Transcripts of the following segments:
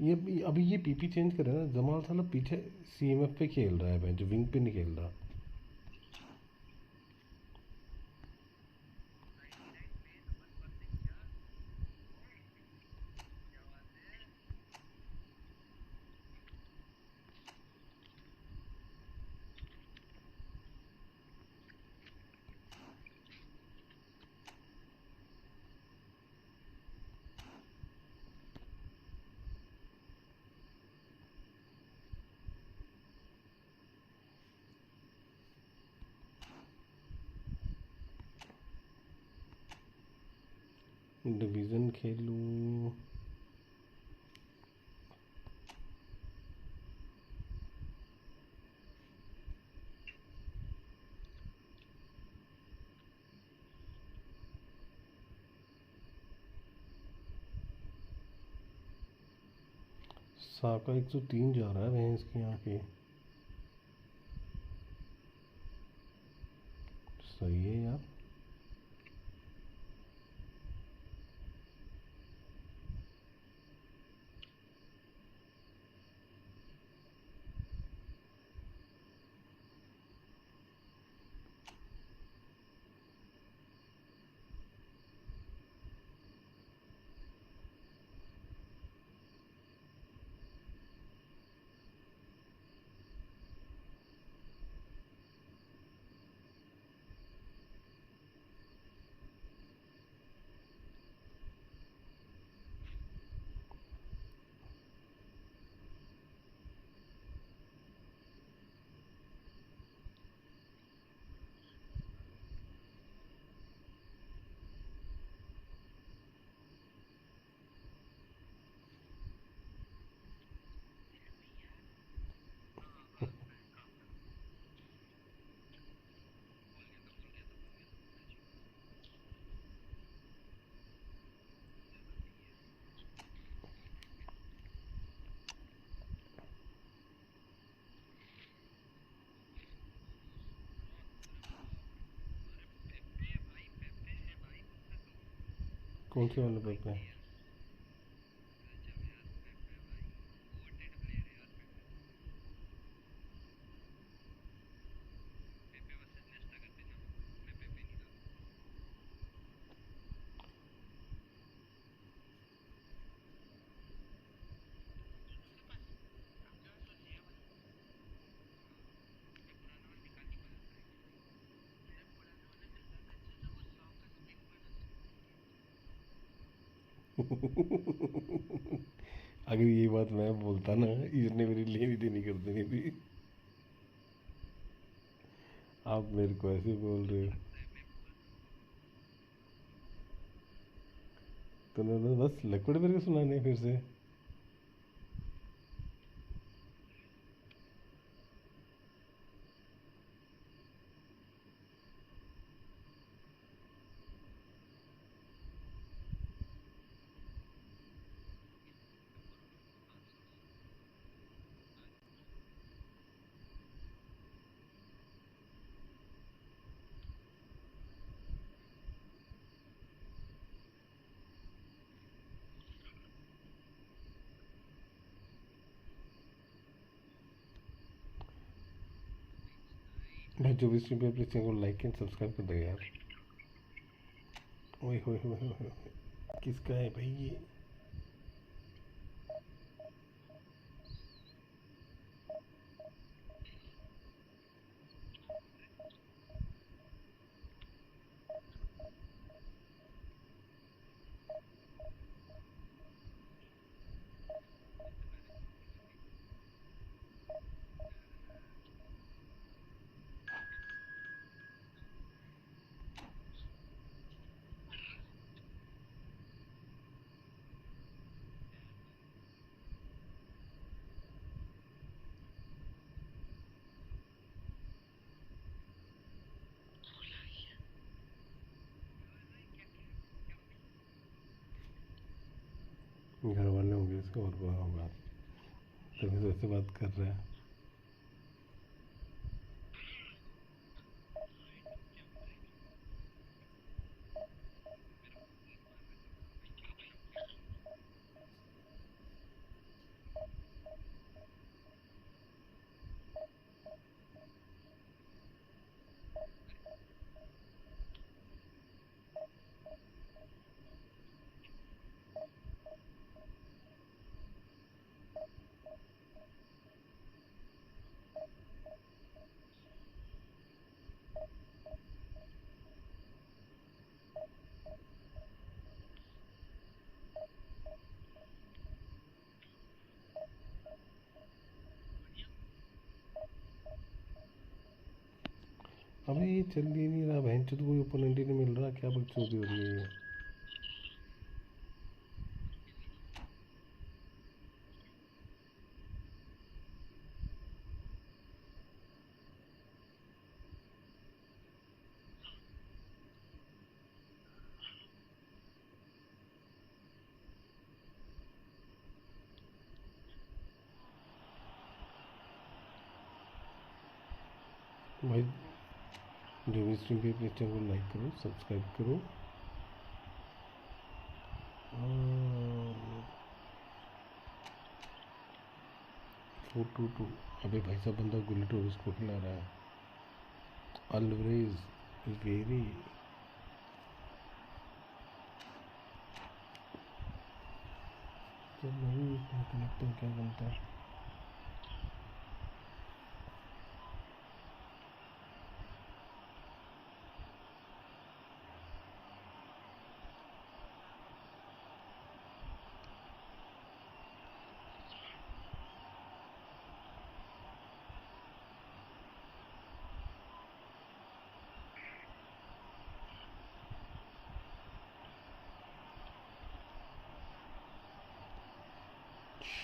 अभी ये PP change करे ना, जमाल साला पीछे सीएमएफ पे खेल रहा है, जो विंग पे नहीं खेल रहा। डिवीज़न खेलूँ? साका 103 जा रहा है भैंस की यहाँ पे। सही है यार। कौन से वाले पे पे? अगर ये बात मैं बोलता ना, इसने मेरी लेनी देनी कर देनी थी। आप मेरे को ऐसे बोल रहे हो? तो ना बस लकड़ मेरे को सुनाने फिर से। भाई जो भी स्ट्रीम पे अपने चैनल को लाइक एंड सब्सक्राइब कर दो यार। ओए होए होए होए होए। किसका है भाई ये? घर वाले होंगे इसका, और कोई होगा तभी तो ऐसे बात कर रहा है। अबे ये चल ही नहीं रहा बहन चोद कोई ओपोनेंट ही नहीं मिल रहा क्या बकचोदी हो रही है ये भाई जो भी स्ट्रीम पे प्लीज चैनल को लाइक करो सब्सक्राइब करो 422 अबे भाई साहब बंदा गुलेट और उसको खिला रहा है ऑलवेज वेरी जब नहीं कनेक्ट क्या बनता है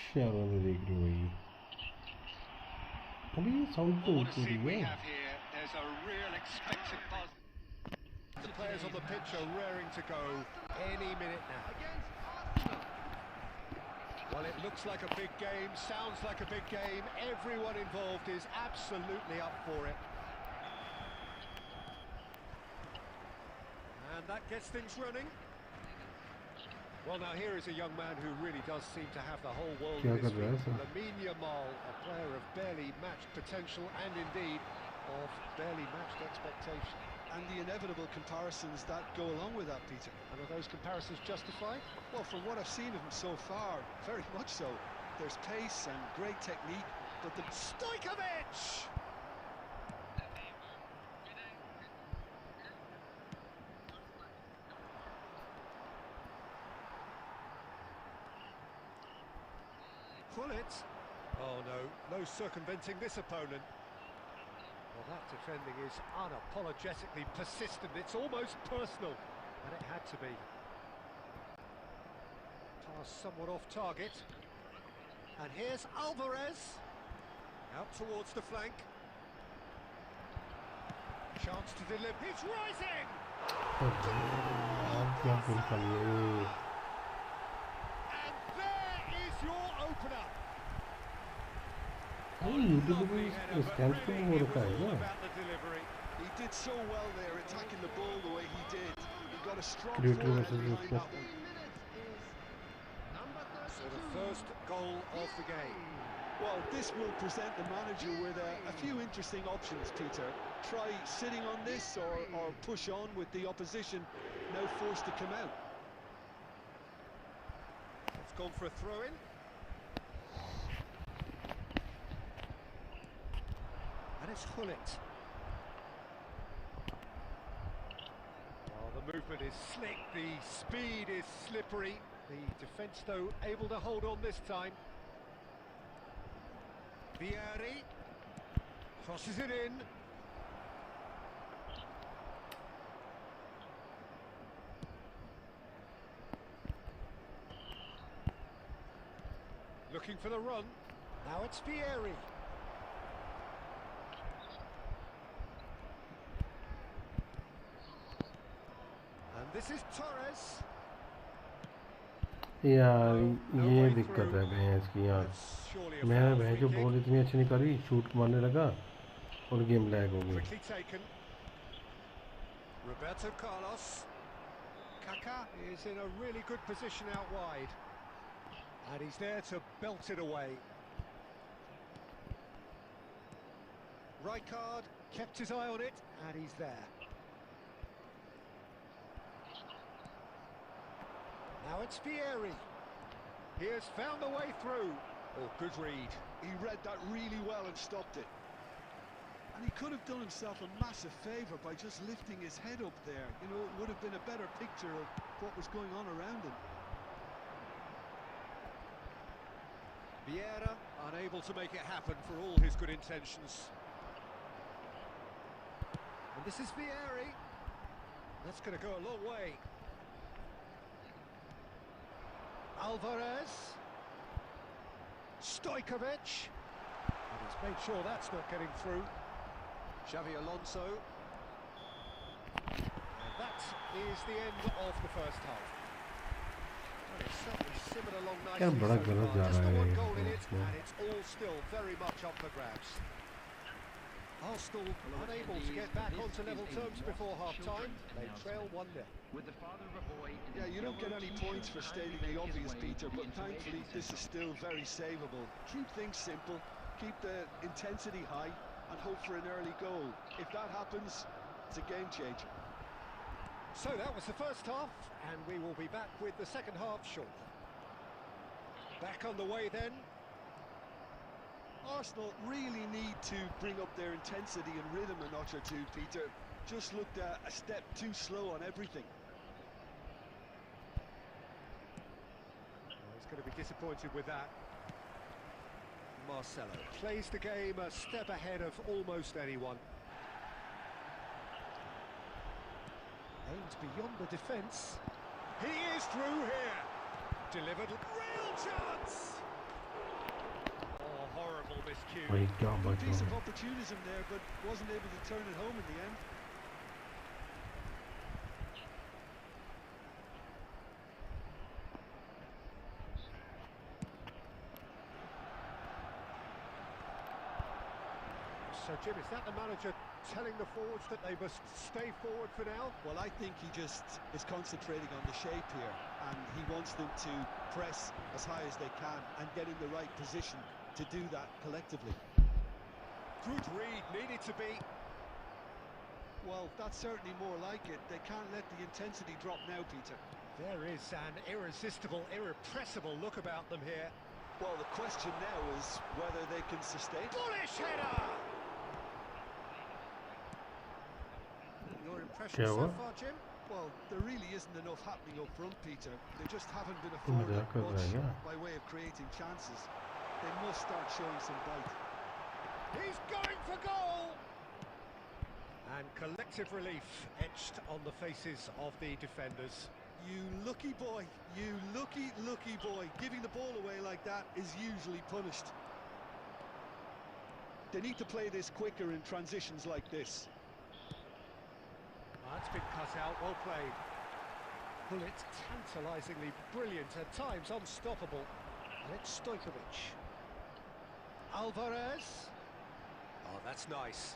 शारों ने देख रही भाई अभी ये साउंड तो ऊपर ही है The players on the pitch are raring to go any minute now. Well, it looks like a big game, sounds like a big game. Everyone involved is absolutely up for it. And that gets things running. Well, now here is a young man who really does seem to have the whole world in his feet. Lamine Yamal, a player of barely matched potential and indeed of barely matched expectation. And the inevitable comparisons that go along with that, Peter. And are those comparisons justified? Well, from what I've seen of him so far, very much so. There's pace and great technique, but the... Stojkovic! Pull it. Oh no, no circumventing this opponent. Well, that defending is unapologetically persistent. It's almost personal, and it had to be. Pass somewhat off target. And here's Alvarez. Out towards the flank. Chance to deliver. He's rising! And there is your opener. He did so well there, attacking the ball the way he did. He got a strong Creative forward behind that one. So the first goal of the game. Well, this will present the manager with a few interesting options, Peter. Try sitting on this or push on with the opposition now forced to come out. It's gone for a throw-in. And it's Hullet. Oh, the movement is slick, the speed is slippery. The defence, though, able to hold on this time. Vieri crosses it in. Looking for the run. Now it's Vieri. And this is Torres. यार ये दिक्कत है भैंस की यार मैं भैंस जो बॉल इतनी अच्छी निकाली शूट मारने लगा और गेम लैग हो गई Roberto Carlos. Kaká is in a really good position out wide. And he's there to belt it away. Rijkaard kept his eye on it, and he's there. Now it's Vieri. He has found the way through. Oh, good read. He read that really well and stopped it. And he could have done himself a massive favour by just lifting his head up there. You know, it would have been a better picture of what was going on around him. Vieira unable to make it happen for all his good intentions. And This is Vieri. That's going to go a long way. Alvarez. Stojkovic. And he's made sure that's not getting through. Xavi Alonso. And that is the end of the first half. Well, it's certainly simmered along nicely so far. Just the one goal in it, and it's all still very much up for grabs. Arsenal unable to get back onto level terms before half-time. They trail 1-0. Yeah, you don't get any points for stating the obvious, Peter, but thankfully this is still very savable. Keep things simple, keep the intensity high, and hope for an early goal. If that happens, it's a game changer. So that was the first half, and we will be back with the second half shortly. Back on the way then. Arsenal really need to bring up their intensity and rhythm a notch or two, Peter. Just looked a step too slow on everything. Well, he's going to be disappointed with that. Marcelo plays the game a step ahead of almost anyone. Aims beyond the defence. He is through here. Delivered. Real chance! Oh, horrible miscue. Good piece of opportunism there, but wasn't able to turn it home in the end. So, Jim, is that the manager telling the forwards that they must stay forward for now? Well, I think he just is concentrating on the shape here, and he wants them to press as high as they can and get in the right position to do that collectively. Good read, needed to be. Well, that's certainly more like it. They can't let the intensity drop now, Peter. There is an irresistible, irrepressible look about them here. Well, the question now is whether they can sustain. Bullish header! Your impression so far, Jim? Well, there really isn't enough happening up front, Peter. They just haven't been afforded much by way of creating chances. They must start showing some bite. He's going for goal! And collective relief etched on the faces of the defenders. You lucky boy, you lucky boy. Giving the ball away like that is usually punished. They need to play this quicker in transitions like this. That's been cut out, well played. Well, it's tantalisingly brilliant, at times unstoppable. And it's Stojkovic. Alvarez. Oh, that's nice.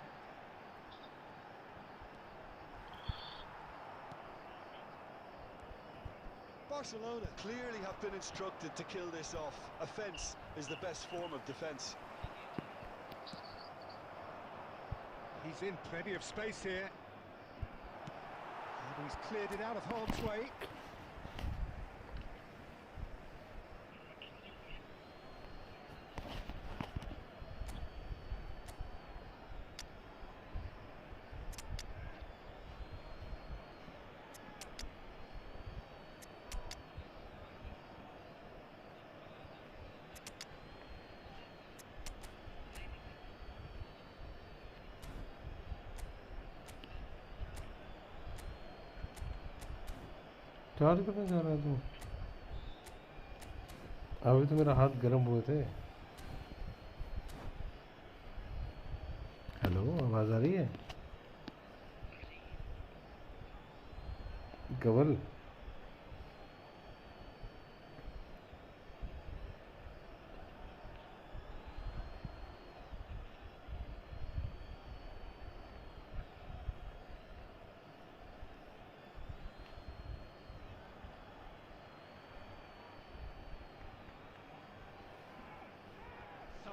Barcelona clearly have been instructed to kill this off. Offence is the best form of defence. He's in plenty of space here. And he's cleared it out of harm's way. Charge करने जा रहा है तू? अभी तो मेरा हाथ गर्म हुए थे. हेलो, आवाज आ रही है? कवल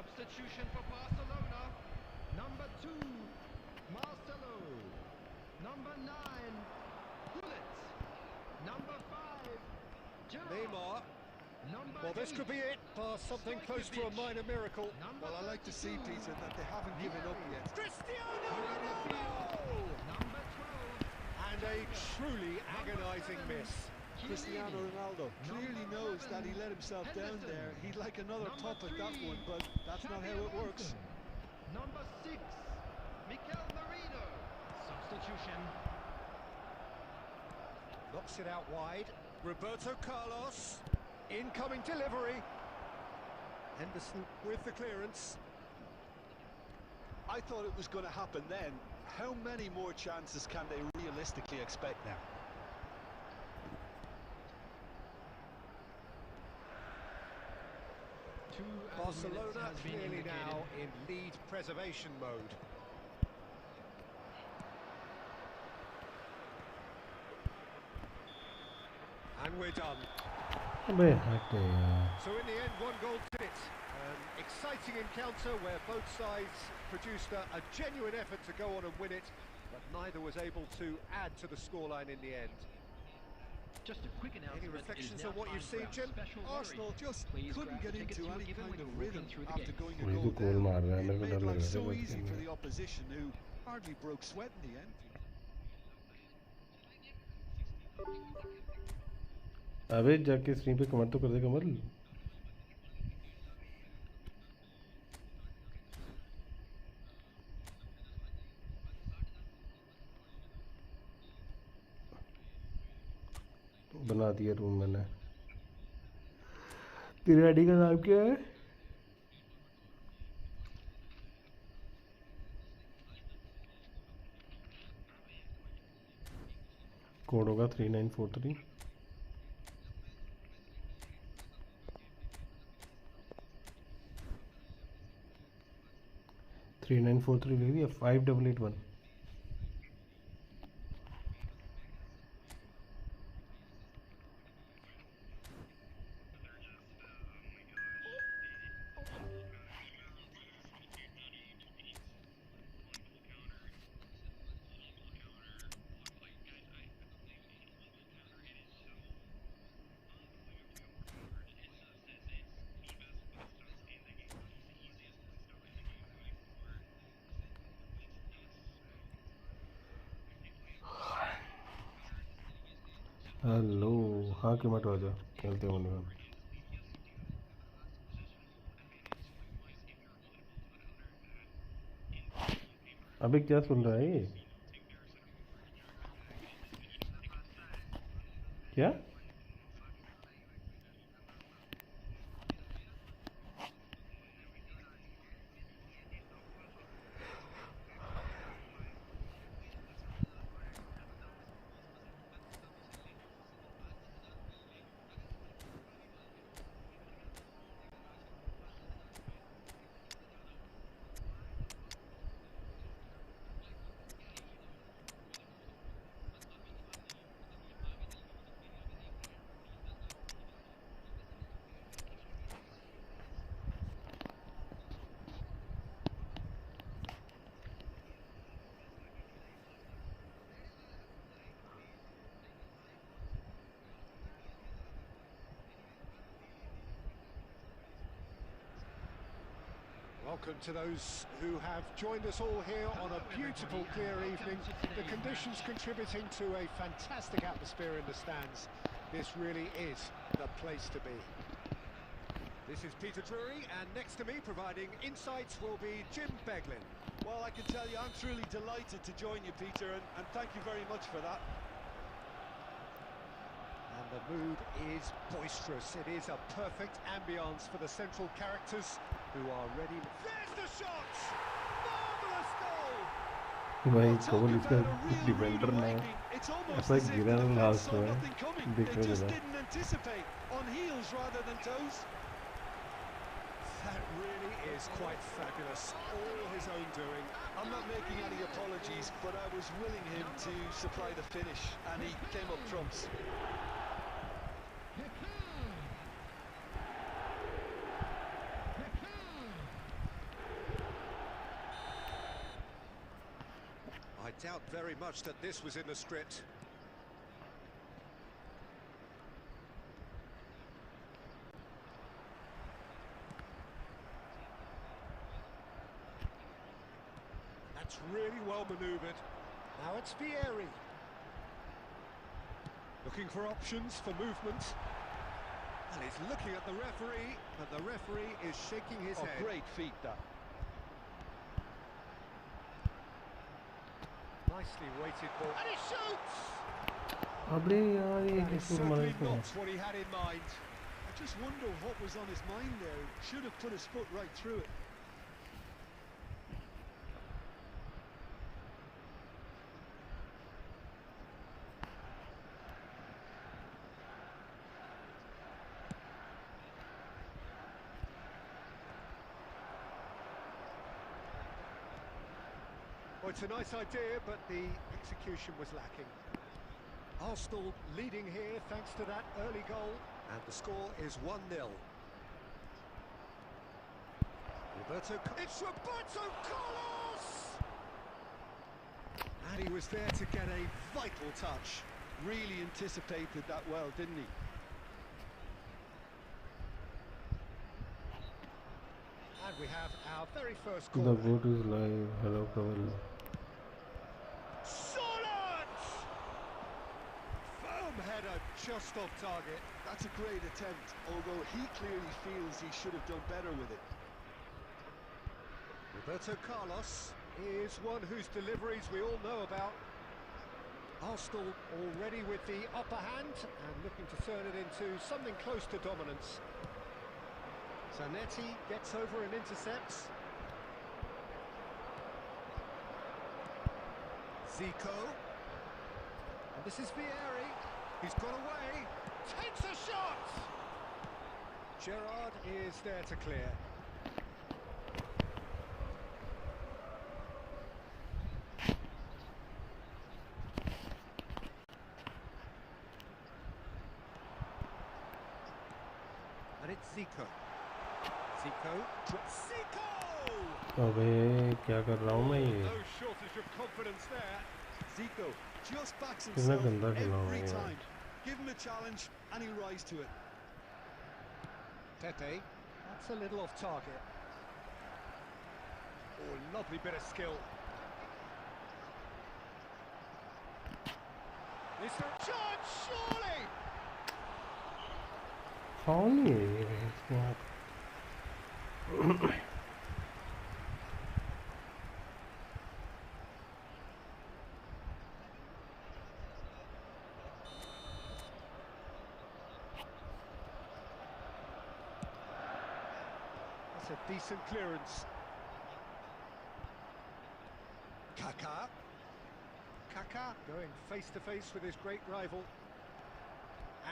Substitution for Barcelona. Number 2, Marcelo. Number 9, Gullit. Number 5, Gerrard. Neymar. Number Well, this 8, could be it. Past something close to a minor miracle. Well, I like to see, Peter, that they haven't given up yet. Cristiano Ronaldo! Number 12, And a truly agonising miss. Cristiano Ronaldo clearly knows that he let himself down there. He'd like another pop at that one, but that's not how it works. Number 6, Mikel Merino. substitution. Knocks it out wide. Roberto Carlos. Incoming delivery. Henderson with the clearance. I thought it was going to happen then. How many more chances can they realistically expect now? Barcelona clearly now in lead preservation mode. And we're done. अबे हट यार. So in the end, 1 goal to it. An exciting encounter where both sides produced a genuine effort to go on and win it, but neither was able to add to the scoreline in the end. Just a quick announcement. Any reflections on what you've seen, Jim? Arsenal just couldn't get into any kind of rhythm after going a वही goal तो गोल down. मार रहा है, मेरे It को made डर लग life रहा so था easy बस for खेलने. the opposition, who hardly broke sweat in the end. अबे जाके स्क्रीन पे कमेंट तो कर दे कमल. बना दिया रूम मैंने. तेरी आईडी का नाम क्या है? कोड होगा 3943. 3943 लिख दिया. 5881. हेलो. हाँ कि मत आ जा, खेलते हैं मन. अबे क्या सुन रहा है ये? क्या? Welcome to those who have joined us all here on a beautiful, clear evening. The conditions contributing to a fantastic atmosphere in the stands. This really is the place to be. This is Peter Drury, and next to me providing insights will be Jim Beglin. Well, I can tell you I'm truly delighted to join you, Peter, and thank you very much for that. And the mood is boisterous. It is a perfect ambience for the central characters who are ready. There's the shot! Marvellous goal! भाई कबल इसका defender ना ऐसा गिरा ना last में देखने just लगा. didn't anticipate, on heels rather than toes. That really is quite fabulous. All his own doing. I'm not making any apologies, but I was willing him to supply the finish, and he came up trumps. I doubt very much that this was in the script. That's really well manoeuvred. Now it's Vieri. Looking for options for movement. And he's looking at the referee, but the referee is shaking his head. Great feat, that. Nicely weighted ball. And he shoots! अबे यार ये That is किस मारा certainly इसने? not what he had in mind. I just wonder what was on his mind there. Should have put his foot right through it. Well, it's a nice idea, but the execution was lacking. Arsenal leading here thanks to that early goal, and the score is 1-0. It's Roberto Carlos! And he was there to get a vital touch. Really anticipated that well, didn't he? And we have our very first The corner. boat is live. Hello, Kaval. Solid! Firm header just off target. That's a great attempt, although he clearly feels he should have done better with it. Roberto Carlos is one whose deliveries we all know about. Arsenal already with the upper hand and looking to turn it into something close to dominance. Zanetti gets over and intercepts. Zico. And this is Vieri. He's got away. Takes a shot! Gerrard is there to clear. And it's Zico. Zico! अबे क्या कर रहा हूँ मैं ये? No shortage of confidence there. Zico just backs कितना himself गंदा खेला हूँ every यार. time. Give him a challenge and he'll rise to it. Tete. That's a little off target. Oh, lovely bit of skill. Is there a chance? Surely! Foul नहीं है ये इसके यहाँ. That's a decent clearance. Kaká going face to face with his great rival.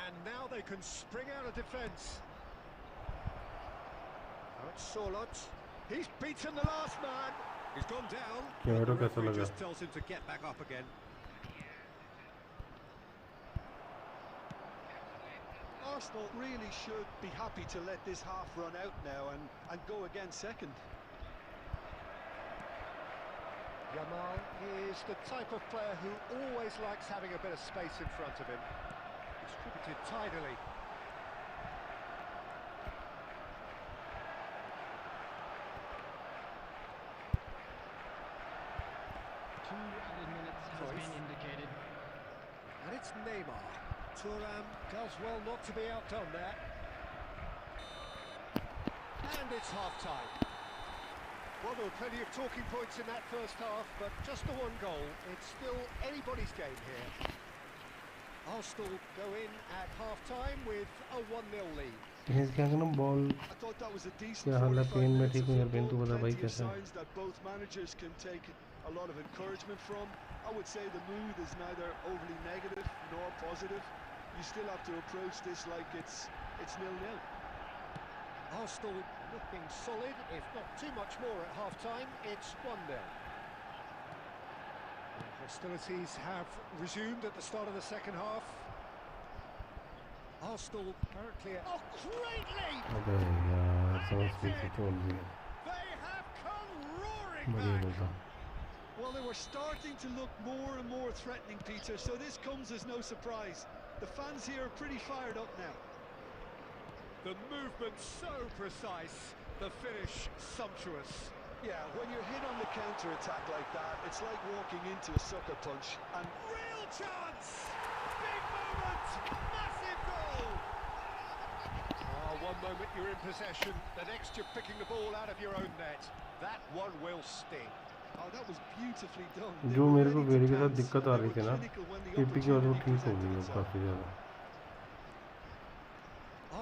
And now they can spring out of defence. Now it's Solot. He's beaten the last man. He's gone down. Kya The कैसा referee लगा? just tells him to get back up again. Arsenal really should be happy to let this half run out now and go again second. Yamal is the type of player who always likes having a bit of space in front of him. Distributed tidily. Two added minutes has been indicated. And it's Neymar. Thuram does well not to be outdone there. And it's half-time. Well, there were plenty of talking points in that first half, but just the one goal. It's still anybody's game here. Arsenal go in at half-time with a 1-0 lead. क्या करना ball I thought that was a decent क्या हाल है 45 pen में minutes ठीक of हूँ यार pen तो football, बता भाई plenty of कैसा है? signs that both managers can take a lot of encouragement from. I would say the mood is neither overly negative nor positive. You still have to approach this like it's 0-0. Arsenal looking solid, if not too much more at half-time. It's 1-0. Hostilities have resumed at the start of the second half. Arsenal currently... Oh, great lead! अबे यार समझ गई थी छोड़ दिया. They have come roaring बढ़िया back! लगा. Well, they were starting to look more and more threatening, Peter, so this comes as no surprise. The fans here are pretty fired up now. The movement so precise, the finish sumptuous. Yeah, when you're hit on the counter-attack like that, it's like walking into a sucker punch. And Real chance! Big moment! Massive goal! One moment you're in possession, the next you're picking the ball out of your own net. That one will sting. Oh, that was beautifully done. They जो were मेरे को ready to very के साथ pounce, दिक्कत and uh they रही were थी ना, clinical when the PP की वजह opportunity ठीक हो गई presented अब itself. काफ़ी ज़्यादा।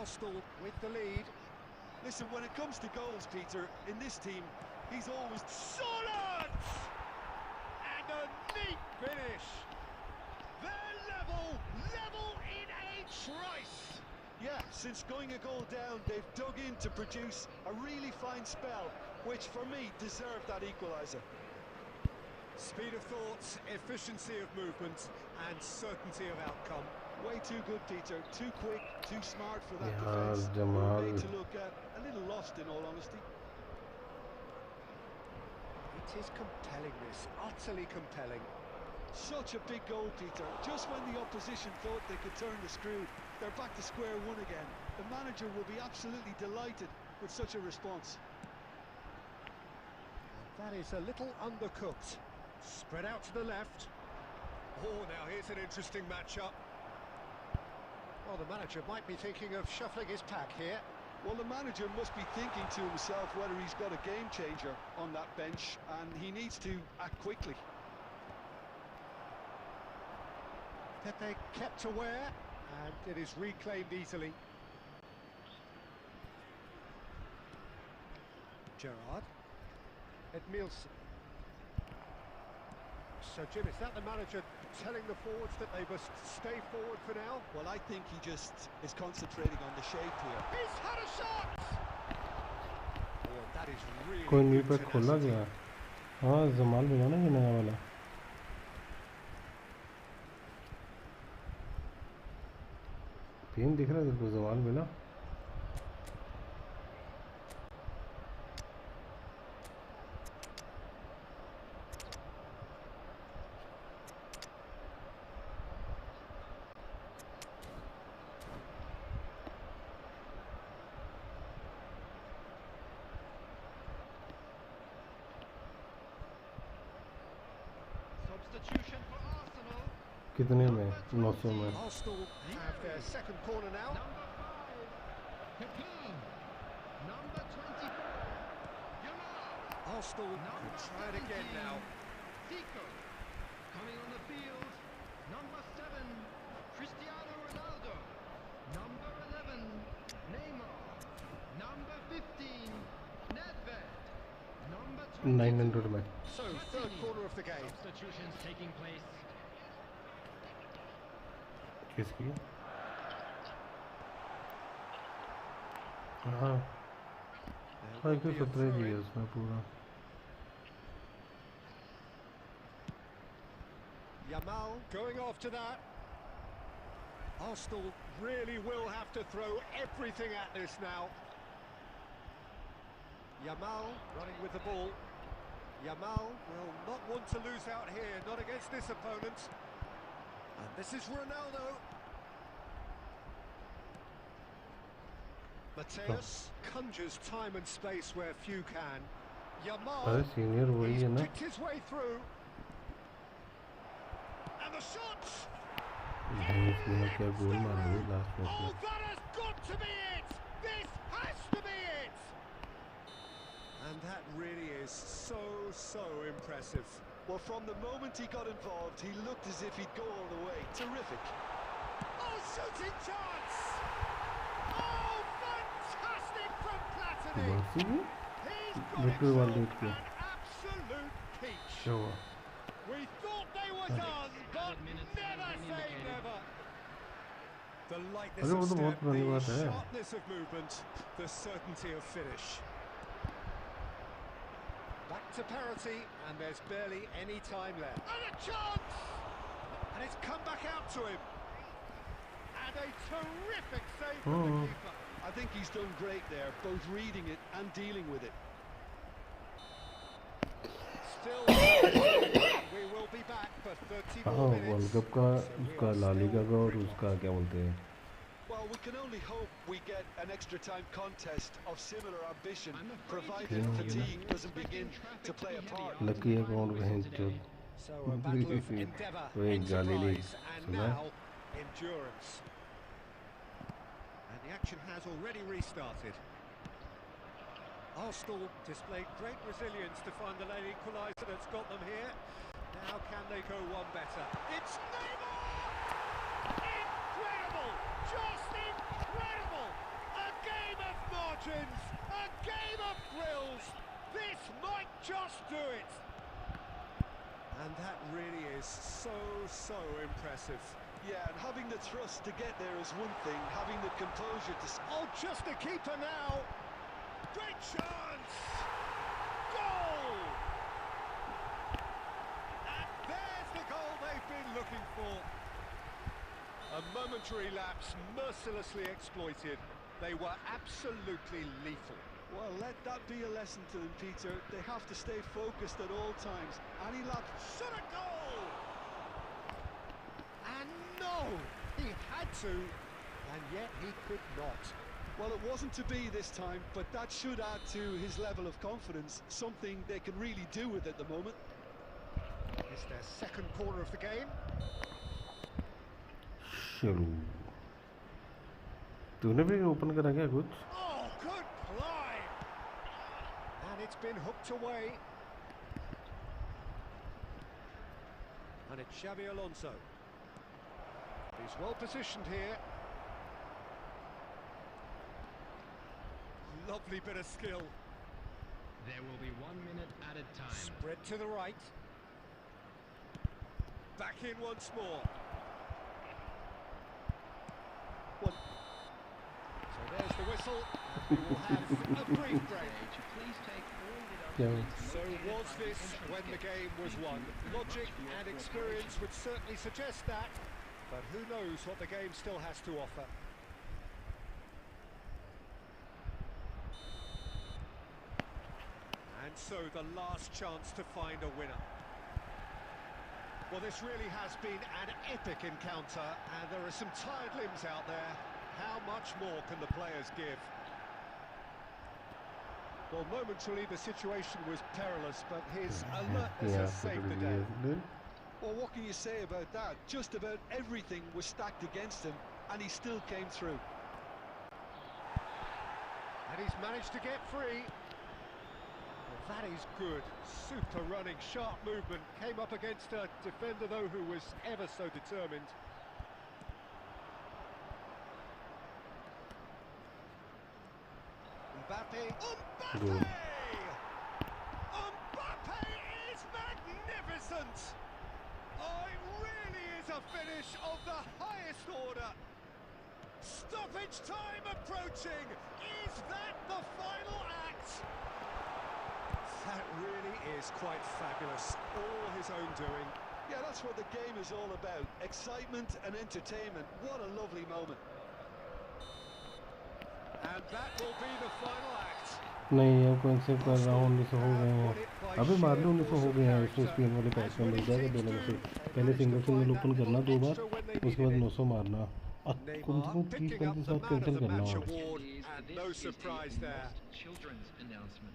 Arsenal with the lead. Listen, when it comes to goals, Peter, in this team, he's always solid! And a neat finish. They're level in a trice. Yeah, since going a goal down, they've dug in to produce a really fine spell, which for me deserved that equaliser. Speed of thought, efficiency of movement, and certainty of outcome. Way too good, Peter. Too quick, too smart for that यार defence. They were Jamal made to look a little lost, in all honesty. It is compelling, this, utterly compelling. Such a big goal, Peter. Just when the opposition thought they could turn the screw, they're back to square one again. The manager will be absolutely delighted with such a response. That is a little undercooked. Spread out to the left. Oh, now here's an interesting matchup. Well, the manager might be thinking of shuffling his pack here. Well, the manager must be thinking to himself whether he's got a game changer on that bench, and he needs to act quickly. Pepe kept aware, and it is reclaimed easily. Gerrard. Edmilson. So, Jim, is that the manager telling the forwards that they must stay forward for now? Well, I think he just is concentrating on the shape here. He's had a shot! Oh, that is really कोई new good pack खोला tenacity. गया। हाँ जमाल मिला ना ये नया वाला। तीन दिख रहा है तेरे को जमाल मिला। Substitution for Arsenal. कितने में? 900 में। Arsenal have their second corner now. Number 5, Pepe. Number 24, Yamal. Arsenal can Number try it again 17, now. Zico. Coming on the field, number 7, Cristiano Ronaldo. Number 11, Neymar. Number 15, Nedved. Number 22, 900 में। So, third corner of the game. substitutions taking place. किसकी? हाँ हाँ 117 जी है उसमें पूरा। Yamal going after that. Arsenal really will have to throw everything at this now. Yamal running with the ball. Yamal will not want to lose out here, not against this opponent. And this is Ronaldo. Mateus conjures time and space where few can. Yamal, अरे senior वही he's है ना। picked his way through. And the shot! इसमें क्या गोल मारा है last match Oh, में। that has got to be it! This has to be it! And that really is so impressive. Well, from the moment he got involved, he looked as if he'd go all the way. Terrific. Oh, shooting chance! Oh, fantastic from Platini! बासी की He's got बिल्कुल वाल himself देख के an absolute peach. क्या हुआ? We thought they were done, but never say never. The lightness अरे of वो तो बहुत step, पुरानी the बात है। sharpness of movement, the certainty of finish. Back to parity, and there's barely any time left. And a chance! And it's come back out to him. And a terrific save from the keeper. I think he's done great there, both reading it and dealing with it. Still, we will be back for 30 हाँ more world minutes. Cup का So we उसका are La still Liga का और very उसका क्या बोलते हैं Well, we can only hope we get an extra time contest of similar ambition, provided Yeah. fatigue doesn't begin to play a part. Lucky account बहन चोद So a battle of endeavour, वही गाली ली enterprise, and सुना now endurance. And the action has already restarted. Arsenal displayed great resilience to find the late equaliser that's got them here. Now can they go one better? It's Neymar! Incredible! Just incredible! A game of margins! A game of thrills! This might just do it! And that really is so impressive. Yeah, and having the thrust to get there is one thing, having the composure to... Oh, just a keeper now! Great chance! Goal! And there's the goal they've been looking for. A momentary lapse mercilessly exploited. They were absolutely lethal. Well, let that be a lesson to them, Peter. They have to stay focused at all times. Any lapse... Shot a goal! And no! He had to, and yet he could not. Well, it wasn't to be this time, but that should add to his level of confidence, something they can really do with at the moment. It's their second corner of the game. चलो तूने भी open करा क्या कुछ? Oh, good climb! And it's been hooked away. And it's Xabi Alonso. He's well positioned here. Lovely bit of skill. There will be 1 minute added time. Spread to the right. Back in once more. Well, so there's the whistle, and we will have a brief break. Please take all Yeah. So was this when the game was won? Logic and experience would certainly suggest that, but who knows what the game still has to offer. And so the last chance to find a winner. Well, this really has been an epic encounter, and there are some tired limbs out there. How much more can the players give? Well, momentarily the situation was perilous, but his alertness has saved the day. well, what can you say about that? Just about everything was stacked against him, and he still came through. And he's managed to get free. Well, that is good. Super running, sharp movement. Came up against a defender, though, who was ever so determined. Mbappe. Good. Mbappe is magnificent! Oh, it really is a finish of the highest order. Stoppage time approaching. Is that the final act? That really is quite fabulous. All his own doing. Yeah, that's what the game is all about. Excitement and entertainment. What a lovely moment. And that will be the final act. नहीं अब कौन से कर रहा हूँ 1900 हो गए हैं अबे मार लो 1900 हो गए हैं इसमें स्पिन वाले पैच में मिल जाएगा दो नंबर से पहले सिंगल सिंगल ओपन करना 2 बार उसके बाद 900 मारना कम से कम 30-35 बार कैंसिल करना हो And no surprise there. Children's announcement.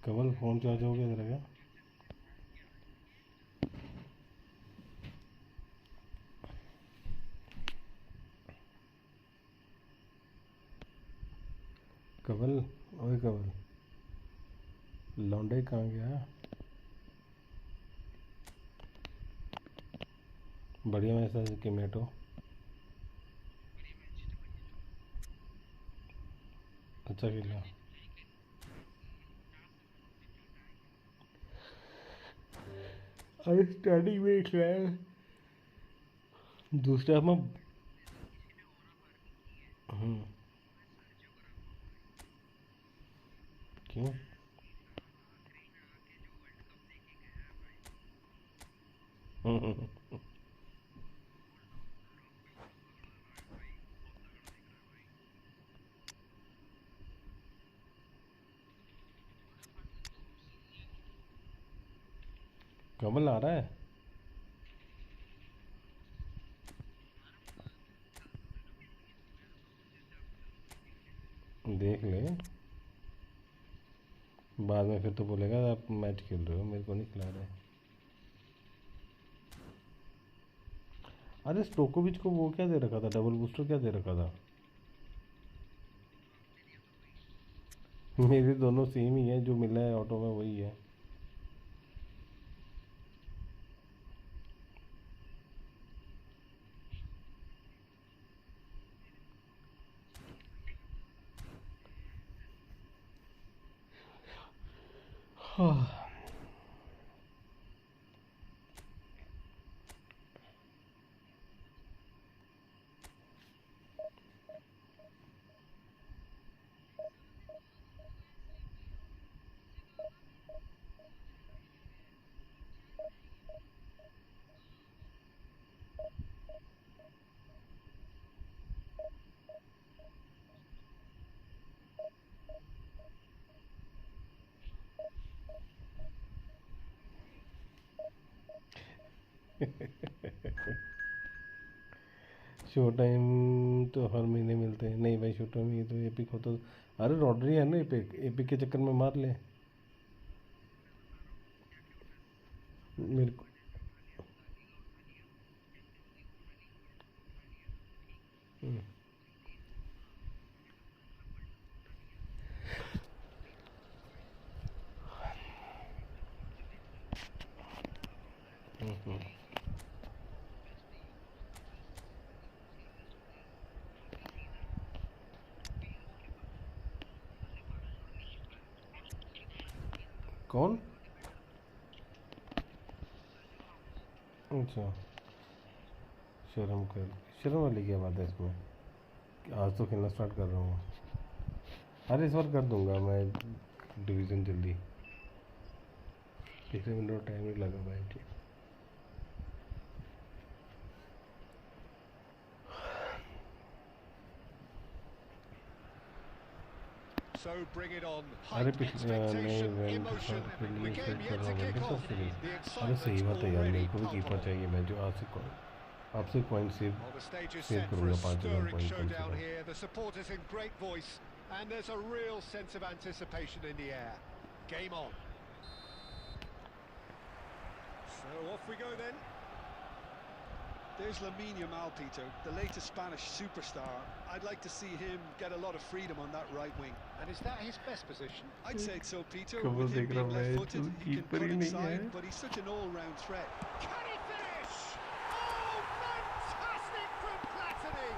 Kamal phone charge हो गया तेरा क्या कमल ओए कमल लौंडे कहाँ गया बढ़िया मैसेज के मेटो अच्छा खेला अरे स्टार्टिंग में खिलाया दूसरा में क्यों कमल आ रहा है देख ले, बाद में फिर तो बोलेगा आप मैच खेल रहे हो, मेरे को नहीं खिला रहे। अरे स्टोकोविच को वो क्या दे रखा था, डबल बूस्टर क्या दे रखा था? मेरे दोनों सेम ही है, जो मिला है ऑटो में वही है। हाँ। शो टाइम तो हर महीने मिलते हैं। नहीं भाई, शो टाइम ये तो एपिक होता। अरे रॉड्री है ना, एपिक एपिक के चक्कर में मार ले मेरे को। कौन? अच्छा, शर्म कर, शर्म वाली क्या बात है इसमें? आज तो खेलना स्टार्ट कर रहा हूँ। अरे इस बार कर दूंगा मैं डिवीज़न जल्दी। पिछले विंडो टाइम ही लगा भाई। So bring it on. अरे Height, पिछले नहीं expectation, इवेंट emotion. के लिए The सेट game कर yet रहा to हूँ, kick vending off. Series. The अरे सही excitement's बात है यार, मेरे already को भी कीपर palpable. चाहिए। मैं जो आज से आपसे coin save Well, the stage is save set for a करूँगा 5000 stirring कॉइन कम से showdown come. here. The supporters in great voice, and there's a real sense of anticipation in the air. Game on. So off we go then. There's Lamine Yamal, Peter, the latest Spanish superstar. I'd like to see him get a lot of freedom on that right wing. And is that his best position? I'd say so, Peter. कब With him देख रहा being मैं, left-footed, he can keeper cut ही नहीं है। inside, but he's such an all-round threat. Can he finish? Oh, fantastic from Platini!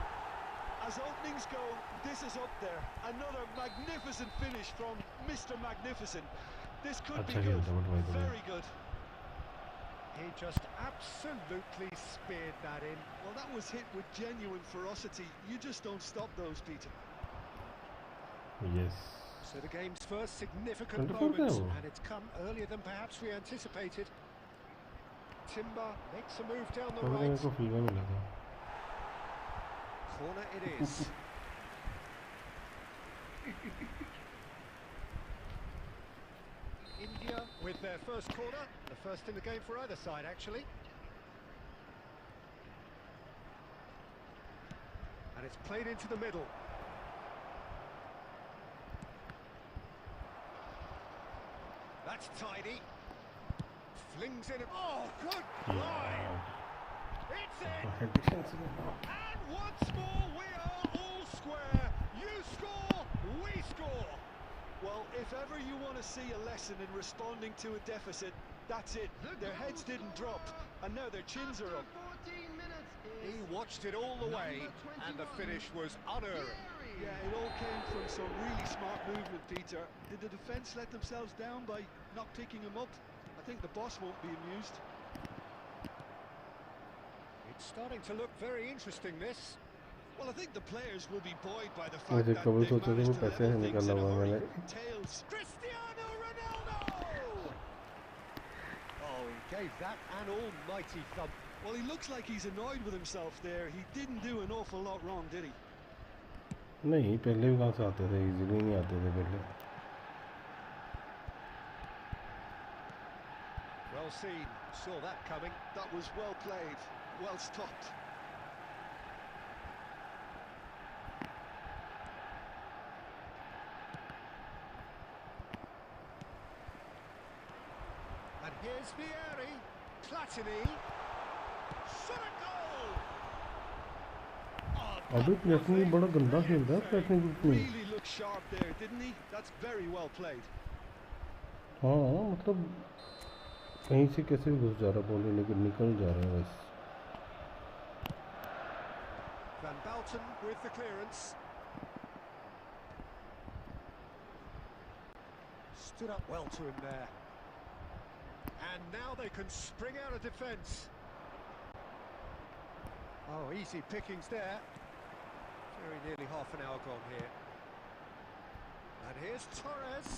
As openings go, this is up there. Another magnificent finish from Mr. Magnificent. This could अच्छा be good. खेलता but भाई Very good. He just absolutely speared that in. Well, that was hit with genuine ferocity. You just don't stop those, Peter. Yes. So the game's first significant 24 moment, now. and it's come earlier than perhaps we anticipated. Timber makes a move down the कब मेरे right. को fever मिला था। Corner it is. India with their first corner, the first in the game for either side actually. And it's played into the middle. That's tidy. Flings in. Oh, good line. It's in. And once more we are all square. You score, we score. Well, if ever you want to see a lesson in responding to a deficit, that's it. Their heads didn't drop, and now their chins are up. He watched it all the way, and the finish was unerring. Yeah, it all came from some really smart movement, Peter. Did the defence let themselves down by not picking him up? I think the boss won't be amused. It's starting to look very interesting, this. Well, I think the players will be buoyed by the fact मुझे that कबल they've सोचा था managed वो to पैसे level things निकाला in a हुआ hurry. मैंने। Tails. Cristiano Ronaldo! Oh, he gave that an almighty thump. Well, he looks like he's annoyed with himself there. He didn't do an awful lot wrong, did he? नहीं, पहले भी कहाँ से आते थे, easily नहीं आते थे पहले। Well seen, saw that coming. That was well played, well stopped. Here's Vieri, Platini, shot a goal! अभी प्लेसनी बड़ा गंदा खेल रहा है प्लेसनी ग्रुप में Really looked sharp there, didn't he? That's very well played. हाँ मतलब कहीं से कैसे भी घुस जा रहा बॉल लेकिन निकल जा रहा है बस Van Balten with the clearance. Stood up well to him there. And now they can spring out of defence. Oh, easy pickings there. Very nearly half an hour gone here. And here's Torres.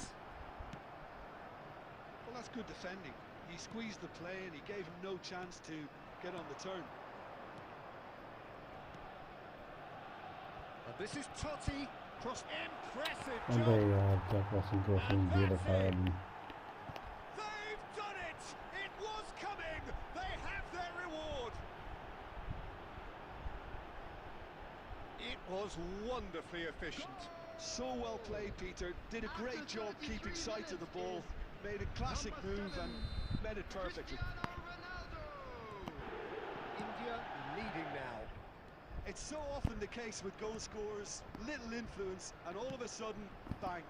Well, that's good defending. He squeezed the play and he gave him no chance to get on the turn. And this is Totti. Cross, impressive अबे job. यार क्या concentration दे रखा है अभी They've done it. It was coming. They have their reward. It was wonderfully efficient. So well played, Peter. Did a great job keeping sight of the ball. Made a classic move and met it perfectly. India leading now. It's so often the case with goal scorers, little influence, and all of a sudden, bang.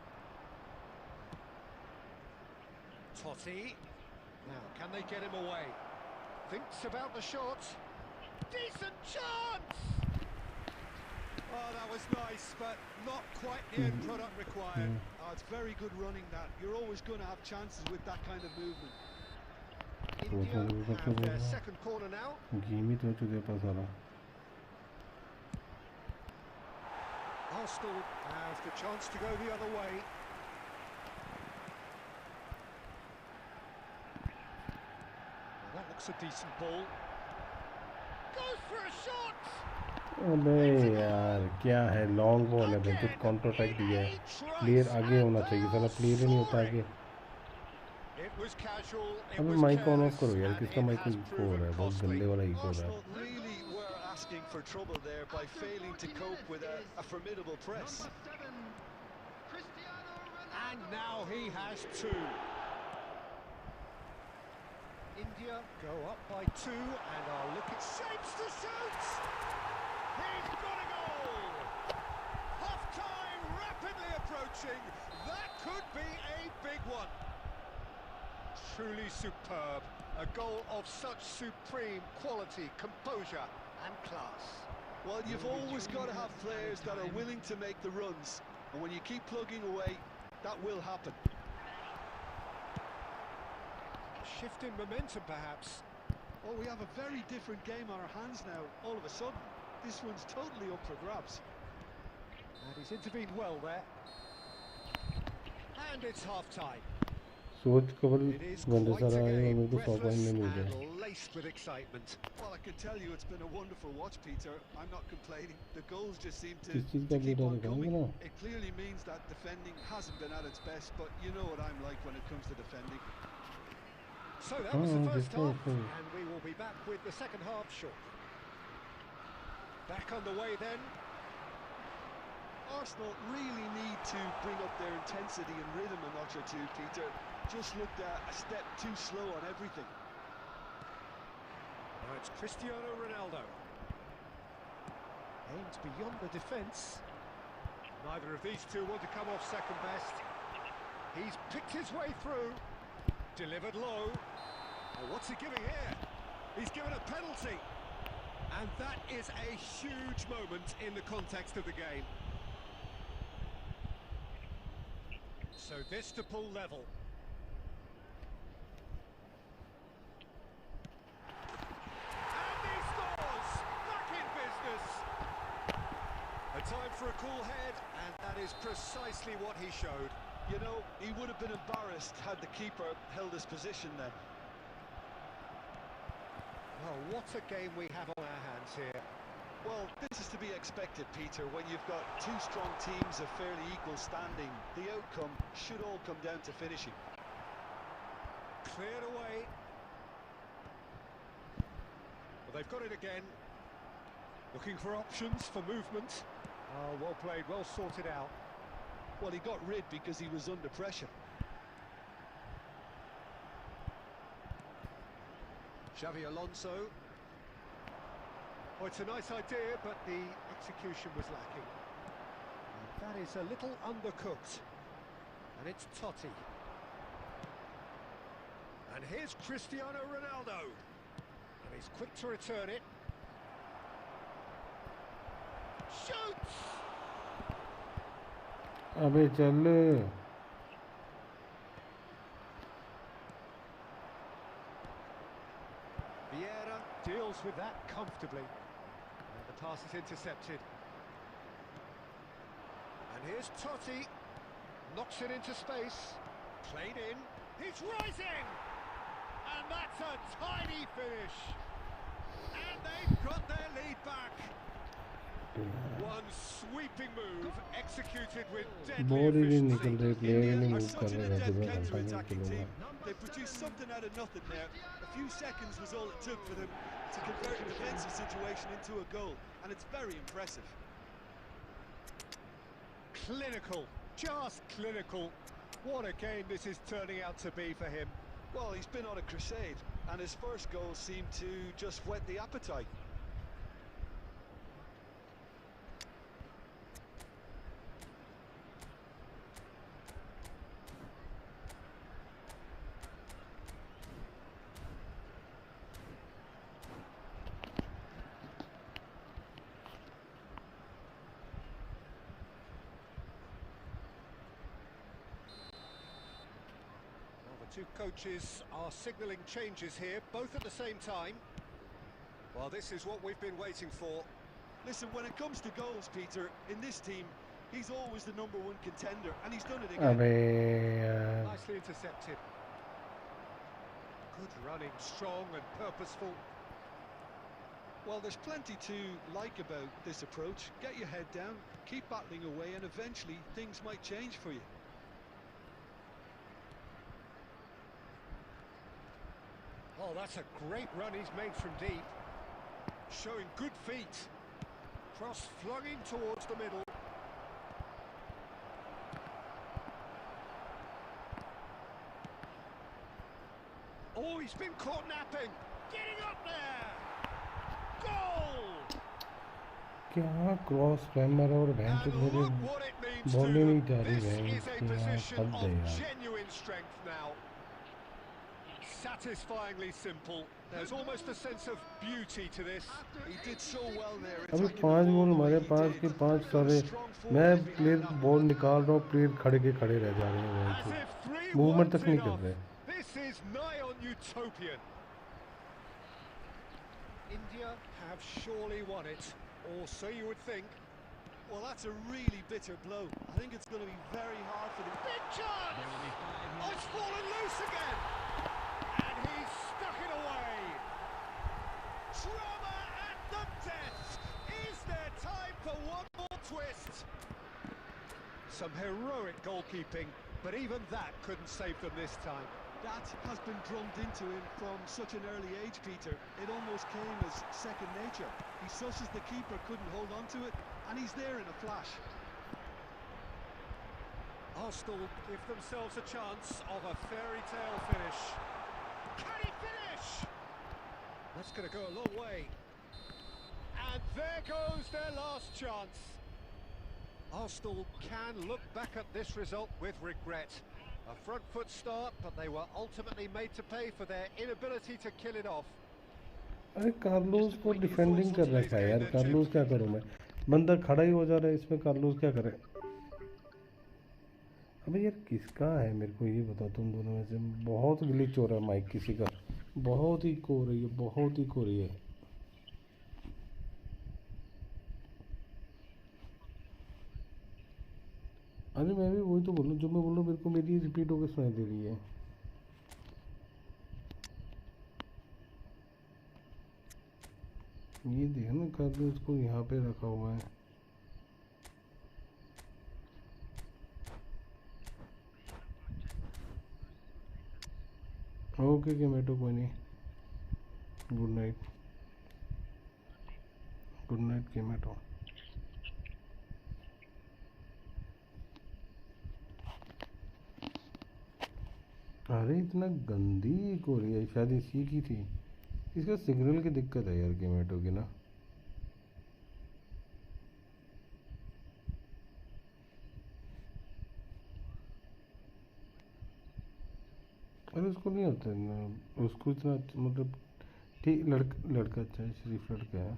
Totti. Now, can they get him away? Thinks about the shot. Decent chance! Oh, that was nice, but not quite the end product required. Oh, it's very good running that. You're always going to have chances with that kind of movement. India have their second corner now. Game ही तो चुके पास आ रहा Arsenal have the chance to go the other way. Well, that looks a decent ball. Goes for a shot! अबे यार क्या है long ball है तो काउंटर अटैक दिया है प्लेयर आगे होना चाहिए साला प्लेयर ही नहीं होता आगे It was casual, it अबे was mic on off careless, करो यार and किसका it माइक has हो रहा proven है बहुत costly. गंदे वाला इको हो रहा है Arsenal really were asking for trouble there by failing to cope with a formidable press. And now he has two. India go up by two and are looking shapes to shoot. He's got a goal. Half time rapidly approaching. That could be a big one. Truly superb. A goal of such supreme quality, composure and class. Well, you've always got to have players that are willing to make the runs. And when you keep plugging away, that will happen. Shift in momentum, perhaps. Oh, we have a very different game on our hands now, all of a sudden. This one's totally up for grabs. And he's intervened well there. And it's half-time. सोच कबल It is गंदे quite सारा a आए और game, मेरे को 100 point breathless नहीं मिल रहे and laced with excitement. Well, I can tell you it's been a wonderful watch, Peter. I'm not complaining. The goals just seem to किस चीज़ का keep अपडेट on दिखाएंगे coming. ना It clearly means that defending hasn't been at its best, but you know what I'm like when it comes to defending. So that was the first just half, so. and we will be back with the second half shortly. Back underway then. Arsenal really need to bring up their intensity and rhythm a notch or two, Peter. Just looked a step too slow on everything. Now it's Cristiano Ronaldo. Aims beyond the defence. Neither of these two want to come off second best. He's picked his way through. Delivered low. Oh, what's he giving here? He's given a penalty. And that is a huge moment in the context of the game. So this to pull level. And he scores! Back in business! A time for a cool head, and that is precisely what he showed. You know, he would have been embarrassed had the keeper held his position then. Oh, what a game we have on our hands here. Well, this is to be expected, Peter. When you've got two strong teams of fairly equal standing, the outcome should all come down to finishing. Cleared away. Well, they've got it again. Looking for options for movement. Oh, well played, well sorted out. Well, he got rid because he was under pressure. Xavi Alonso. Oh, it's a nice idea, but the execution was lacking. And that is a little undercooked. And it's Totti. And here's Cristiano Ronaldo. And he's quick to return it. Shoots! अबे चल Vieira deals with that comfortably. And the pass is intercepted. And here's Totti. Knocks it into space. Played in. He's rising! And that's a tiny finish. And they've got their lead back. One sweeping move executed with deadly ball ही नहीं निकल efficiency. रहे player ही नहीं Are move such कर an रहे हैं adept मैं घंटा नहीं counter-attacking खेलूंगा team. They produced something out of nothing there. A few seconds was all it took for them to convert a defensive situation into a goal, and it's very impressive. Clinical, just clinical. What a game this is turning out to be for him. Well, he's been on a crusade, and his first goal seemed to just whet the appetite. Two coaches are signalling changes here, both at the same time. Well, this is what we've been waiting for. Listen, when it comes to goals, Peter, in this team, he's always the #1 contender, and he's done it again. अबे यार Nicely intercepted. Good running, strong and purposeful. Well, there's plenty to like about this approach. Get your head down, keep battling away, and eventually things might change for you. Oh, that's a great run he's made from deep. Showing good feet. Cross flung in towards the middle. Oh, he's been caught napping. Getting up there. Goal! क्या cross spammer और भैंस And मेरे look what it means ball to ही नहीं them. जा रही This भैंस is a की यार position हद है of यार genuine strength now. Satisfyingly simple. There's almost a sense of beauty to this. He did so well there. अभी attacking the 5 ball goal the way हमारे he पास did. के 5 Got a सारे strong मैं forward player behind ball निकाल रहा हूँ player खड़े के खड़े रह जा रहे हैं As वहीं if पे 3 मूवमेंट one's तक नहीं कर enough. रहे This is nigh on utopian. India have surely won it, or so you would think. Well, that's a really bitter blow. I think it's going to be very hard for them. Big chance! Oh, it's fallen loose again! And he's stuck it away! Drama at the death! Is there time for one more twist? Some heroic goalkeeping, but even that couldn't save them this time. That has been drummed into him from such an early age, Peter. It almost came as second nature. He susses the keeper couldn't hold on to it, and he's there in a flash. Arsenal give themselves a chance of a fairy tale finish. Can he finish? That's going to go a long way. And there goes their last chance. Arsenal can look back at this result with regret. A front foot start, but they were ultimately made to pay for their inability to kill it off. अरे Carlos को defending कर रखा है यार Carlos क्या करूं मैं बंदा खड़ा ही हो जा रहा है इसमें कार्लोस क्या करे अबे यार किसका है मेरे को ये बताओ तुम दोनों में से बहुत ग्लिच हो रहा है माइक किसी का बहुत ही को रही है बहुत ही को रही है अरे मैं भी वही तो बोल रहा हूँ जो मैं बोल रहा हूँ मेरे को मेरी रिपीट होकर सुनाई दे रही है ये देखो ना कार्लोस को यहाँ पे रखा हुआ है ओके मेटो कोई नहीं गुड नाइट मेटो अरे इतना गंदी को रही है शायद इसी की थी इसका सिग्नल की दिक्कत है यार गेमेटो की ना। अरे उसको नहीं होता ना, उसको इतना मतलब ठीक लड़का अच्छा है, शरीफ लड़का है।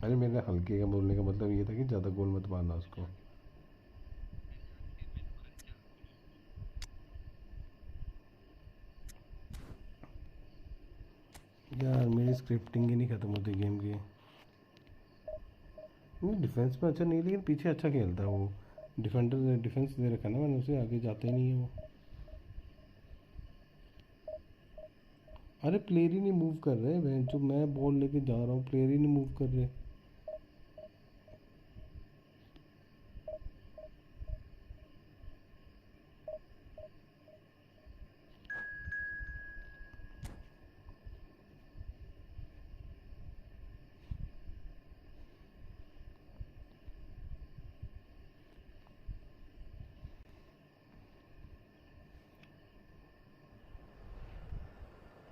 अरे मेरे हल्के का बोलने का मतलब ये था कि ज़्यादा गोल मत मारना उसको। यार मेरी स्क्रिप्टिंग ही नहीं ख़त्म होती गेम की। नहीं डिफेंस में अच्छा नहीं, लेकिन पीछे अच्छा खेलता है वो। डिफेंडर डिफेंस दे रखा है ना मैंने उसे, आगे जाता ही नहीं है वो। अरे प्लेयर ही नहीं मूव कर रहे हैं, जो मैं बॉल लेके जा रहा हूँ प्लेयर ही नहीं मूव कर रहे।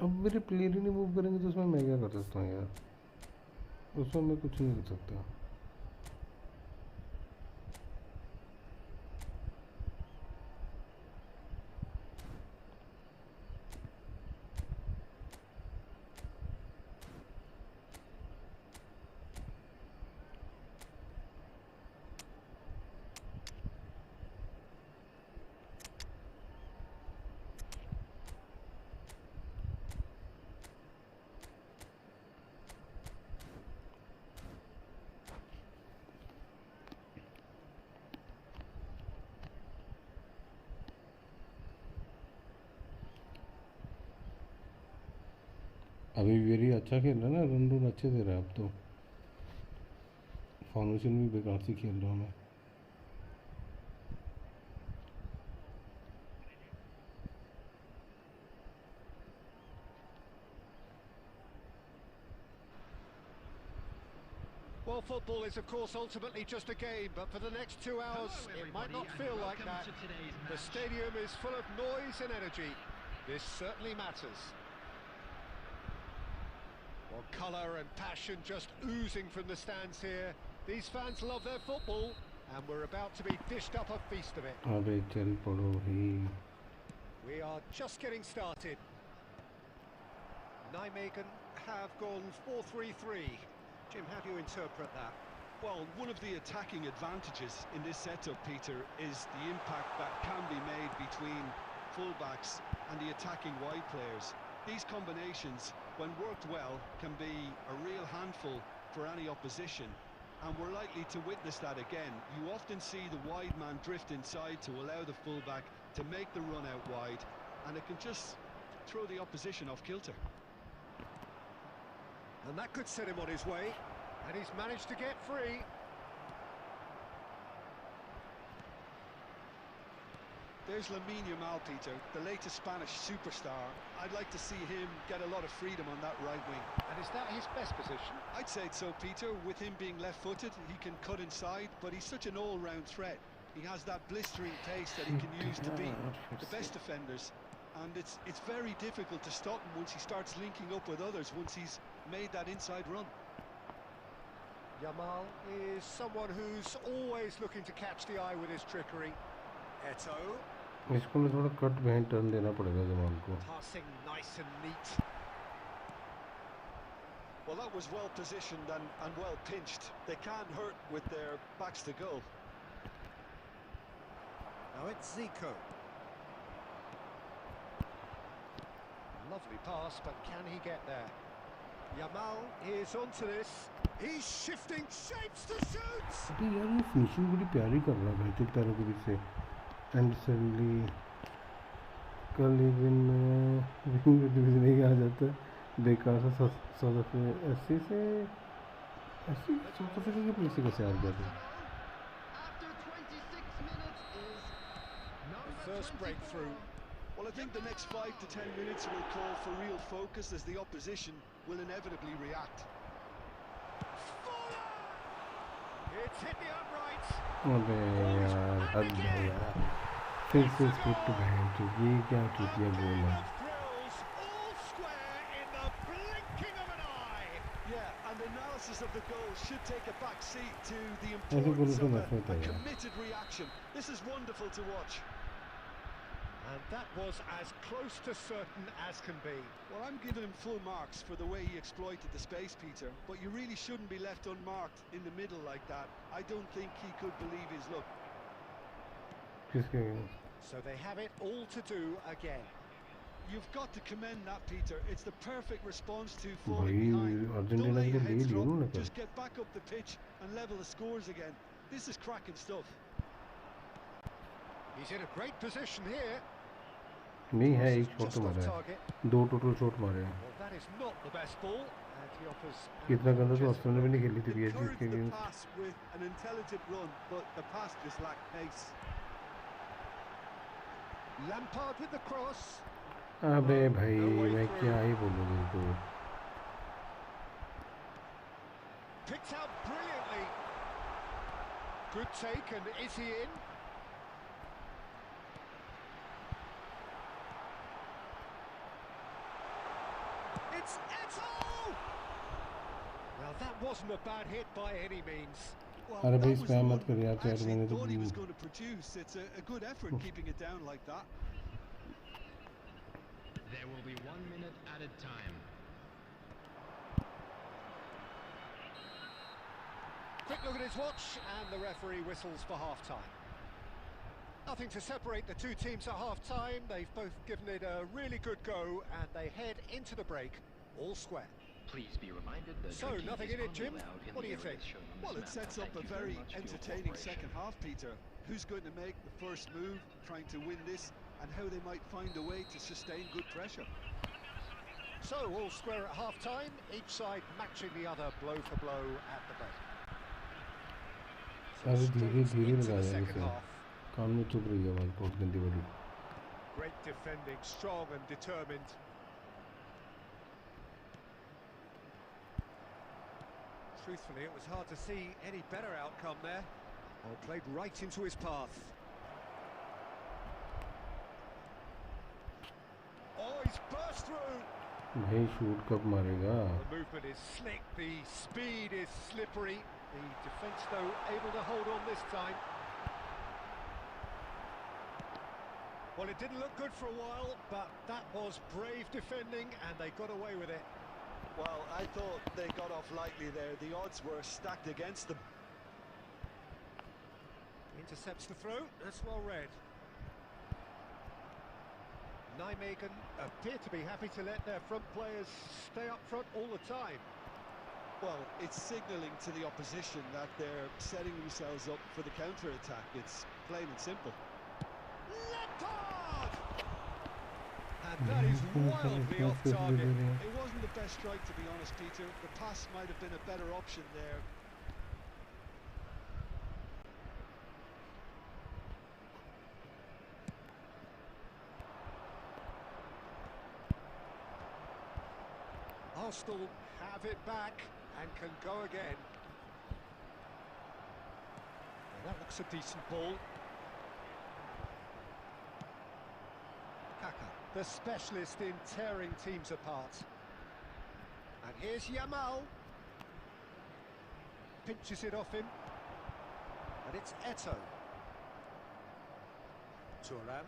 अब मेरे प्लेयर ही नहीं मूव करेंगे तो उसमें मैं क्या कर सकता हूँ यार, उसमें मैं कुछ नहीं कर सकता। अभी वेरी अच्छा खेल रहा है ना, रन रन अच्छे दे रहा है अब तो। फॉर्मेशन भी बेकार से खेल रहा हूँ मैं। Well, football is, of course, ultimately just a game, but for the next 2 hours, it might not feel like that. The stadium is full of noise and energy. This certainly matters. Well, colour and passion just oozing from the stands here. These fans love their football, and we're about to be dished up a feast of it. अबे चल पड़ो ही। We are just getting started. Nijmegen have gone 4-3-3. Jim, how do you interpret that? Well, one of the attacking advantages in this setup, Peter, is the impact that can be made between fullbacks and the attacking wide players. These combinations, when worked well, can be a real handful for any opposition, and we're likely to witness that again. You often see the wide man drift inside to allow the fullback to make the run out wide, and it can just throw the opposition off kilter. And that could set him on his way, and he's managed to get free. There's Lamine Yamal, Peter, the latest Spanish superstar. I'd like to see him get a lot of freedom on that right wing. And is that his best position? I'd say so, Peter. With him being left-footed, he can cut inside, but he's such an all-round threat. He has that blistering pace that he can use to beat the best defenders. And it's very difficult to stop him once he starts linking up with others, once he's made that inside run. Yamal is someone who's always looking to catch the eye with his trickery. Eto. इसको मैं थोड़ा cut बेहन turn देना पड़ेगा जमाल को। Passing nice and neat. Well, that was well positioned and well pinched. They can't hurt with their backs to goal. Now it's Zico. Lovely pass, but can he get there? Yamal is onto this. He's shifting shapes to shoot. अबे यार ये finishing बड़ी प्यारी कर रहा है भाई, तो पैरों के बीच से। एंड सडनली कल इवन विंग डिवीजन ही आ जाता है बेकार सा। साउथ अफ्रीका ऐसे साउथ अफ्रीका के पुलिस कैसे हार गया था? First breakthrough. Well, I think the next 5 to 10 minutes will call for real focus as the opposition will inevitably react. It's hit the uprights. अबे यार हद है यार फिर से स्क्रिप्ट बहन तो ये क्या चूतिया गोल है Thrills, all square in the blinking of an eye. Yeah, and the analysis of the goal should take a back seat to the ऐसे गोल importance से of नफरत a है यार committed reaction. This is wonderful to watch. And that was as close to certain as can be. Well, I'm giving him full marks for the way he exploited the space, Peter, but you really shouldn't be left unmarked in the middle like that. I don't think he could believe his luck. किसके So they have it all to do again. You've got to commend that, Peter. It's the perfect response to भाई falling behind. Argentina Don't let को your ले heads लियो drop. ना कर Just get back up the pitch and level the scores again. This is cracking stuff. He's in a great position here. नहीं है एक shot Just off मारा है target. दो टोटल शॉट मारे हैं Well, that is not the best ball, and he offers. कितना गंदा तो ऑस्ट्रेलिया ने भी नहीं खेली थी पीएसजी Encouraged के the game pass with an intelligent run, but the pass just lacked pace. Lampard with the cross. अबे भाई मैं क्या ही बोलूँ इनको Picked out brilliantly. Good take, and is he in? It's Eto! Now that wasn't a bad hit by any means. Well, अरे that भाई was the spam one मत कर यार I चैट actually मैंने तो thought he was going to produce. It's a good effort keeping it down like that. There will be 1 minute added time. Quick look at his watch, and the referee whistles for half-time. Nothing to separate the two teams at half-time. They've both given it a really good go, and they head into the break all square. Please be reminded that So, nothing in it, Jim? What do you think? Well, it sets up a very entertaining second half, Peter. Who's going to make the first move, trying to win this, and how they might find a way to sustain good pressure. So, all square at half-time, each side matching the other blow for blow at the break. अरे धीरे Straight धीरे into the लगाया second इसे half. कान में चुभ रही है आवाज बहुत गंदी वाली Great defending, strong and determined. Truthfully, it was hard to see any better outcome there. Well, played right into his path. Oh, he's burst through. भाई शूट कब मारेगा The movement is slick, the speed is slippery. The defence, though, able to hold on this time. Well, it didn't look good for a while, but that was brave defending, and they got away with it. Well, I thought they got off lightly there. The odds were stacked against them. Intercepts the throw, that's well read. Nijmegen appear to be happy to let their front players stay up front all the time. Well, it's signalling to the opposition that they're setting themselves up for the counter-attack. It's plain and simple. Lampard! And that is wildly off target. It wasn't the best strike, to be honest, Peter. The pass might have been a better option there. Arsenal have it back and can go again. Well, that looks a decent ball. Kaka, the specialist in tearing teams apart. And here's Yamal. Pinches it off him. And it's Eto. Thuram.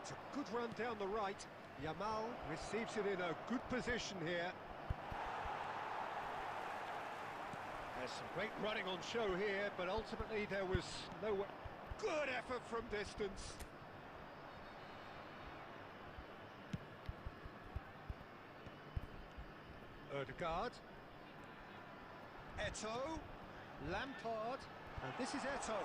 It's a good run down the right. Yamal receives it in a good position here. There's some great running on show here, but ultimately there was no good effort from distance. Ødegaard. Eto. Lampard. And this is Eto.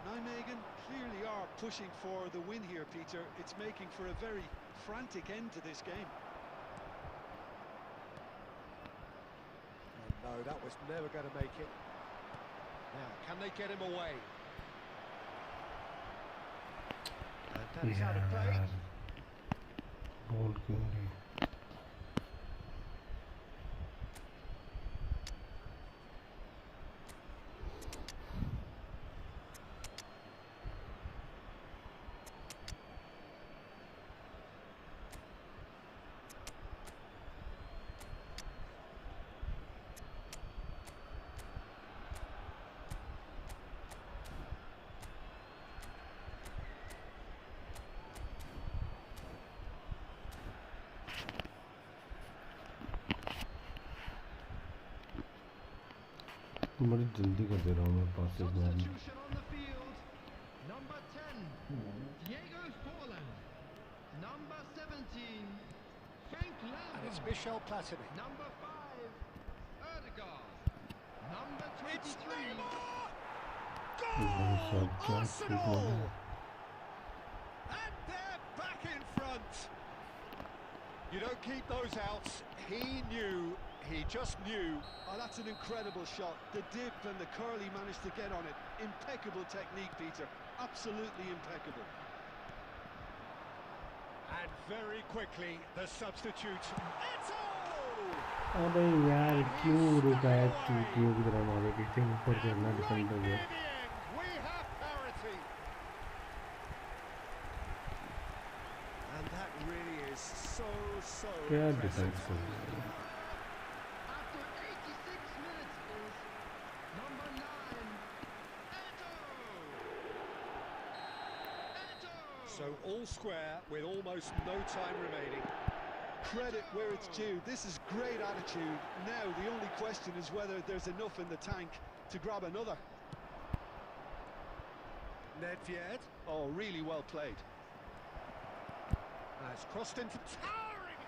Nijmegen clearly are pushing for the win here, Peter. It's making for a very frantic end to this game. Oh, no, that was never going to make it. Now, can they get him away? And that is out of play. Ball क्यों नहीं बड़ी जल्दी कर दे रहा हूँ मैं passes में अभी। Substitution on the field. Number 10, Diego Forlan. Number 17, Frank And it's Lampard. Michel Platini. Number 5, Erdegaard. Number It's 23, Neymar! भाई Goal! साहब क्या ठीक हो Arsenal! गया। And they're back in front. You don't keep those outs. He just knew. Oh, that's an incredible shot. The dip and the curl he managed to get on it. Impeccable technique, Peter. Absolutely impeccable. And very quickly, the substitute. Eto'o! अरे यार क्यों रुका है चूतियों की तरह मारे पीछे ऊपर करना डिफेंडर Near को। the end, we have parity. And that really is so क्या impressive. डिफेंस कर रहा है। after 86 minutes is number 9, Eto'o. So all square with almost no time remaining. Credit where it's due. This is great attitude. Now the only question is whether there's enough in the tank to grab another. Nedved. Oh, really well played. It's crossed into towering.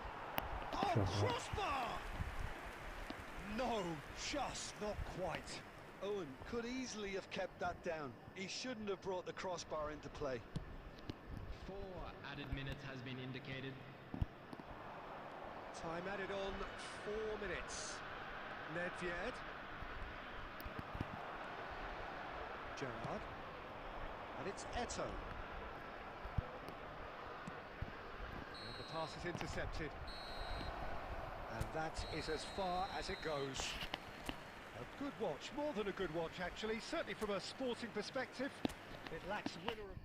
Oh, Shot. crossbar! No, just not quite. Owen could easily have kept that down. He shouldn't have brought the crossbar into play. 4 added minutes has been indicated. Time added on 4 minutes. Nedved. Gerrard. And it's Eto'o. And the pass is intercepted. And that is as far as it goes. A good watch, more than a good watch actually, certainly from a sporting perspective. It lacks winner of...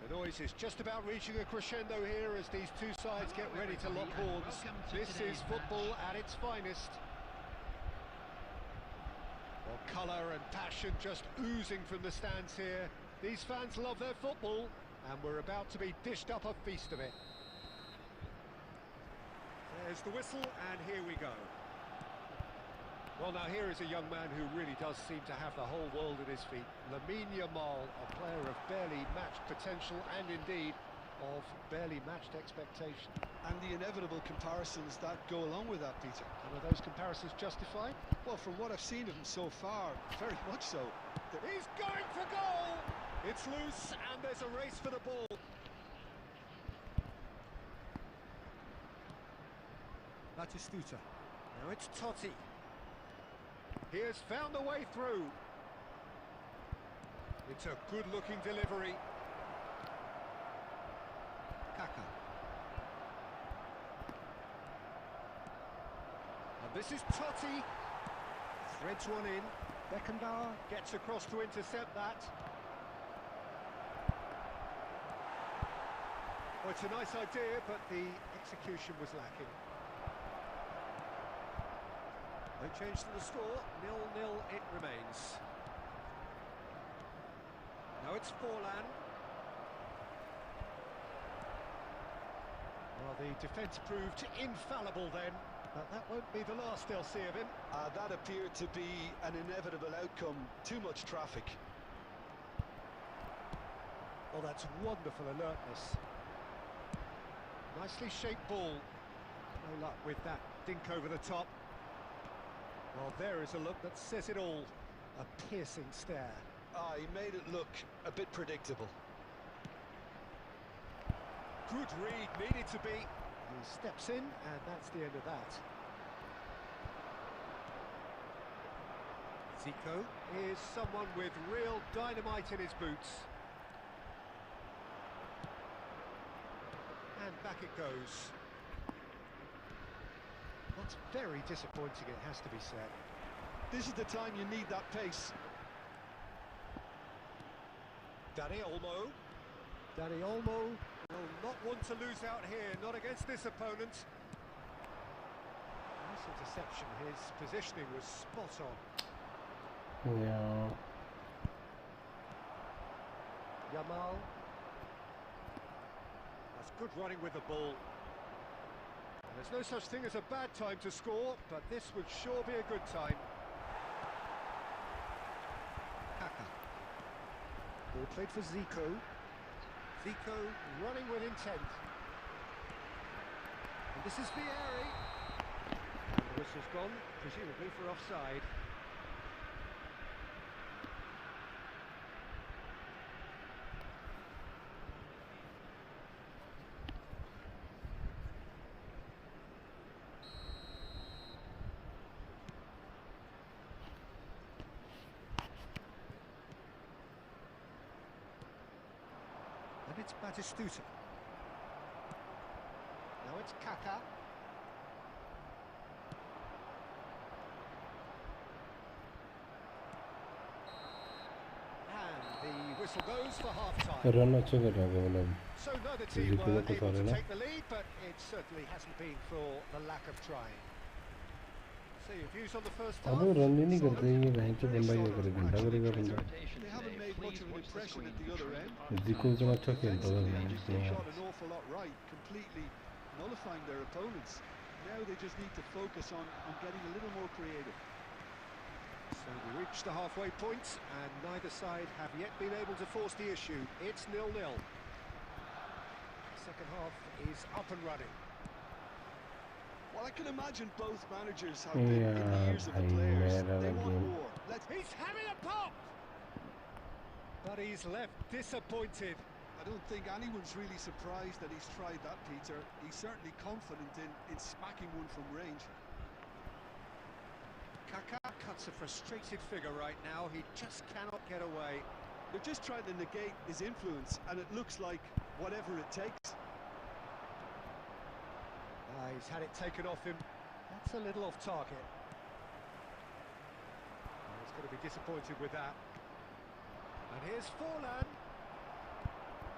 The noise is just about reaching a crescendo here as these two sides get ready to lock horns. This is football at its finest. Well, colour and passion just oozing from the stands here. These fans love their football, and we're about to be dished up a feast of it. There's the whistle, and here we go. Well, now here is a young man who really does seem to have the whole world at his feet. Lamine Yamal, a player of barely matched potential and indeed of barely matched expectation. And the inevitable comparisons that go along with that, Peter. And are those comparisons justified? Well, from what I've seen of him so far, very much so. He's going for goal! It's loose and there's a race for the ball. Batistuta. Now it's Totti. He has found a way through. It's a good-looking delivery. Kaka. And this is Totti. Threads one in. Beckenbauer gets across to intercept that. Well, it's a nice idea, but the execution was lacking. No change to the score, 0-0 it remains. Now it's Forlan. Well, the defence proved infallible then, but that won't be the last they'll see of him. That appeared to be an inevitable outcome. Too much traffic. Well, that's wonderful alertness. Nicely shaped ball. No luck with that dink over the top. Well, there is a look that says it all. A piercing stare. He made it look a bit predictable. Good read, needed to be. He steps in, and that's the end of that. Zico is someone with real dynamite in his boots. And back it goes. That's very disappointing, it has to be said. This is the time you need that pace. Dani Olmo. Dani Olmo will not want to lose out here, not against this opponent. Nice interception, his positioning was spot on. Yeah. Yamal. That's good running with the ball. And there's no such thing as a bad time to score, but this would sure be a good time. Kaka. Ball played for Zico. Zico running with intent. And this is Vieri. And the whistle's gone, presumably for offside. And it's Batistuta. Now it's Kaka. And the whistle goes for half-time. Run अच्छा कर रहा है मतलब So neither team Zico were को able पता to है ना take the lead, but it certainly hasn't been for the lack of trying. So your views on the first half? अब रन ही नहीं करते ये बहन से बंदा ये करे घंटा करेगा बंदा They haven't made much of an impression at the other end. Zico इतना अच्छा खेलता था They got an awful lot right, completely nullifying their opponents. Now they just need to focus on getting a little more creative. So we reached the halfway point, and neither side have yet been able to force the issue. It's 0-0. Second half is up and running. Well, I can imagine both managers have been in the ears of the players. They want more. He's having a pop! But he's left disappointed. I don't think anyone's really surprised that he's tried that, Peter. He's certainly confident in smacking one from range. Kaka cuts a frustrated figure right now. He just cannot get away. They're just trying to negate his influence, and it looks like whatever it takes. He's had it taken off him. That's a little off target. He's going to be disappointed with that. And here's Forlan.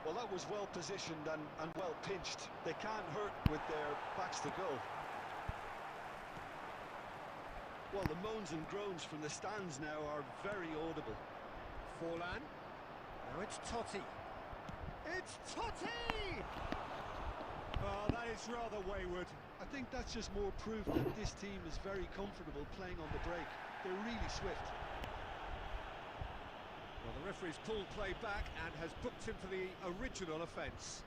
Well, that was well positioned and well pinched. They can't hurt with their backs to goal. Well, the moans and groans from the stands now are very audible. Forlan. Now it's Totti. It's Totti! Oh, that is rather wayward. I think that's just more proof that this team is very comfortable playing on the break. They're really swift. Well, the referee's pulled play back and has booked him for the original offence.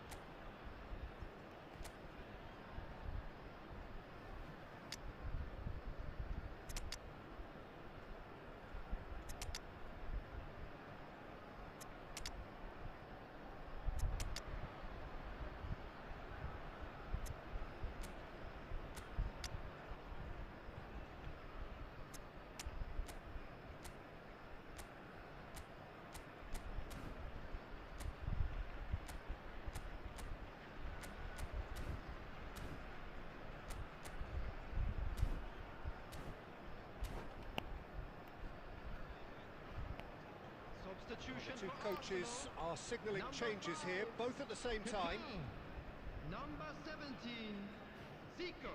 two coaches are signalling changes here, both at the same time. Number 17, Zico.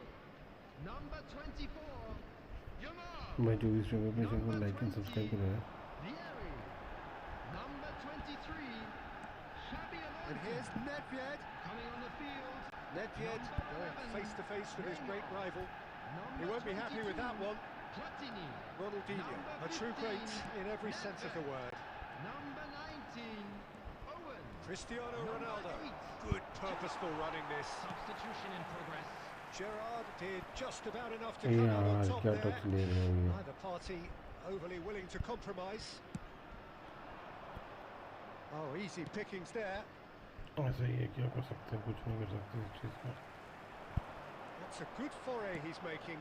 Number 24, Yamal. भाई जो भी stream पे channel को like and subscribe करो यार। Vieri. Number 23, Xabi Alonso. And here's Nedved. Coming on the field. Nedved going face to face with his great rival. He won't be happy with that one. Platini. Ronaldinho, a true great in every sense of the word. Number 19, Owen. Cristiano Number Ronaldo. 8. Good purposeful running this. Substitution in progress. Gerrard did just about enough to ये come out on यार top क्या there. Touch ले रहे हो ये। Neither party overly willing to compromise. Oh, easy pickings there. ऐसा ही है, क्या कर सकते हैं, कुछ नहीं कर सकते इस चीज़ का। That's a good foray he's making.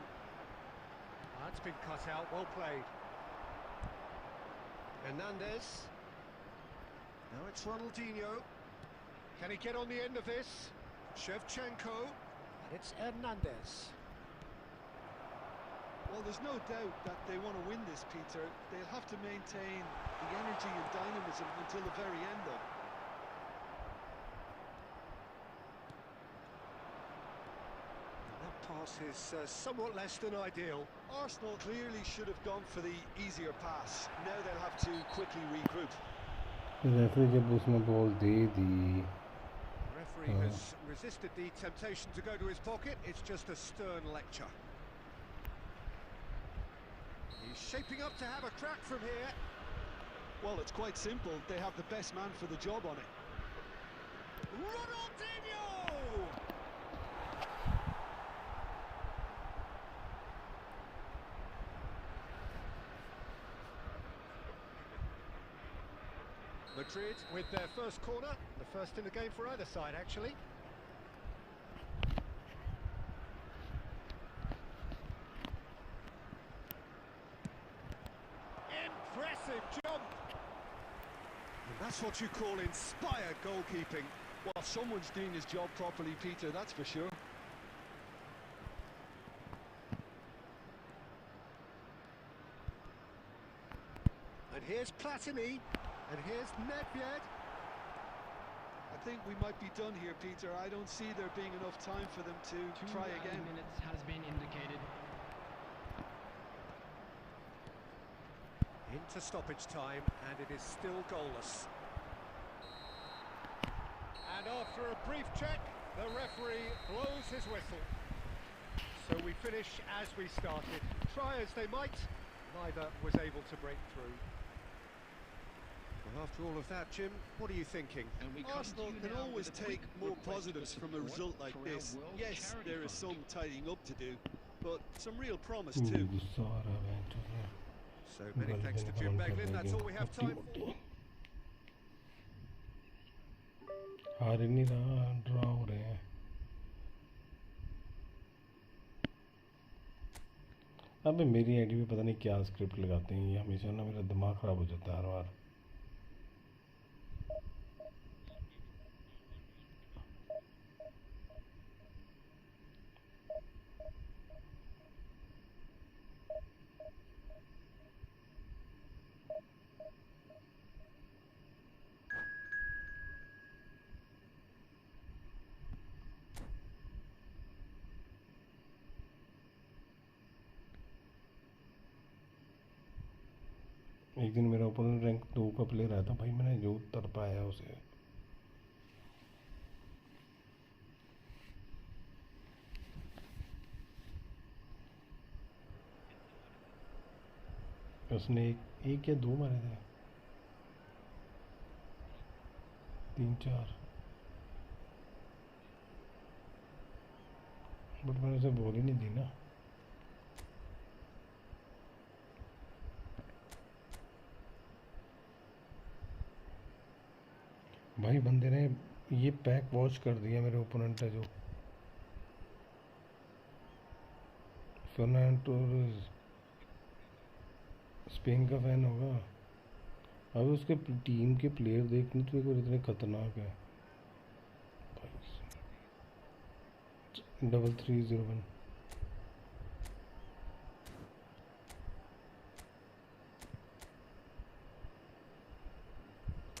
That's been cut out, well played. Hernandez. Now it's Ronaldinho. Can he get on the end of this? Shevchenko. And it's Hernandez. Well, there's no doubt that they want to win this, Peter. They'll have to maintain the energy and dynamism until the very end, though. That pass is somewhat less than ideal. Arsenal clearly should have gone for the easier pass. Now they'll have to quickly regroup. Referee जब उसने ball they the, Referee has resisted the temptation to go to his pocket. It's just a stern lecture. He's shaping up to have a crack from here. Well, it's quite simple. They have the best man for the job on it. Ronaldinho! Madrid with their first corner, the first in the game for either side, actually. Impressive jump! And that's what you call inspired goalkeeping. Well, someone's doing his job properly, Peter, that's for sure. And here's Platini, and here's Nedved. I think we might be done here, Peter. I don't see there being enough time for them to try again. 2 minutes has been indicated. Into stoppage time, and it is still goalless. And after a brief check, the referee blows his whistle. So we finish as we started. Try as they might, neither was able to break through. Well, after all of that, Jim, what are you thinking? And we come Arsenal to you can now always with a take quick more request positives for from a support result like for our this. World Yes, Charity there is Fund. some tidying up to do, but some real promise मुझे too. गुस्सा आ रहा है bench में। So many thanks to Jim Beglin, that's all we have time for. हार ही नहीं रहा, draw हो रहे हैं। अबे मेरी आईडी पे पता नहीं क्या स्क्रिप्ट लगाते हैं, ये हमेशा ना मेरा दिमाग ख़राब हो जाता है हर बार। एक दिन मेरा ओपोनेंट रैंक 2 का प्लेयर आया था भाई, मैंने जो उतर पाया उसे। उसने एक या 2 मारे थे, 3-4, बट मैंने उसे बॉल ही नहीं दी ना। भाई बंदे ने ये पैक वॉच कर दिया मेरे ओपोनेंट है जो फर्नांडो टोरेस, स्पेन का फैन होगा। अब उसके टीम के प्लेयर देखने तो एक बार इतने खतरनाक है। 3301 And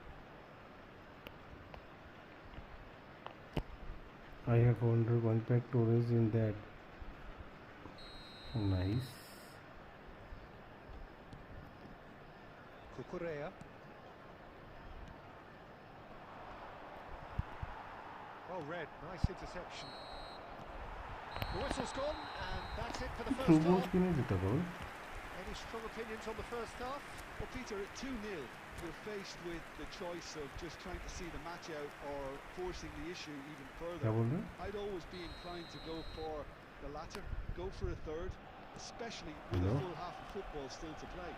I have 400 one pack tourists in that. Nice. Cucurella. Well read, nice interception. The whistle's gone, and that's it for the Through first balls half. क्यों नहीं देता goal? Any strong opinions on the first half? Well, Peter, at 2-0, you're faced with the choice of just trying to see the match out or forcing the issue even further. क्या बोल रहे हैं? I'd always be inclined to go for the latter, go for a third, especially with a full half of football still to play.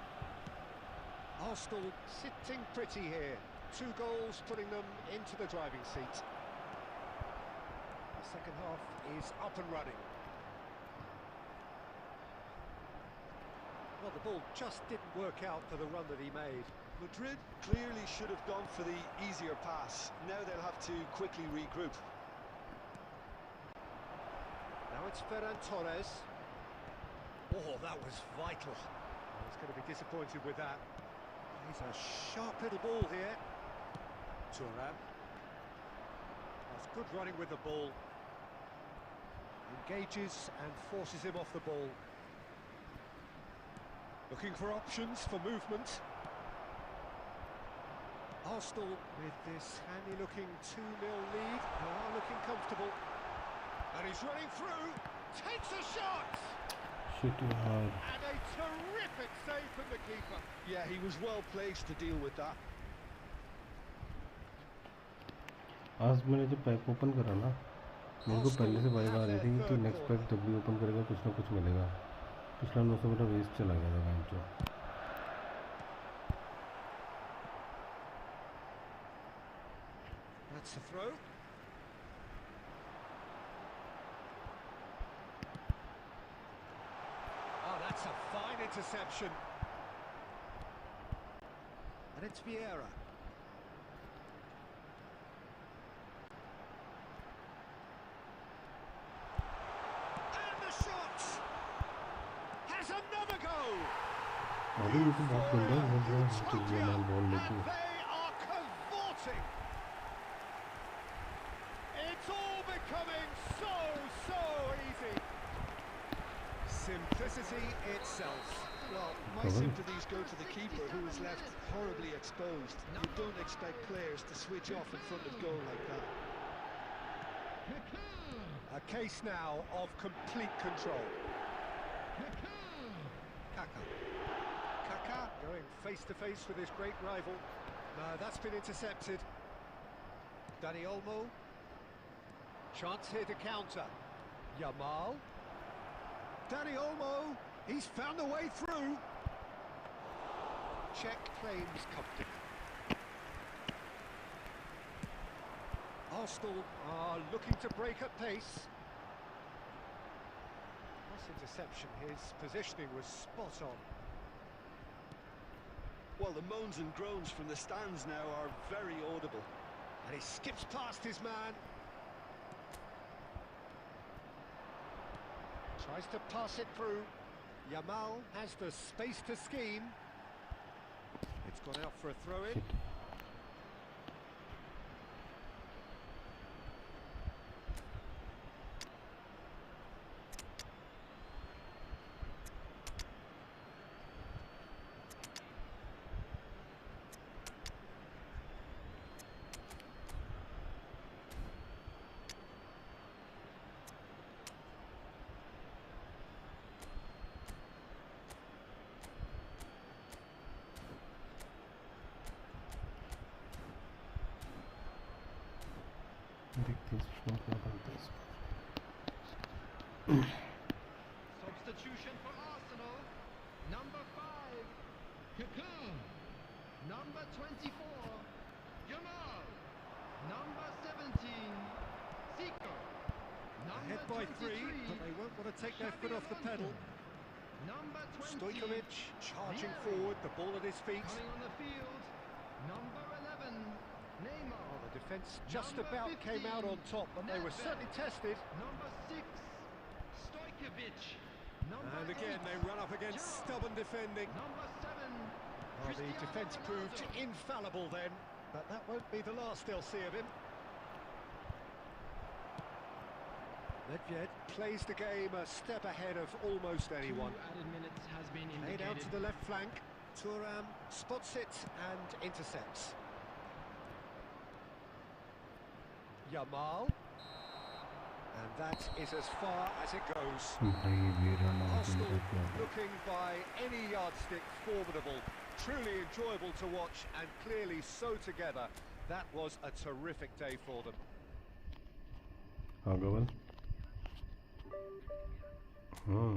Arsenal sitting pretty here. 2 goals putting them into the driving seat. The second half is up and running. Well, the ball just didn't work out for the run that he made. Madrid clearly should have gone for the easier pass. Now they'll have to quickly regroup. Now it's Ferran Torres. Oh, that was vital. I was going to be disappointed with that. He's a sharp little ball here. Thuram. That's good running with the ball. Engages and forces him off the ball. Looking for options for movement. Arsenal with this handy-looking 2-0 lead. They are looking comfortable. And he's running through. Takes a shot! Shit यार. And a terrific save from the keeper. Yeah, he was well placed to deal with that. आज मैंने जब pack open करा ना, मेरे को पहले से वाइब आ रही थी कि नेक्स्ट पैक जब भी ओपन करेगा कुछ ना कुछ मिलेगा. पिछला 900 मेरा वेस्ट चला गया था बैंक जो. That's a throw. Oh, that's a fine interception. And it's Vieira. And the shot! Has another go! अभी ये तो बहुत गंदा हो गया है कि ये माल बॉल लेके. And they are cavorting! It's all becoming so easy. Simplicity itself. Well, my sympathies go to the keeper, who was left horribly exposed. You don't expect players to switch off in front of goal like that. A case now of complete control. Kaka. Kaka going face to face with his great rival. No, that's been intercepted. Dani Olmo. Chance here to counter. Yamal. Dani Olmo. He's found a way through. Czech claims comfortably. Arsenal are looking to break at pace. This interception, his positioning was spot on. Well, the moans and groans from the stands now are very audible. And he skips past his man. Tries to pass it through. Yamal has the space to scheme. It's gone out for a throw-in. Substitution for Arsenal. Number 5, Kaka. Number 24, Yamal. Number 17, Zico. Ahead by 3, but they won't want to take their foot off the pedal. Number 20, Stojkovic charging forward, the ball at his feet. coming on the field. Number 11, Neymar. The defence just Number about came out on 15, top, but they were Nedved. certainly tested. Number 6, Stojkovic. Number And again, 8, they run up against stubborn defending. Number 7, Oh, the Cristiano defence proved Ronaldo. infallible then, but that won't be the last they'll see of him. Nedved plays the game a step ahead of almost anyone. 2 added minutes has been Laid out indicated. to the left flank. Thuram spots it and intercepts. Yamal. And that is as far as it goes. Arsenal looking by any yardstick formidable. Truly enjoyable to watch and clearly so together. That was a terrific day for them. हाँ गगन हाँ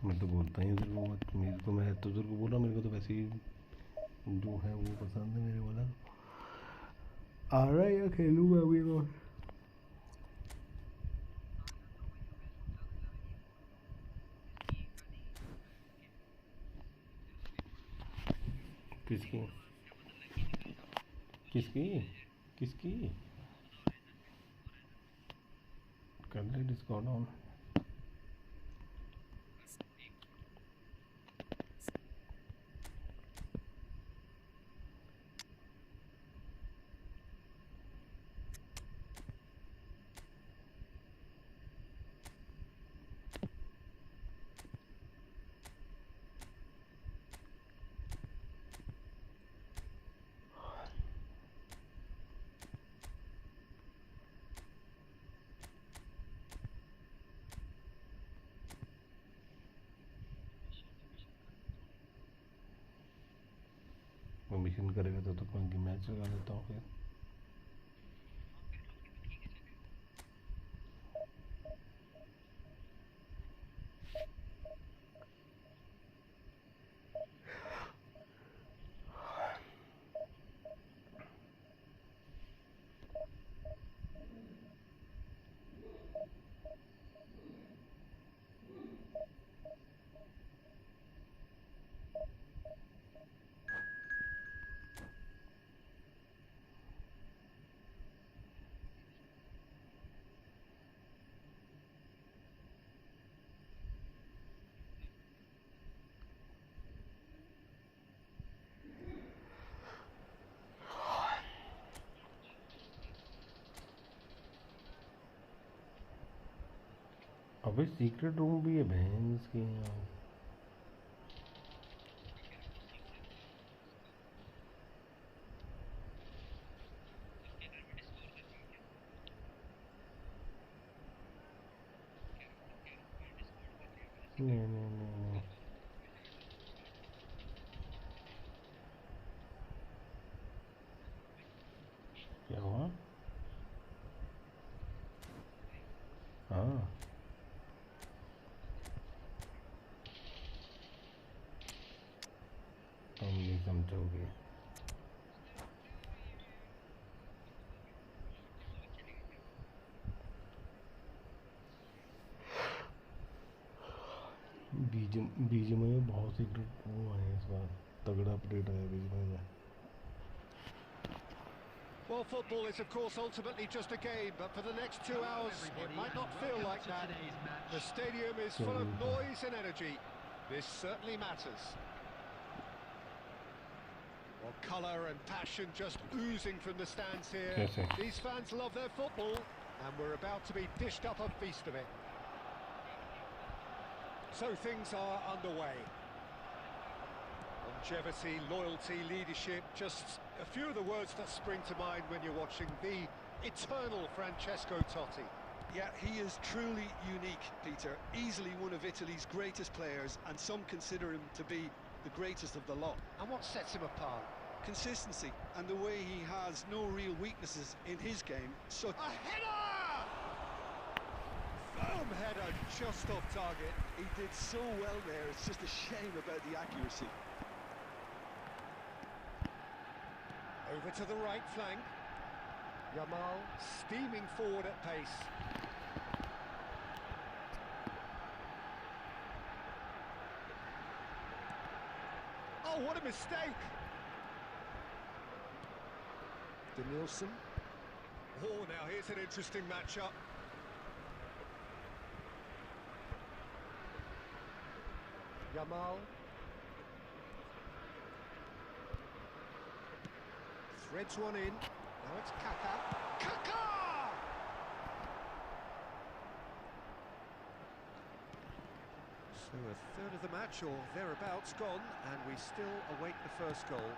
मैं तो बोलता ही तेरे को मेरे को मैं तो तेरे को बोला मेरे को तो वैसे ही जो है वो पसंद है मेरे वाला आ रहा है या खेलूँगा अभी तो किसकी किसकी किसकी कर ले डिस्काउंट ऑन मिशन करेगा तो कोई मैच लगा लेता हूँ फिर अबे सीक्रेट रूम भी है भैंस के यहाँ नहीं क्या हुआ हाँ तुम नहीं समझोगे बीज में बहुत सी वो आए इस बार तगड़ा अपडेट आया बीज में Well, football is of course ultimately just a game, but for the next 2 hours it might not feel like that. The stadium is full of noise and energy. This certainly matters. Well, colour and passion just oozing from the stands here. These fans love their football, and we're about to be dished up a feast of it. So things are underway. Longevity, loyalty, leadership, just a few of the words that spring to mind when you're watching the eternal Francesco Totti. Yeah, he is truly unique, Peter. Easily one of Italy's greatest players, and some consider him to be the greatest of the lot. And what sets him apart? Consistency, and the way he has no real weaknesses in his game. So a header! Firm header, just off target. He did so well there, it's just a shame about the accuracy. Over to the right flank. Yamal steaming forward at pace. Oh, what a mistake! Danielson. Oh, now here's an interesting matchup. Yamal. Threads one in. Now it's Kaka. Kaka! So a third of the match or thereabouts gone, and we still await the first goal.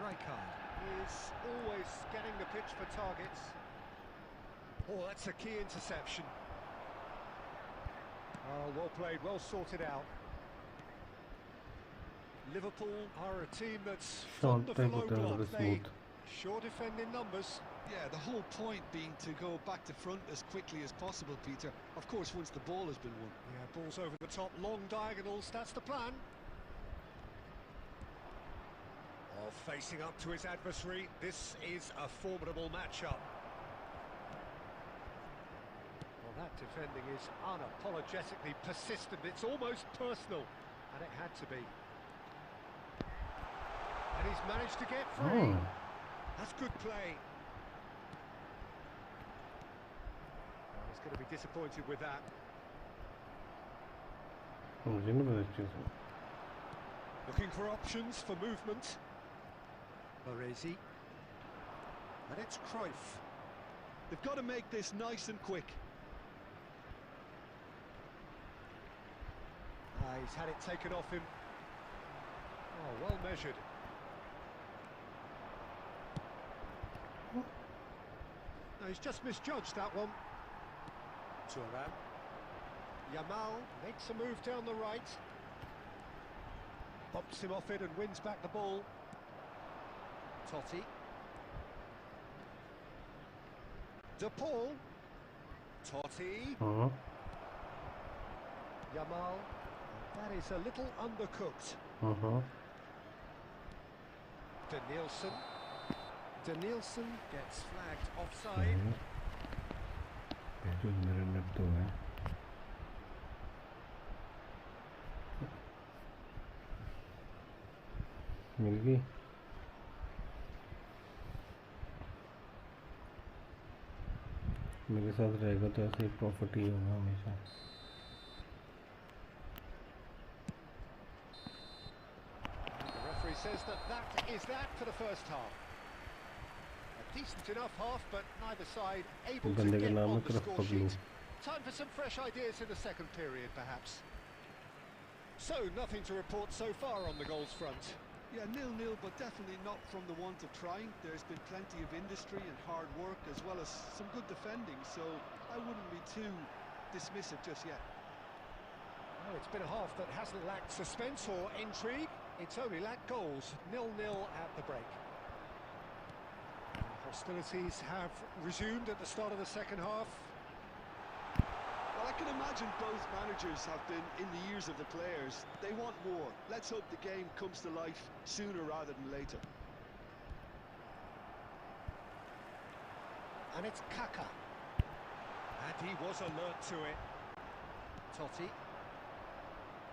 Rijkaard is always getting the pitch for targets. Oh, that's a key interception. Oh, well played, well sorted out. Liverpool are a team that's fond of the low block. They sure defend in numbers. Yeah, the whole point being to go back to front as quickly as possible, Peter. Of course, once the ball has been won. Yeah, ball's over the top, long diagonals, that's the plan. Oh, facing up to his adversary, this is a formidable matchup. Well, that defending is unapologetically persistent, it's almost personal, and it had to be. And he's managed to get free. Oh. That's good play. Oh, he's going to be disappointed with that. Looking for options for movement. Baresi. And it's Cruyff. They've got to make this nice and quick. He's had it taken off him. Oh, well measured. No, he's just misjudged that one. Thuram. Yamal makes a move down the right. Bumps him off it and wins back the ball. Totti. De Paul. Totti. Yamal. That is a little undercooked. Danielson. Danielson gets flagged offside. मिल गई मेरे साथ रहेगा तो ऐसे ही profit ही होगा हमेशा The referee says that is that for the first half. A decent enough half, but neither side able to get on the score sheet. Time for some fresh ideas in the second period, perhaps. So, nothing to report so far on the goals front. Yeah, 0-0, but definitely not from the want of trying. There's been plenty of industry and hard work, as well as some good defending, so I wouldn't be too dismissive just yet. Oh, it's been a half that hasn't lacked suspense or intrigue. It's only lacked goals. 0-0 at the break. Hostilities have resumed at the start of the second half. Well, I can imagine both managers have been in the ears of the players. They want more. Let's hope the game comes to life sooner rather than later. And it's Kaka. And he was alert to it. Totti.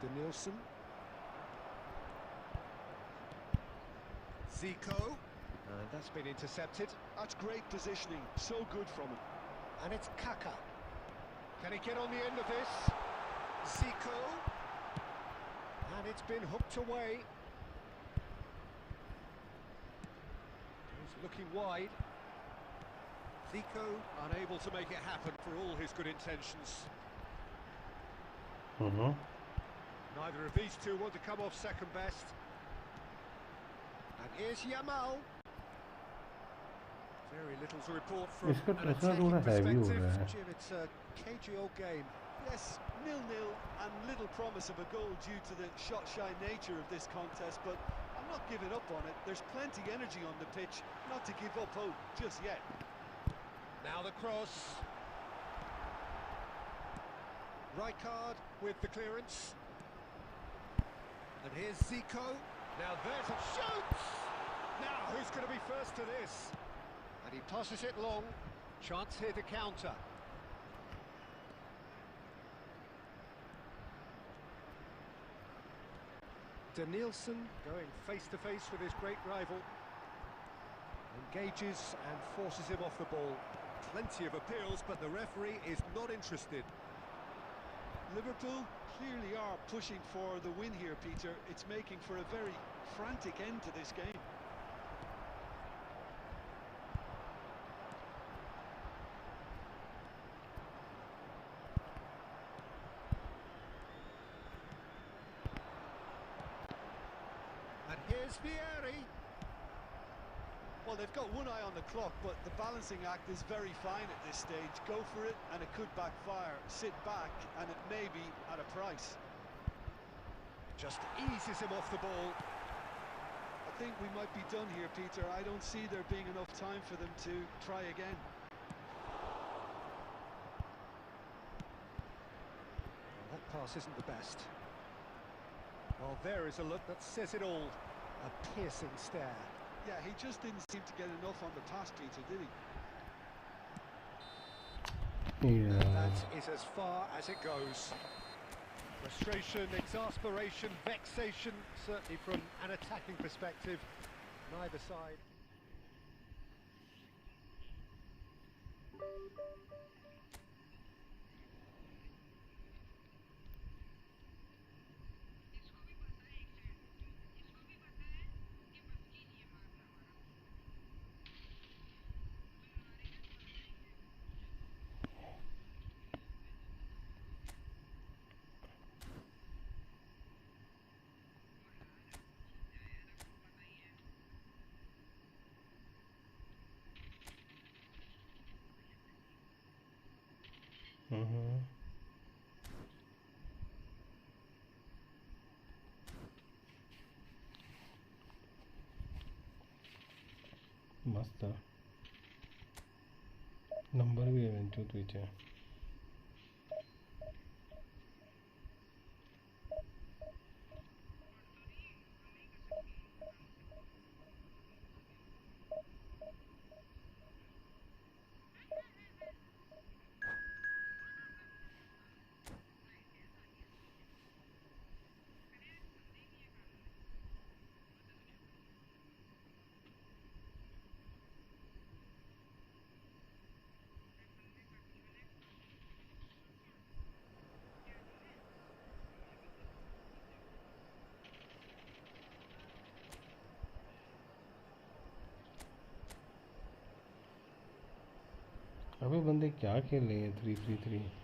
Danielson. Zico. And that's been intercepted. That's great positioning. So good from him. And it's Kaka. Can he get on the end of this? Zico. And it's been hooked away. He's looking wide. Zico unable to make it happen for all his good intentions. Neither of these two want to come off second best. And here's Yamal. Very little to report from an attacking perspective. Jim, it's a cagey old game. Yes, 0-0 and little promise of a goal due to the shot-shy nature of this contest, but I'm not giving up on it. There's plenty energy on the pitch, not to give up hope just yet. Now the cross. Rijkaard with the clearance. And here's Zico. Now there's a shoot! Now who's going to be first to this? And he passes it long. Chance here to counter. Danielson going face to face with his great rival. And Engages and forces him off the ball. Plenty of appeals, but the referee is not interested. Liverpool clearly are pushing for the win here, Peter. It's making for a very frantic end to this game. And here's Vieri. Well, they've got one eye on the clock, but the balancing act is very fine at this stage. Go for it, and it could backfire. Sit back, and it may be at a price. Just eases him off the ball. I think we might be done here, Peter. I don't see there being enough time for them to try again. Well, that pass isn't the best. Well, there is a look that says it all. A piercing stare. Yeah, he just didn't seem to get enough on the pass, Peter, did he? Yeah. That is as far as it goes. Frustration, exasperation, vexation, certainly from an attacking perspective. Neither side. मस्त number भी है वेंचू पीछे अबे बंदे क्या खेल रहे हैं 3-3-3 यार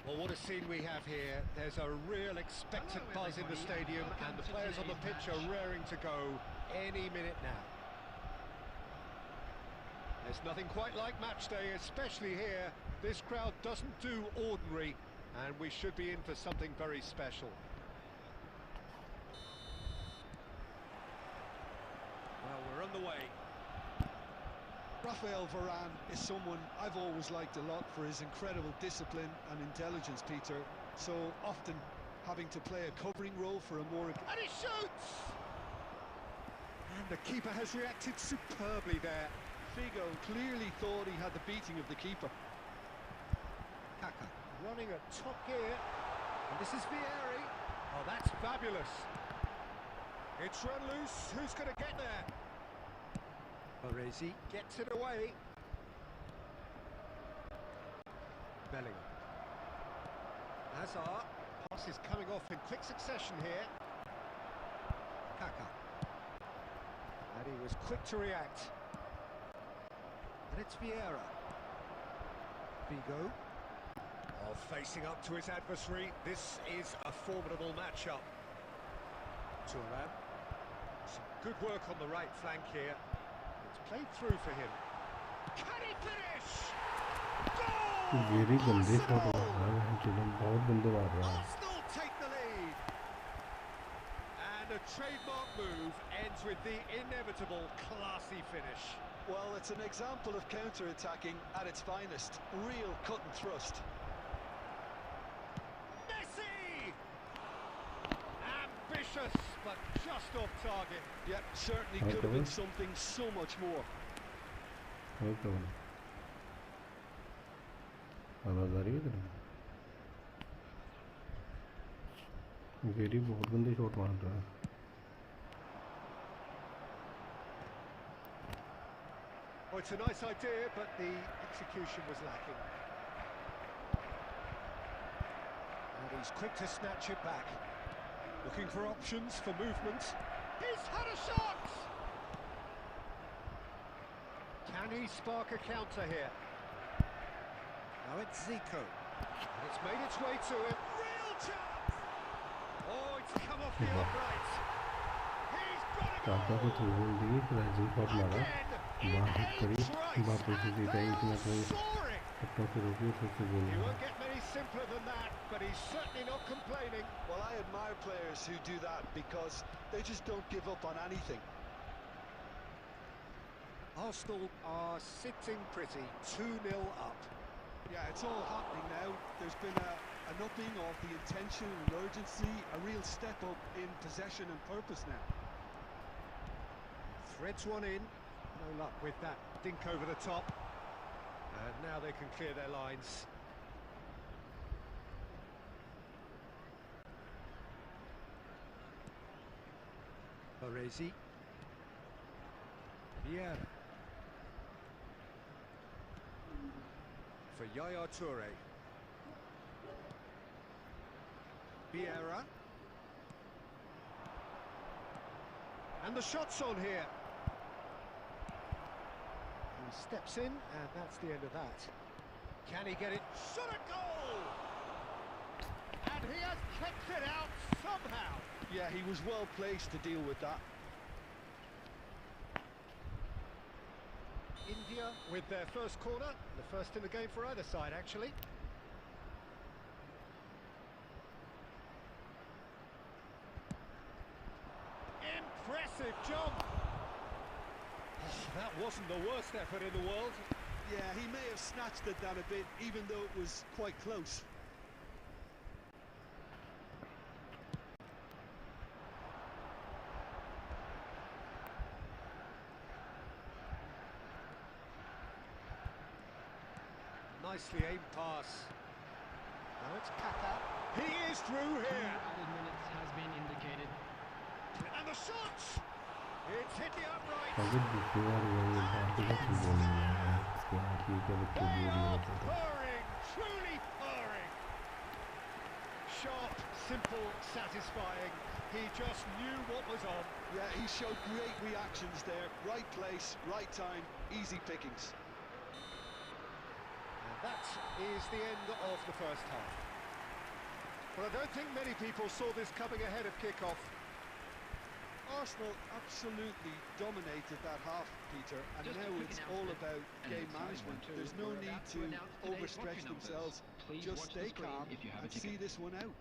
Well, what a scene we have here. There's a real expectant buzz in the stadium, and the players on the pitch are raring to go any minute now. There's nothing quite like match day, especially here. This crowd doesn't do ordinary, and we should be in for something very special. Well, we're on the way. Rafael Varane is someone I've always liked a lot for his incredible discipline and intelligence, Peter. So often having to play a covering role for a more... And he shoots! And the keeper has reacted superbly there. Figo clearly thought he had the beating of the keeper. Kaka running at top gear. And this is Vieri. Oh, that's fabulous. It's run loose. Who's going to get there? Baresi gets it away. Bellingham. Hazard. Pass is coming off in quick succession here. Kaka. And he was quick to react. And it's Vieira. Vigo. Oh, facing up to his adversary. This is a formidable matchup. Thuram. Some good work on the right flank here. It's played through for him. Can he finish? Goal! Very गंदे shot मार रहा है, चलो बहुत गंदे मार रहा है. Arsenal take the lead. And a trademark move ends with the inevitable classy finish. Well, it's an example of counter-attacking at its finest. Real cut and thrust. Messi! Ambitious, but just off target. Yeah, certainly could have been something so much more. Okay. आवाज़ आ रही है तेरे? Very बहुत गंदे shot मार रहा है. Oh, it's a nice idea, but the execution was lacking. And he's quick to snatch it back. Looking for options for movement. He's had a shot! Can he spark a counter here? Now it's Zico. And it's made its way to him. Real chance! Oh, it's come off the upright. He's got a काका को through the, rising shot मारा, बाहर hit करी, वापस से सीधा इसमें कोई टप्पा से रोकी, फिर से गोल. You won't get many simpler than that, but he's certainly not complaining. Well, I admire players who do that because they just don't give up on anything. Arsenal are sitting pretty, 2-0 up. Yeah, it's all happening now. There's been an upping of the intention and urgency, a real step up in possession and purpose now. Threads one in, no luck with that dink over the top. And now they can clear their lines. Baresi. Vieira. For Yaya Toure. Vieira. And the shot's on here. He steps in, and that's the end of that. Can he get it? Shot a goal! And he has kept it out somehow. Yeah, he was well placed to deal with that. India with their first corner, the first in the game for either side, actually. Impressive jump! Oh, that wasn't the worst effort in the world. Yeah, he may have snatched it down a bit, even though it was quite close. Nicely aimed pass. Now it's Kaka. He is through here. Added minutes has been indicated. And the shot! It's hit the upright. अगर दूसरी बार वही बात है तो बोल रहा है इसके हाथ की क्या बच्चे They बोल are रहे हैं. purring, truly purring. Sharp, simple, satisfying. He just knew what was on. Yeah, he showed great reactions there. Right place, right time, easy pickings. And that is the end of the first half. But I don't think many people saw this coming ahead of kick-off. Arsenal absolutely dominated that half, Peter, and Just a now quick it's all announcement. about An game exciting management. one too. There's no We're need about to to announce today's overstretch watching numbers. themselves. Please Just watch the stay screen calm if you have a and see ticket. this one out.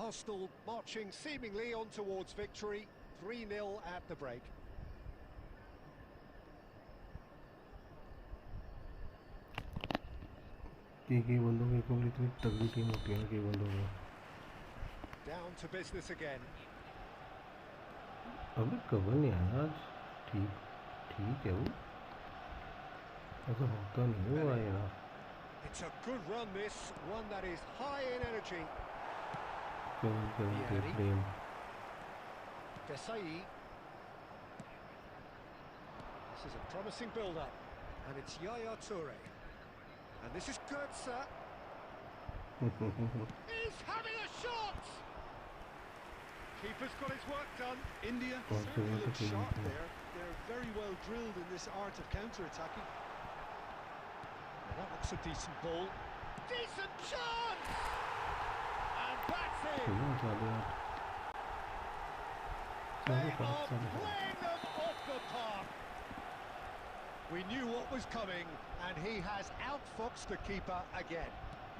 Arsenal marching seemingly on towards victory. 3-0 at the break. कई बंदों की कबल इतनी तगड़ी team होती है ना कई बंदों में. Down to business again. अबे कवर नहीं आया आज. ठीक ठीक है वो. ऐसा होता नहीं हुआ है यार. It's a good run this, one that is high in energy. Cover के प्रेम. Desai. This is a promising build-up. And it's Yaya Toure. And this is Götze. He's having a shot! Keeper's got his work done. India Oh, certainly so look that's sharp okay. there. They're very well drilled in this art of counter-attacking. Well, that looks a decent ball. Decent chance! And that's it! ठीक है चलो यार They चलो are चलो playing them off the park. We knew what was coming, and he has outfoxed the keeper again.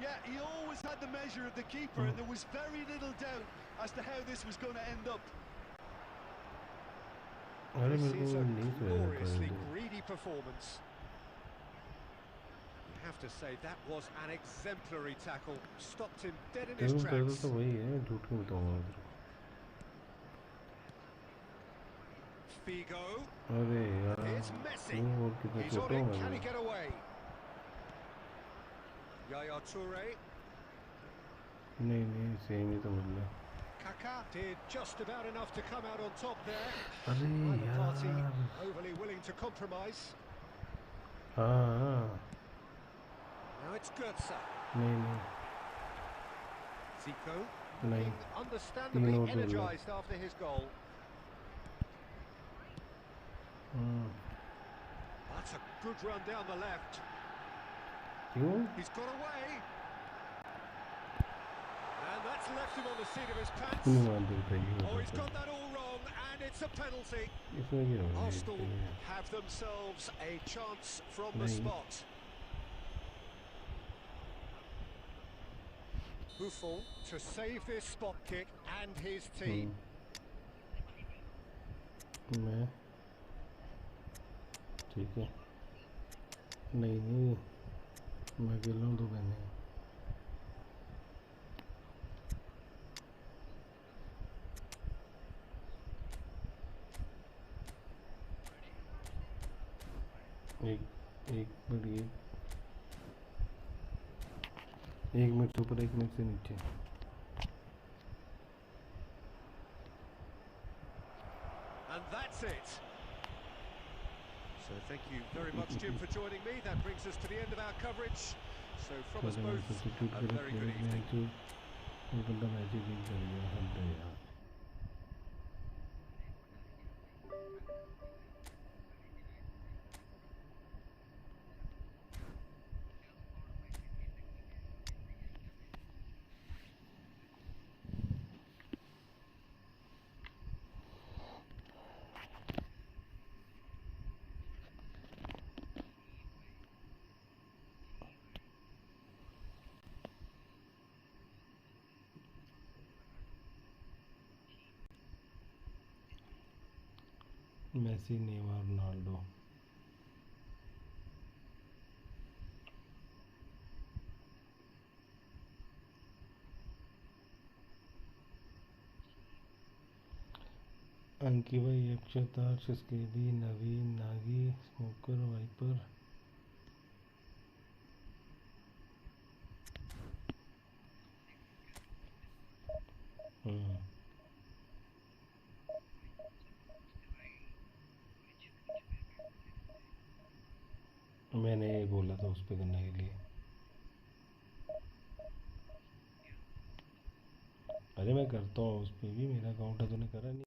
Yeah, he always had the measure of the keeper, and there was very little doubt as to how this was going to end up. अरे This मेरे is को a नहीं gloriously soya greedy performance. You have to say that was an exemplary tackle. Stopped him dead in his तेरे को tracks. तो वही है झूठ क्यों बताऊंगा तेरे Figo. को अरे यार Here's Messi. क्यों और कितना He's on छोटा it. हूँ Can he मैं get away? Yaya Toure. नहीं नहीं सेम ही तो मिल रहा Kaka did just about enough to come out on top there. अरे Neither party यार overly willing to compromise. हाँ Now it's Götze. नहीं नहीं Zico नहीं looking understandably तीन और मिल रहा energised after his goal. That's a good run down the left. क्यों He's got away. And that's left him on the seat of his pants. क्यों मान देता है Oh, he's got that all wrong, and it's a penalty. इसमें क्या हो Arsenal रहा है have themselves a chance from the नहीं spot. Buffon to save this spot kick and his team. मैं ठीक है नहीं नहीं मैं खेल रहा हूँ तो मैंने एक मिनट एक मिनट से ऊपर एक मिनट से नीचे And that's it. So thank you very much, Jim, for joining me. That brings us to the end of our coverage. So from us both, substitute a करे very good player evening. Match वो बंदा match ही नहीं कर गया हद है यार Messi Neymar Ronaldo अंकी भाई अक्षतार शिस्केबी नवीन नागी स्मोकर वाइपर मैंने बोला था उस पे करने के लिए अरे मैं करता हूँ उस पे भी मेरा अकाउंट है तूने करा नहीं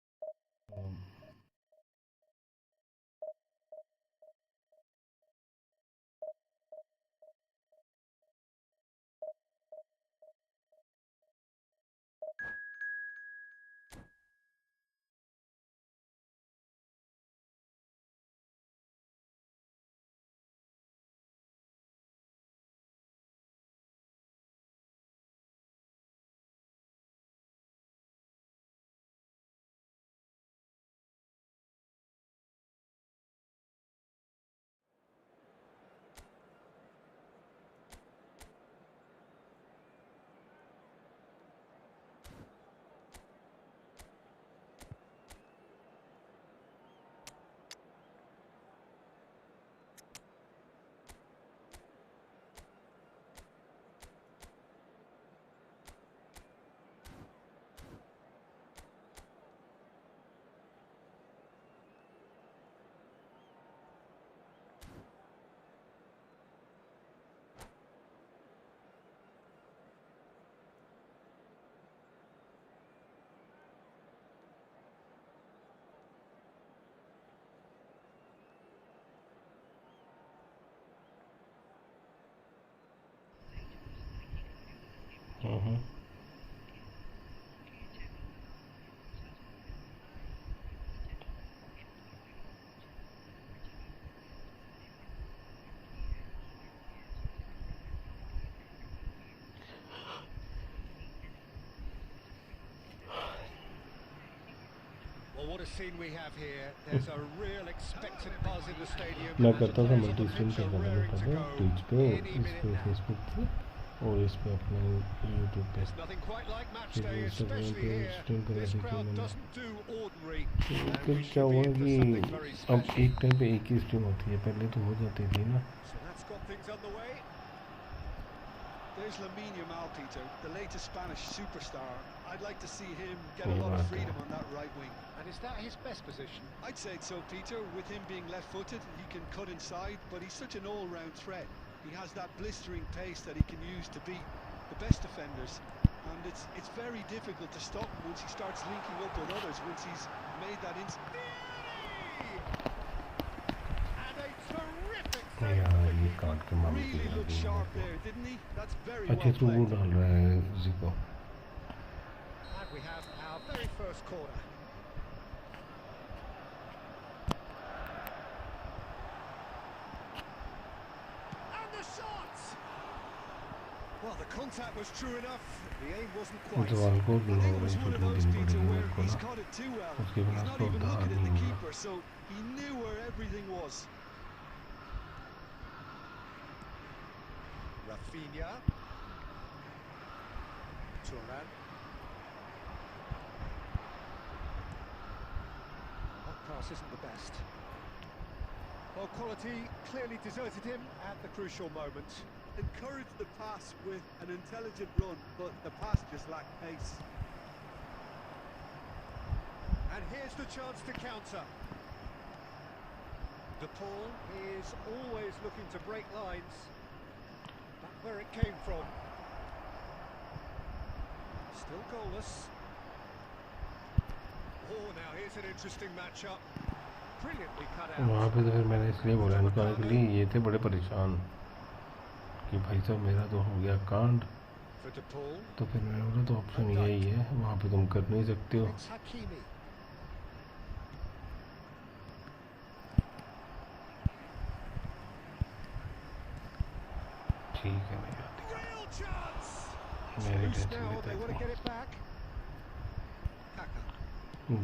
Well, what a scene we have here. There's a real expectant buzz in the stadium. मैं as the करता था players on multi the stream pitch are करता था raring to पहले go ट्विच पे any इस minute पे now. फेसबुक पे और इस पे अपने यूट्यूब पे There's nothing quite like match फिर day, इंस्टाग्राम especially पे here. स्ट्रीम करना This सीखी crowd मैंने doesn't do ordinary. And फिर we क्या should be हुआ in for कि something very अब special. एक टाइम पे एक ही स्ट्रीम होती है पहले तो हो जाती थी ना So that's got things underway. There's Lamine Yamal, Peter, the latest Spanish superstar. I'd like to see him get a Yeah, lot of right. freedom on that right wing. And is that his best position? I'd say so, Peter. With him being left-footed, he can cut inside, but he's such an all-round threat. He has that blistering pace that he can use to beat the best defenders, and it's very difficult to stop him once he starts linking up with others, once he's made that And a terrific यार save. ये काट के मार really दिया looked sharp there, didn't he? That's very अच्छे well through वो played. डाल रहा है जिको And we have our very first corner. And the shot! Well, the contact was true enough. The aim wasn't quite. जवान को I think it was one of shooting those, देनी Peter, पड़ेगी where मेरे को he's ना caught it too well. उसके बिना He's not उसको even उद्धार looking at नहीं the होगा keeper, so he knew where everything was. Rafinha. Turan. That pass isn't the best. Well, quality clearly deserted him at the crucial moment. Encouraged the pass with an intelligent run, but the pass just lacked pace. And here's the chance to counter. De Paul is always looking to break lines. That's where it came from. Still goalless. Oh, now here's an interesting matchup. Brilliantly cut out. वहाँ पे तो फिर मैंने इसलिए बोला इनको आने के लिए ये थे बड़े परेशान कि भाई साहब मेरा तो हो गया कांड For De Paul. तो फिर मैंने बोला तो ऑप्शन यही है वहाँ पे तुम कर नहीं सकते हो It's Hakimi. ठीक है भैया Real chance. मेरी Loose टेंशन now, लेते they want to हैं get it back. Kaka.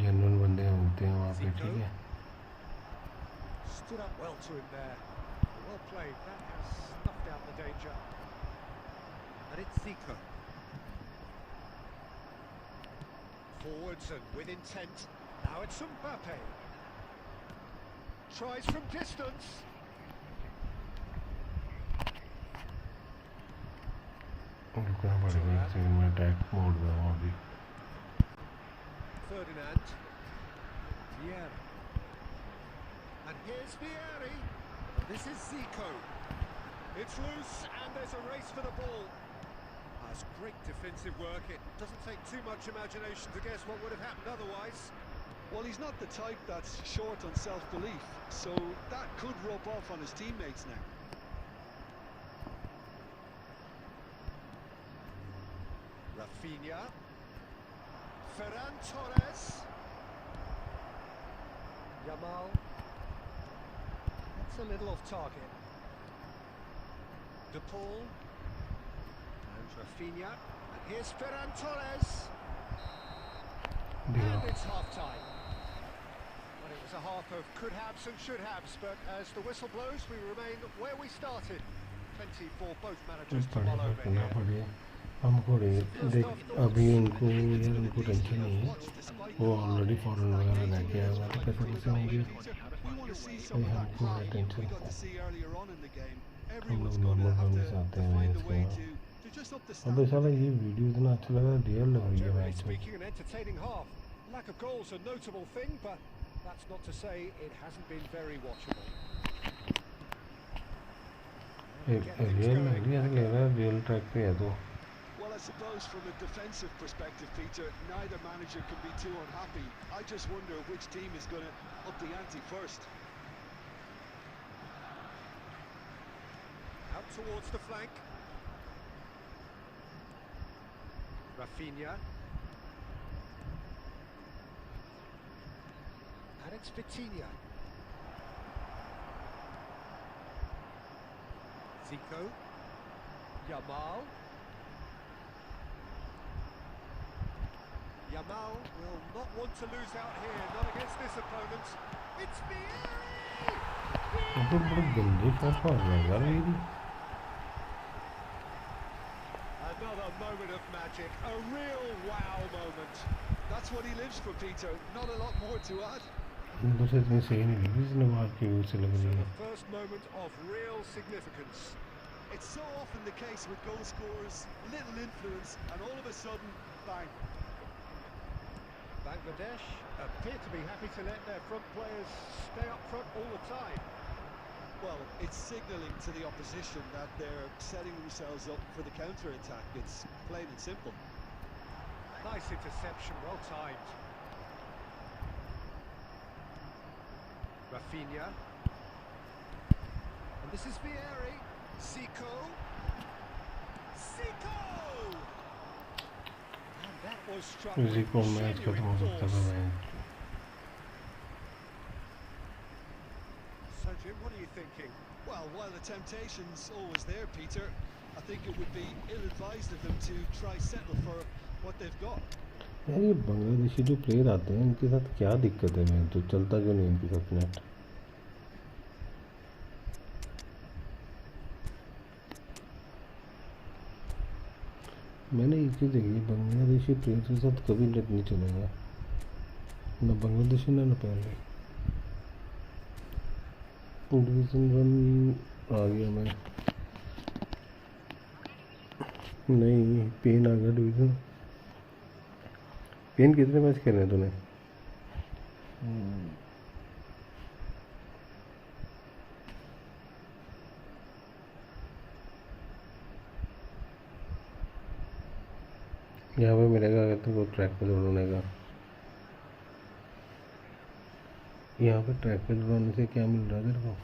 General बंदे होते हैं वहाँ पे ठीक है Stood up well to him there. Well played. That has snuffed out the danger. And it's Zico. Forwards and with intent. Now it's Mbappe. Tries from distance. रुकना पड़ेगा एक सेकंड में अटैक मोड में हूँ अभी Ferdinand. Vieri. And here's Vieri. This is Zico. It's loose and there's a race for the ball. That's great defensive work. It doesn't take too much imagination to guess what would have happened otherwise. Well, he's not the type that's short on self-belief, so that could rub off on his teammates now. Rafinha. Ferran Torres. Yamal. That's a little off target. De Paul. And Rafinha. And here's Ferran Torres. And it's half-time. Well, it was a half of could-haves and should-haves, but as the whistle blows, we remain where we started. Plenty for both managers to mull over here. हमको देख अभी उनको यार उनको tension नहीं है वो already foreign वगैरह लेके आए हमारे पैसे कैसे होंगे भाई हमको है टेंशन हम लोग नॉर्मल होने से आते हैं इसको अबे साला ये वीडियो इतना अच्छा लगा रियल लग रही है Generally मैच में speaking, an entertaining half. Lack of goals a notable thing, but that's not to say it hasn't been very watchable. Real लग रही है ऐसा लग रहा है रियल ट्रैक पे है तो Well, I suppose from a defensive perspective, Peter, neither manager can be too unhappy. I just wonder which team is going to up the ante first. Out towards the flank. Rafinha. And it's Vitinha. Zico. Yamal. Yamal will not want to lose out here, not against this opponent. It's Vieri! Another moment of magic, a real wow moment. That's what he lives for, Peter. Not a lot more to add. So the first moment of real significance. It's so often the case with goal scorers, little influence, and all of a sudden, bang. Bangladesh appear to be happy to let their front players stay up front all the time. Well, it's signalling to the opposition that they're setting themselves up for the counter-attack. It's plain and simple. Nice interception, well timed. Rafinha. And this is Vieri. Zico. Zico! And that was struck with genuine force. So Jim, what are you thinking? Well, while the temptation's always there, Peter, I think it would be ill-advised of them to try settle for what they've got. यार ये बांग्लादेशी जो player आते हैं इनके साथ क्या दिक्कत है मैं तो चलता क्यों नहीं इनके साथ नेट मैंने एक चीज़ देखी बांग्लादेशी प्लेयर के साथ कभी नेट नहीं चलेगा ना बांग्लादेशी ना पहले डिवीजन 1 आ गया मैं नहीं पेन आ गया डिवीजन पेन कितने मैच खेले हैं तूने यहाँ पे मिलेगा अगर तेरे को ट्रैक पे दौड़ने का यहाँ पे ट्रैक पे दौड़ने से क्या मिल रहा है तेरे को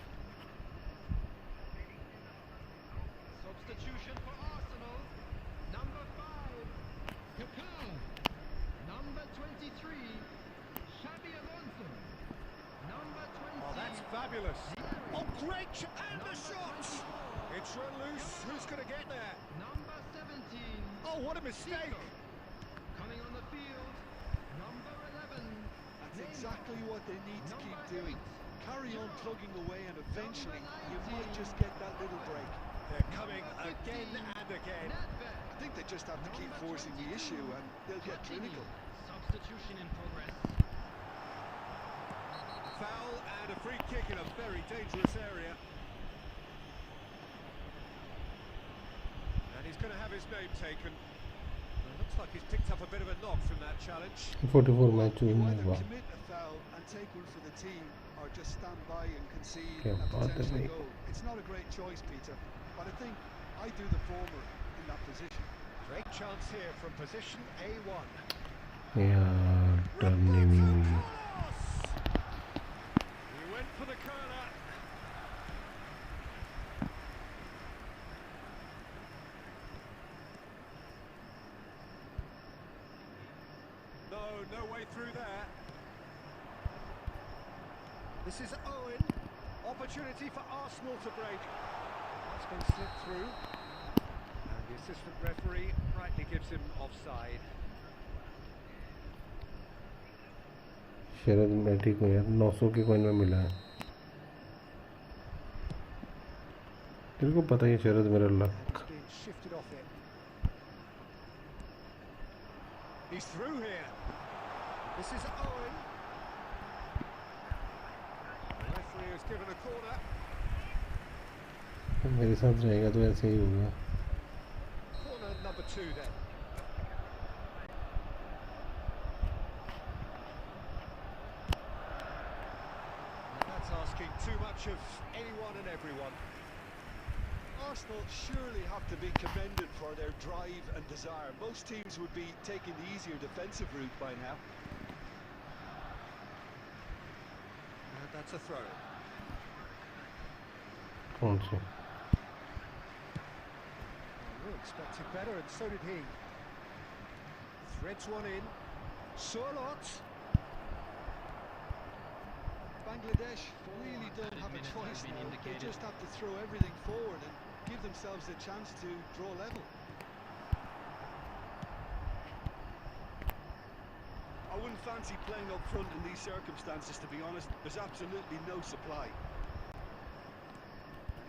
Fabulous. Oh, great! And the shot! It's run loose. Who's going to get there? Number 17. Oh, what a mistake! Coming on the field. Number 11. That's exactly what they need to keep doing. Carry on plugging away and eventually you might just get that little break. They're coming again and again. I think they just have to keep forcing the issue and they'll get clinical. Substitution in progress. Foul and a free kick in a very dangerous area. And he's going to have his name taken. Well, looks like he's picked up a bit of a knock from that challenge. 44 match You हुए either हैं commit a foul and take one for the team or just stand by and concede क्या a बात है potential भाई goal. It's not a great choice, Peter, but I think I do the former in that position. Great chance here from position A1. यार turning He went for the corner. No way through there. This is Owen. Opportunity for Arsenal to break. That's been slipped through. And the assistant referee rightly gives him offside. शरद मैं ठीक हूँ यार 900 के coin में मिला है तेरे को पता ही है शरद मेरा luck It's being shifted off it. He's through here. This is Owen. The referee has given a corner. मेरे साथ रहेगा तो ऐसे ही होगा Corner number 2 then. And that's asking too much of anyone and everyone. Arsenal surely have to be commended for their drive and desire. Most teams would be taking the easier defensive route by now. And that's a throw. कौन से We expected better, and so did he. Threads one in. Surlot. Bangladesh really don't have a choice now. They just have to throw everything forward and give themselves a chance to draw level. I wouldn't fancy playing up front in these circumstances, to be honest. There's absolutely no supply.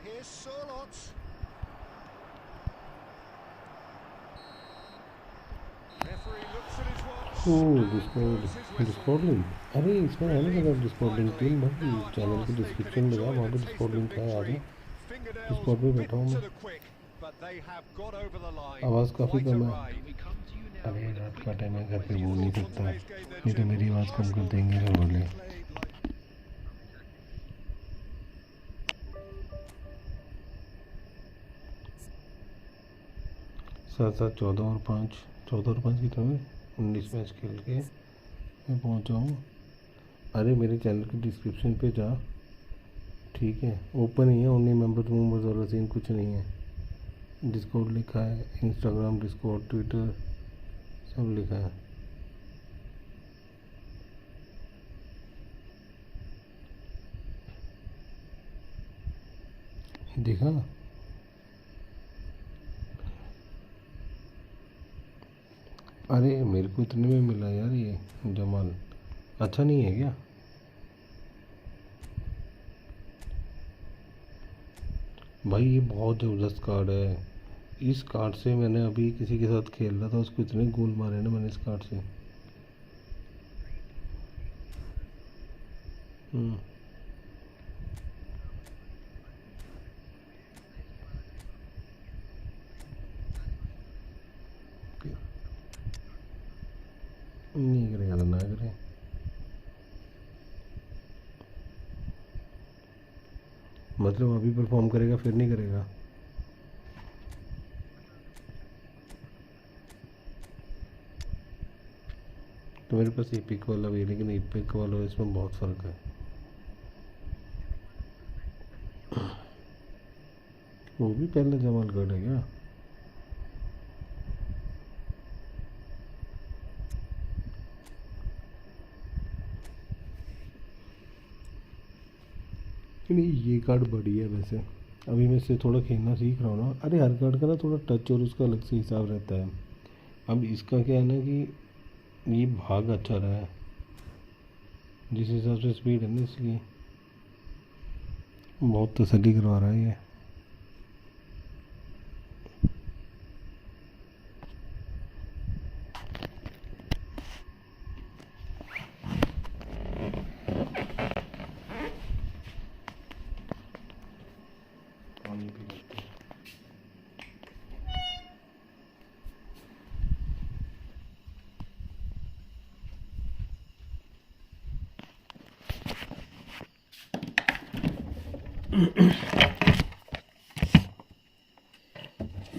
Here's Surlot. Referee looks at his watch. Discord link, अरे इसमें है ना मेरा Discord link pin भाई channel की description में जा, वहाँ पे डिस्कॉर्ड लिंक है, आ जा। डिस्कॉर्ड पे बैठा हूँ मैं, आवाज़ काफ़ी कम है। अरे रात का टाइम है, घर पे बोल नहीं सकता, नहीं तो मेरी आवाज़ कम कर देंगे घर वाले। 7-7 14 और 5 कितना है, 19 मैच खेल के मैं पहुंचा हूँ। अरे मेरे चैनल की डिस्क्रिप्शन पे जा, ठीक है, ओपन ही है, ओनली मेंबर्स वाला सीन कुछ नहीं है। डिस्कॉर्ड लिखा है, इंस्टाग्राम डिस्कॉर्ड ट्विटर सब लिखा है। देखा, अरे मेरे को इतने में मिला यार ये जमाल, अच्छा नहीं है क्या? भाई ये बहुत ज़बरदस्त कार्ड है। इस कार्ड से मैंने अभी किसी के साथ खेल रहा था, उसको इतने गोल मारे ना मैंने इस कार्ड से। नहीं करेगा तो ना करे। मतलब अभी परफॉर्म करेगा फिर नहीं करेगा। तो मेरे पास एपिक वाला भी है, लेकिन एपिक वाला इसमें बहुत फ़र्क है। वो भी पहले जमाल कार्ड है क्या? नहीं ये कार्ड बढ़िया है वैसे, अभी मैं इससे थोड़ा खेलना सीख रहा हूँ ना। अरे हर कार्ड का ना थोड़ा टच और उसका अलग से हिसाब रहता है। अब इसका क्या है ना कि ये भाग अच्छा रहा है, जिस हिसाब से स्पीड है ना, इसलिए बहुत तसल्ली करवा रहा है ये।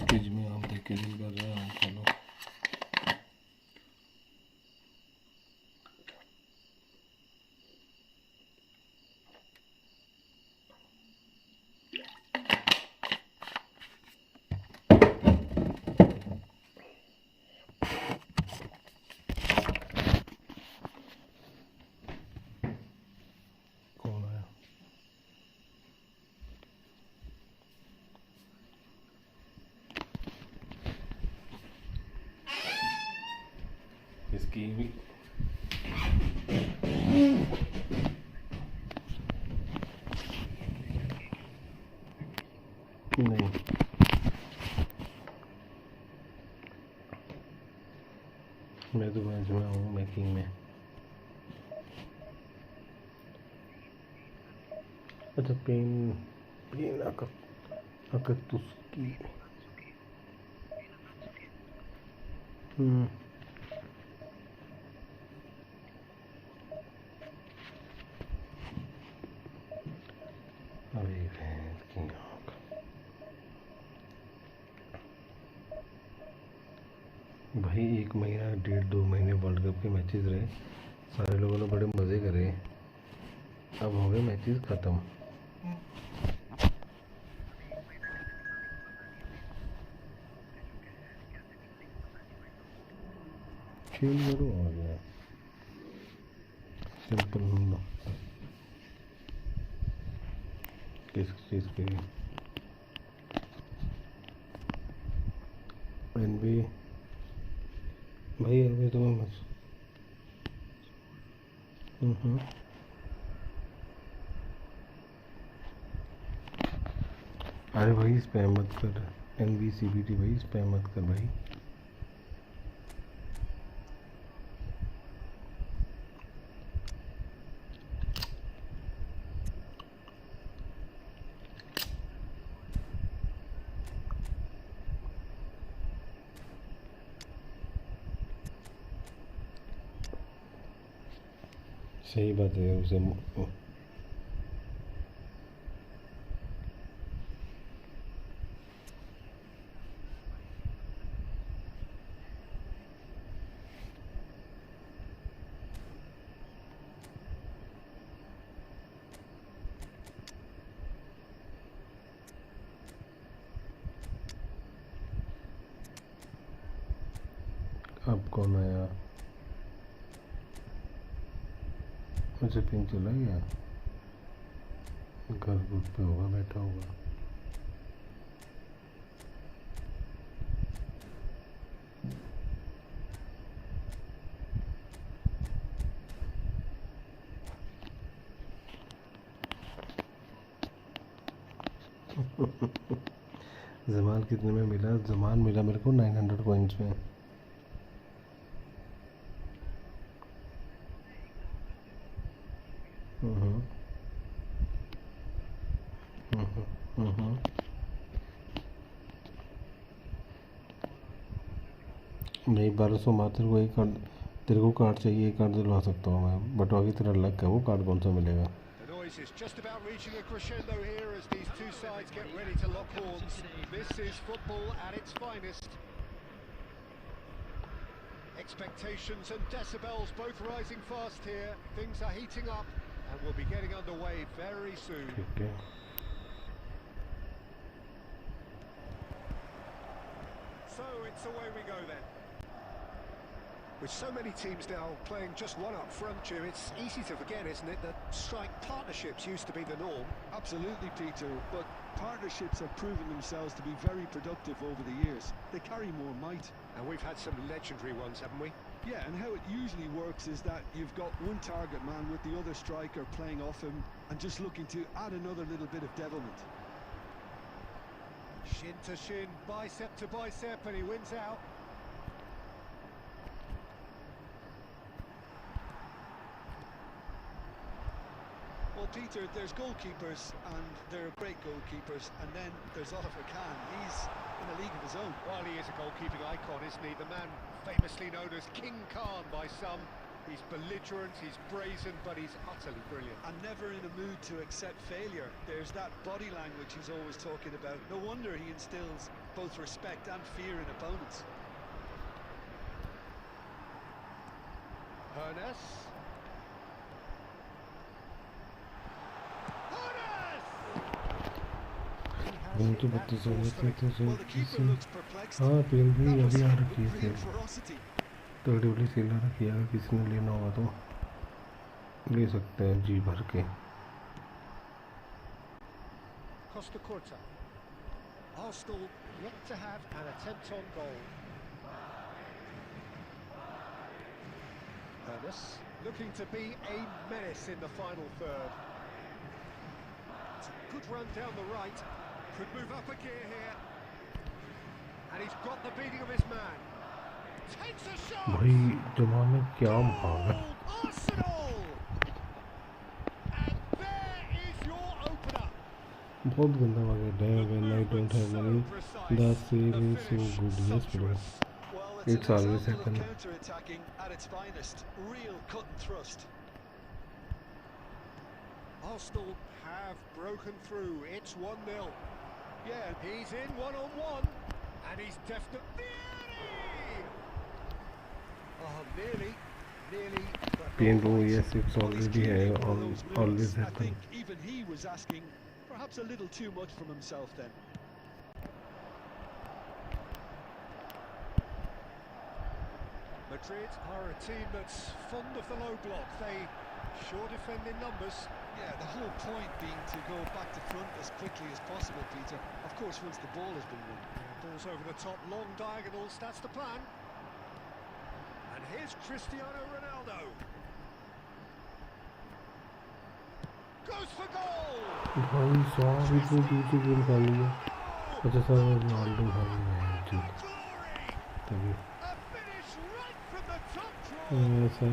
फ्रिज में आम देख के दिल कर रहा है, आम खा लो। कौन आया? इसकी भी नहीं, मैं तो मैच में हूँ, मैकिंग में। अच्छा पेन पेन अकतुस्की। अरे भैंस की आँख। भाई 1 महीना 1.5-2 महीने वर्ल्ड कप के मैचेस रहे, सारे लोगों ने बड़े मज़े करे, अब हो गए मैचेस ख़त्म। खेल करो आ गया सिंपल होना किस चीज़ के लिए एनबी भाई अभी तुम्हें बस अरे भाई स्पैम मत कर NBCBT भाई स्पैम मत कर भाई सही बात है उसे अब कौन आया मुझे पिंक चला गया घर बुक पे होगा बैठा होगा जमान कितने में मिला जमान मिला मेरे को 900 कॉइन्स में नहीं 1200 मात्र को एक कार्ड तेरे को कार्ड चाहिए एक कार्ड दिलवा सकता हूँ मैं बट बाकी तेरा लक है वो कार्ड कौन सा मिलेगा noise is just about reaching a crescendo here as these two sides get ready to lock horns. This is football at its finest. Expectations and decibels both rising fast here. Things are heating up and we'll be getting underway very soon. Okay. So it's away we go then. With so many teams now playing just one up front, Jim, it's easy to forget, isn't it, that strike partnerships used to be the norm. Absolutely, Peter, but partnerships have proven themselves to be very productive over the years. They carry more might. And we've had some legendary ones, haven't we? Yeah, and how it usually works is that you've got one target man with the other striker playing off him and just looking to add another little bit of devilment. Shin to shin, bicep to bicep, and he wins out. Well, Peter, there's goalkeepers, and they're great goalkeepers, and then there's Oliver Kahn. He's in a league of his own. Well, he is a goalkeeping icon, isn't he? The man famously known as King Khan by some. He's belligerent, he's brazen, but he's utterly brilliant. And never in a mood to accept failure. There's that body language he's always talking about. No wonder he instills both respect and fear in opponents. Hernes. तो 32 हो गए थे तो हाँ pen भी अभी आ रखी है सेल तगड़ी वाली सेल आ रखी है अगर किसी ने लेना होगा तो ले सकते हैं जी भर के Costa Curta. Arsenal yet to have an attempt on goal. Hernes looking to be a menace in the final third. It's a good run down the right. Could move up a gear here. And he's got the beating of his man. Takes a shot. भाई जमाने क्या भागा Arsenal. And there is your opener. बहुत गंदा भागा damn when I don't have money the sale is so good yes bro it's always happen counter-attacking at its finest. Real cut and thrust. Arsenal have broken through. It's 1-0. Yeah, He's in one-on-one, and he's definitely... Oh, nearly, but pain not bro quite. yes it's already always I happen think even he was asking perhaps a little too much from himself then. Madrid are a team that's fond of the low block. They sure defend in numbers. Yeah, the whole point being to go back to front as quickly as possible, Peter. Of course, once the ball has been won. Ball's over the top, long diagonals, that's the plan. And here's Cristiano Ronaldo. Goes for goal! भाई साहब इतनी दूर से game खा लिया। अच्छा sir Ronaldo भाई है तभी sir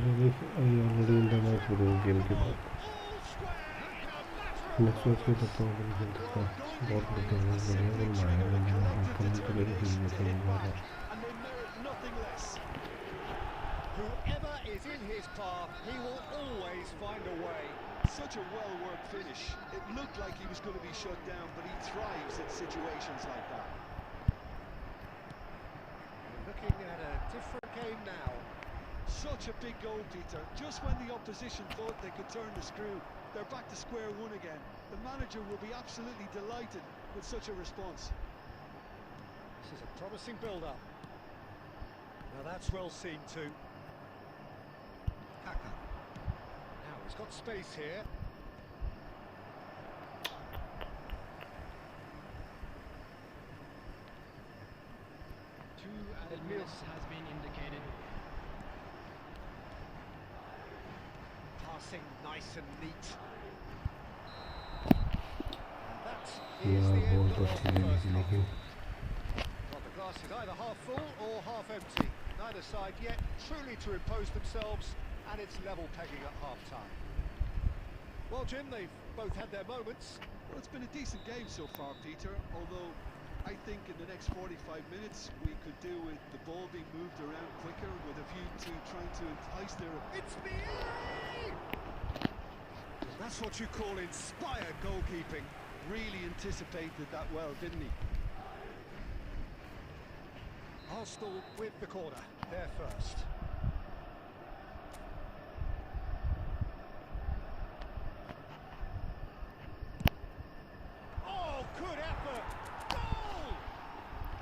already in the match हो गया गेम के बाद नेक्स्ट मैच में सकता हूँ खेल सकता बहुत बढ़िया गोल मारेगा मैंने ओपन तो मेरी टीम में से एक बार Whoever is in his path, he will always find a way. Such a well-worked finish. It looked like he was going to be shut down, but he thrives in situations like that. Looking at a different game now. Such a big goal, Peter. Just when the opposition thought they could turn the screw, they're back to square one again. The manager will be absolutely delighted with such a response. This is a promising build-up. Now that's well seen too. Kaka. Now he's got space here. Two added minutes has been indicated. Passing nice and neat. And that is the end of the first half. Well, the glass is either half full or half empty. Neither side yet truly to impose themselves, and it's level pegging at half-time. Well, Jim, they've both had their moments. Well, it's been a decent game so far, Peter, although I think in the next 45 minutes we could do with the ball being moved around quicker with a view to trying to entice their... It's me! That's what you call inspired goalkeeping. Really anticipated that well, didn't he? Arsenal with the corner, they're first. Oh, good effort! Goal!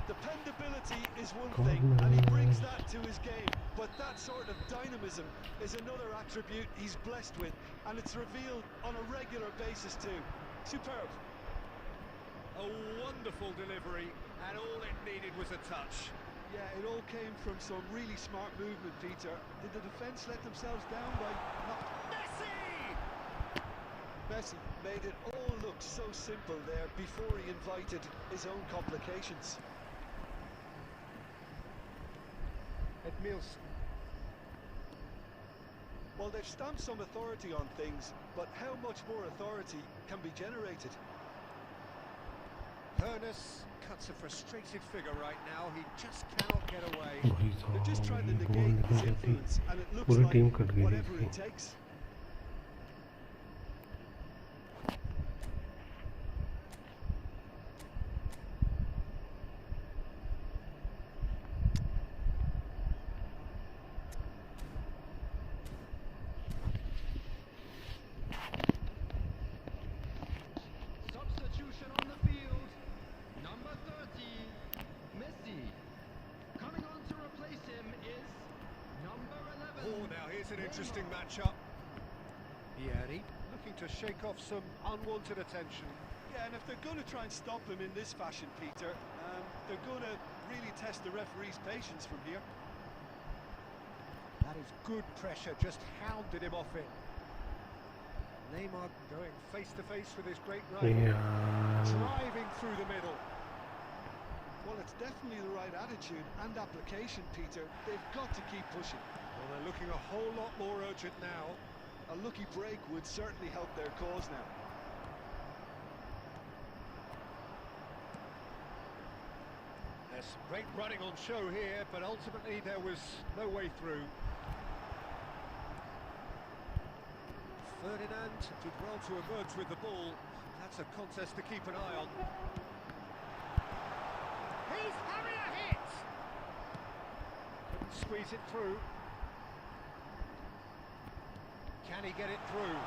Dependability is one thing, and he brings that to his game. But that sort of dynamism is another attribute he's blessed with, and it's revealed on a regular basis too. Superb. A wonderful delivery, and all it needed was a touch. Yeah, it all came from some really smart movement, Peter. Did the defence let themselves down by not... Messi! Messi made it all look so simple there before he invited his own complications. Edmilson. Well, they've stamped some authority on things, but how much more authority can be generated? Ernest cuts a frustrated figure right now. He just cannot get away. They're just trying to negate his influence, and it looks पूरी like team cut गई whatever इसकी it takes. Substitution on the field. Number 30, Messi. Coming on to replace him is number 11. Oh, now here's an interesting matchup. Vieri looking to shake off some unwanted attention. Yeah, and if they're going to try and stop him in this fashion, Peter, they're going to really test the referee's patience from here. That is good pressure, just hounded him off it. Neymar going face-to-face with his great rival. Driving through the middle. Well, it's definitely the right attitude and application, Peter. They've got to keep pushing. Well, they're looking a whole lot more urgent now. A lucky break would certainly help their cause now. There's great running on show here, but ultimately there was no way through. Ferdinand did well to emerge with the ball. That's a contest to keep an eye on. He's having a hit! Couldn't squeeze it through. Can he get it through?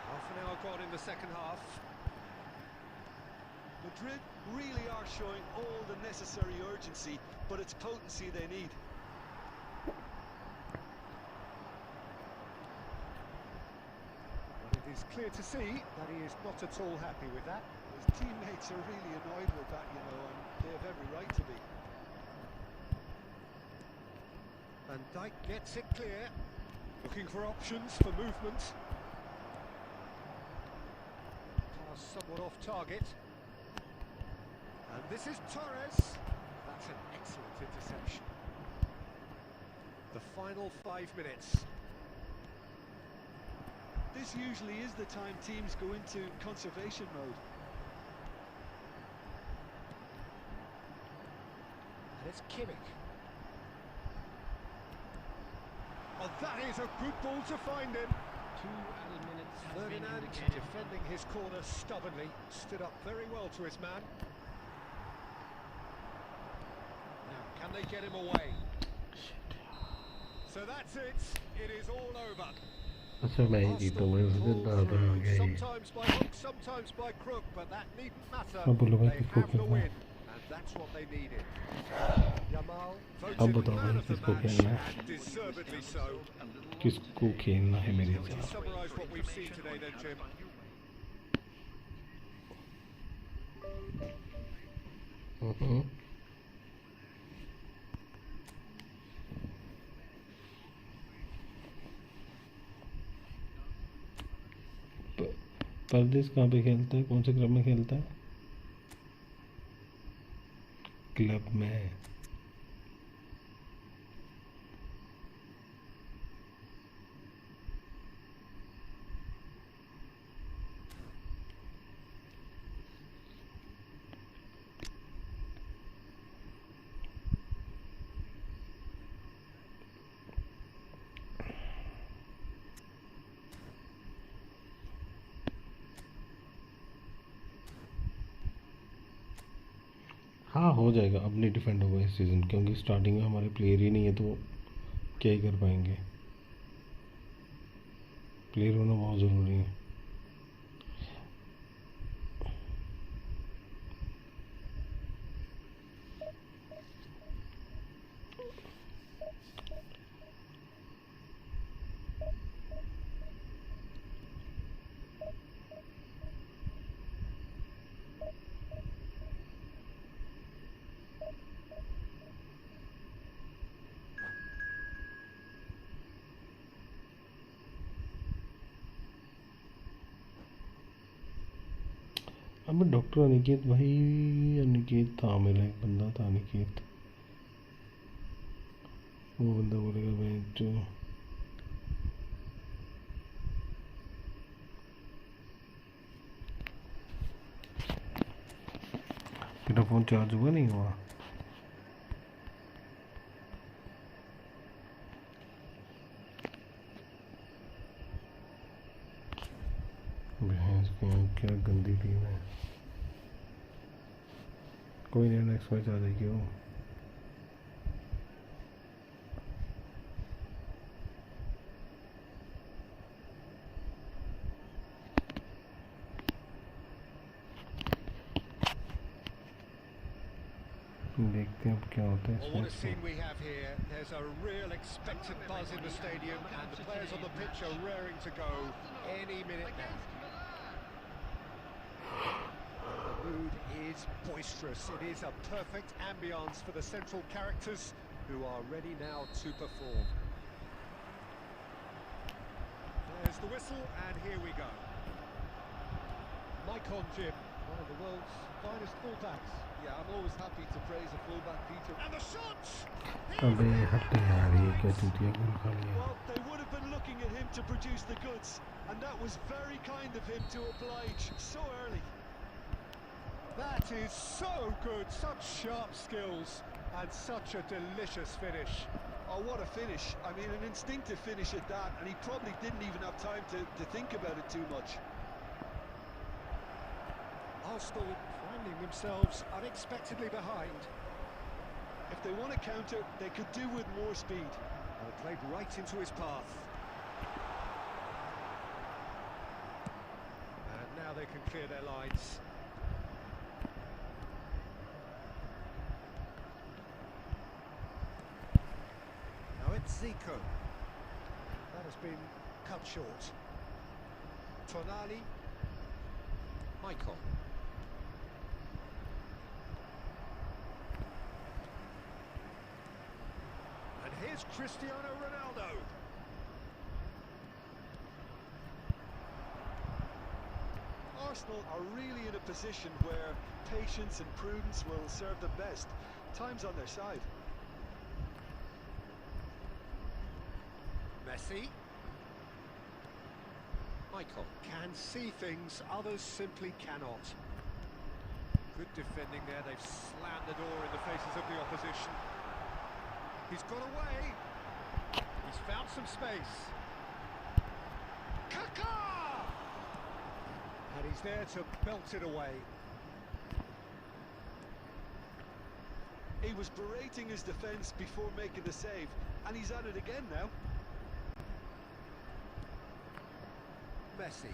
Half an hour gone in the second half. Madrid really are showing all the necessary urgency, but it's potency they need. is clear to see that he is not at all happy with that. His teammates are really annoyed with that, you know, and they have every right to be. Van Dijk gets it clear, looking for options for movement. Pass somewhat off target. And this is Torres. That's an excellent interception. The final 5 minutes. This usually is the time teams go into conservation mode. And it's Kimmich. Oh, that is a good ball to find him. 2 added minutes has been Ferdinand indicated. defending his corner stubbornly, stood up very well to his man. Now, can they get him away? So that's it. It is all over. अच्छा मैं ही जीतूंगा मुझे डर आ गया ये Sometimes by hook, sometimes by crook, but that needn't matter. अब बोलो भाई They किसको have the खेलना है win, and that's what they needed. Yamal अब voted बताओ man भाई of the किसको match, खेलना है and deservedly so. किसको खेलना है मेरे Would you साथ summarise what we've seen today then, Jim? परदेश कहाँ पे खेलता है कौन से क्लब में खेलता है क्लब में हाँ हो जाएगा अब नहीं डिफेंड होगा इस सीज़न क्योंकि स्टार्टिंग में हमारे प्लेयर ही नहीं है तो क्या ही कर पाएंगे प्लेयर होना बहुत ज़रूरी है अब डॉक्टर अनिकेत भाई अनिकेत था मेरा एक बंदा था अनिकेत वो बंदा बोलेगा भाई जो मेरा फ़ोन चार्ज हुआ नहीं हुआ भैंस क्या गंदी टीम है कोई नहीं नेक्स्ट मैच आ जाएगी वो देखते हैं अब क्या होता है इस Well, what a match scene में we have here. There's a real expectant buzz in the stadium, and the players on the pitch are raring to go any minute now. The mood is boisterous. It is a perfect ambience for the central characters who are ready now to perform. There's the whistle, and here we go. Mike on Jim, one of the world's finest fullbacks. Yeah, I'm always happy to praise a fullback, Peter. And the shot! अबे हट यार ये क्या चूतिया गोल खा लिया Well, they would have been looking at him to produce the goods, and that was very kind of him to oblige so early. That is so good, such sharp skills, and such a delicious finish. Oh, what a finish. I mean, an instinctive finish at that, and he probably didn't even have time to think about it too much. Arsenal finding themselves unexpectedly behind. If they want to counter, they could do with more speed. And played right into his path. And now they can clear their lines. Now it's Zico. That has been cut short. Tonali. Michael. And here's Cristiano Ronaldo. Arsenal are really in a position where patience and prudence will serve them best. Time's on their side. Messi. Michael can see things others simply cannot. Good defending there, they've slammed the door in the faces of the opposition. He's got away. He's found some space. Kaká! And he's there to belt it away. He was berating his defence before making the save, and he's at it again now. Messi.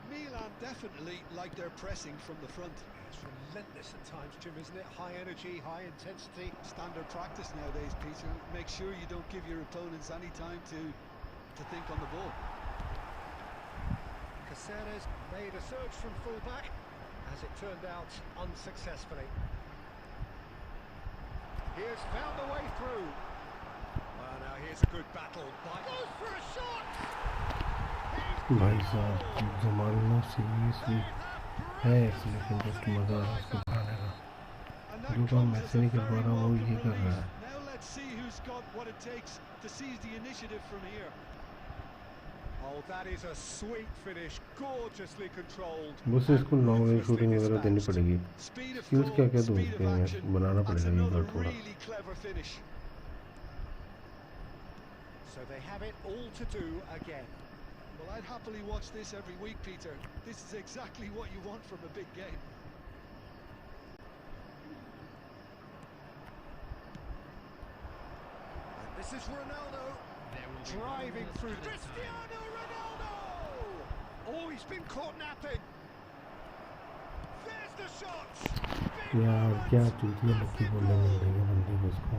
Milan definitely like their pressing from the front. It's relentless at times, Jim, isn't it? High energy, high intensity. Standard practice nowadays, Peter. Make sure you don't give your opponents any time to think on the ball. Caceres made a surge from full-back, as it turned out unsuccessfully. He has found a way through. Well, now here's a good battle. Goes for a shot! भाई साहब जमाल ना seriously है लेकिन just मज़ा है उसको बनाने का जो काम मैसे नहीं कर पा रहा वो ये कर रहा है Now let's see who's got what it takes to seize the initiative from here. Oh, that is a sweet finish, gorgeously controlled. बस इसको लॉन्ग रेंज शूटिंग वगैरह देनी पड़ेगी स्किल्स क्या क्या दो उसके में बनाना पड़ेगा ये बार थोड़ा Really clever finish. So they have it all to do again. Well, I'd happily watch this every week, Peter. This is exactly what you want from a big game. And this is Ronaldo driving through. Cristiano Ronaldo! Oh, he's been caught napping. There's the shot. यार क्या चूतिया lucky बोलने मिल रही है बंदे को उसको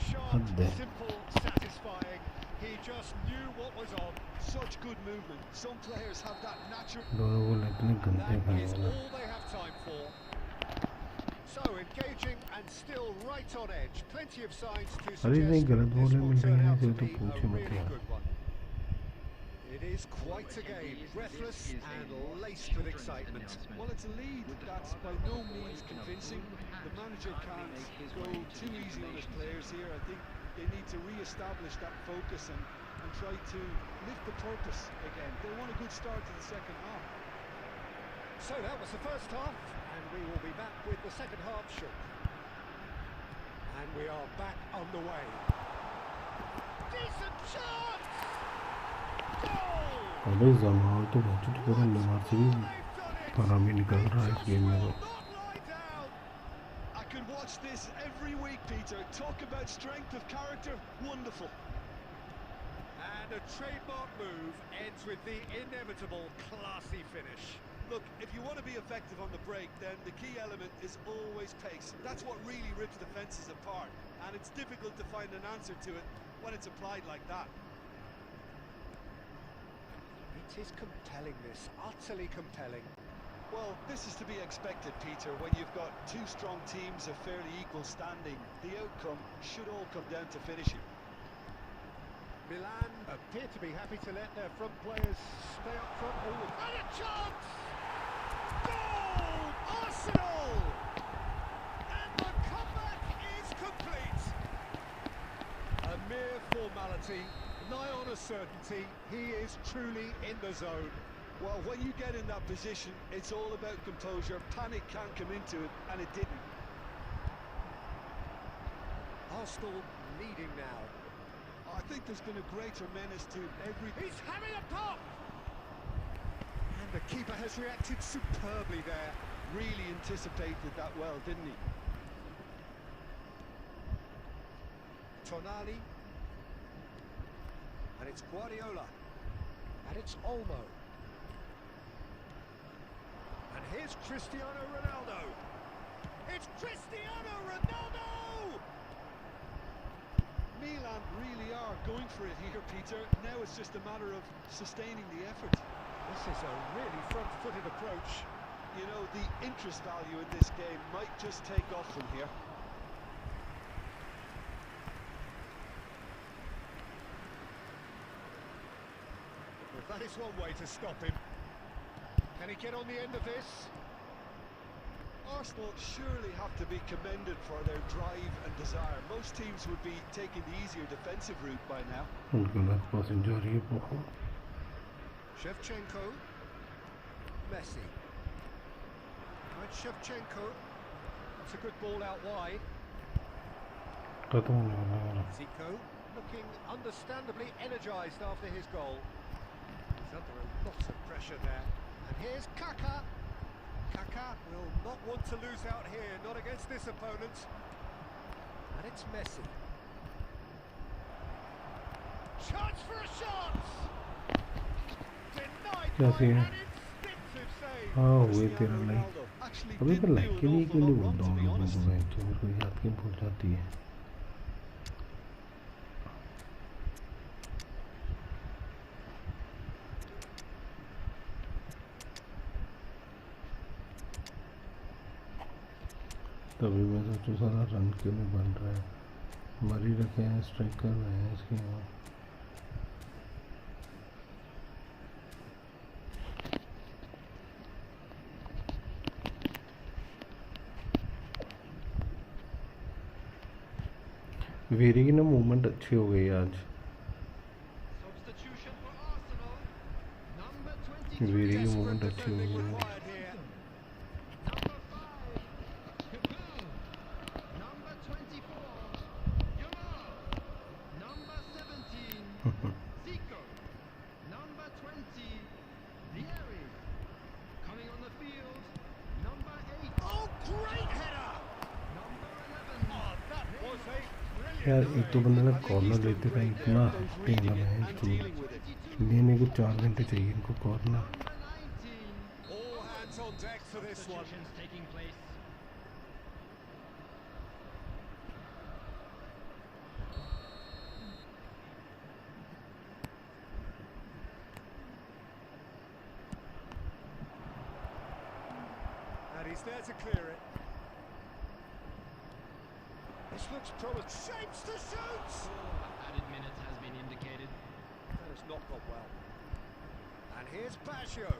Sharp, simple, satisfying. He just knew what was on. Such good movement. Some players have that natural. दोनों को इतने गंदे That खाए is ना all they have time for. So engaging and still right on edge. Plenty of signs to अरे नहीं suggest गलत this बोलने will मिल रही turn है out to फिर तो be पूछे a मत really यार good one. It is quite a game, breathless and laced with excitement. Well, it's a lead that's by no means convincing. The manager can't go too easy on his players here. I think they need to re-establish that focus and try to lift the purpose again. They want a good start to the second half. So that was the first half, and we will be back with the second half shortly. And we are back on the way. Decent chance! Goal! अबे जमाल तो बहुत पूरा Neymar से भी Konami निकल रहा है इस गेम में तो I could watch this every week, Peter. Talk about strength of character. Wonderful. And a trademark move ends with the inevitable classy finish. Look, if you want to be effective on the break, then the key element is always pace. That's what really rips defences apart. And it's difficult to find an answer to it when it's applied like that. It is compelling, this, utterly compelling. Well, this is to be expected, Peter. When you've got two strong teams of fairly equal standing, the outcome should all come down to finishing. Milan appear to be happy to let their front players stay up front. Oh, and a chance! Goal! Arsenal! And the comeback is complete. A mere formality, nigh on a certainty. He is truly in the zone. Well, when you get in that position, it's all about composure. Panic can't come into it, and it didn't. Arsenal leading now. I think there's been a greater menace to every... He's having a pop! And the keeper has reacted superbly there. Really anticipated that well, didn't he? Tonali. And it's Guardiola. And it's Olmo. And here's Cristiano Ronaldo. It's Cristiano Ronaldo! Milan really are going for it here, Peter. Now it's just a matter of sustaining the effort. This is a really front-footed approach. You know, the interest value in this game might just take off from here. Well, that is one way to stop him. Can he get on the end of this? Arsenal surely have to be commended for their drive and desire. Most teams would be taking the easier defensive route by now. Shevchenko. Messi. Right, Shevchenko. That's a good ball out wide. Zico looking understandably energised after his goal. He's under a lot of pressure there. And here's Kaka. Kaka will not want to lose out here, not against this opponent. And it's Messi. Chance for a shot! Denied by an instinctive save. हुए तेरा like अभी पर like के लिए क्यों नहीं बोलता हूँ लोगों को मैं तो मेरे को याद क्यों भूल जाती है तभी मैं सोचूं सारा रन क्यों नहीं बन रहा है मरी रखे हैं स्ट्राइक कर रहे हैं इसके यहाँ वेरी की ना मूवमेंट अच्छी हो गई आज वेरी की मूवमेंट अच्छी हो गई यार एक तो बंदा ना कॉर्नर लेते हैं इतना टेंगल है तो लेने को 4 घंटे चाहिए इनको corner And he's there to clear it. This looks promising. Shapes to shoot! Added minutes has been indicated. That has not gone well. And here's Baggio.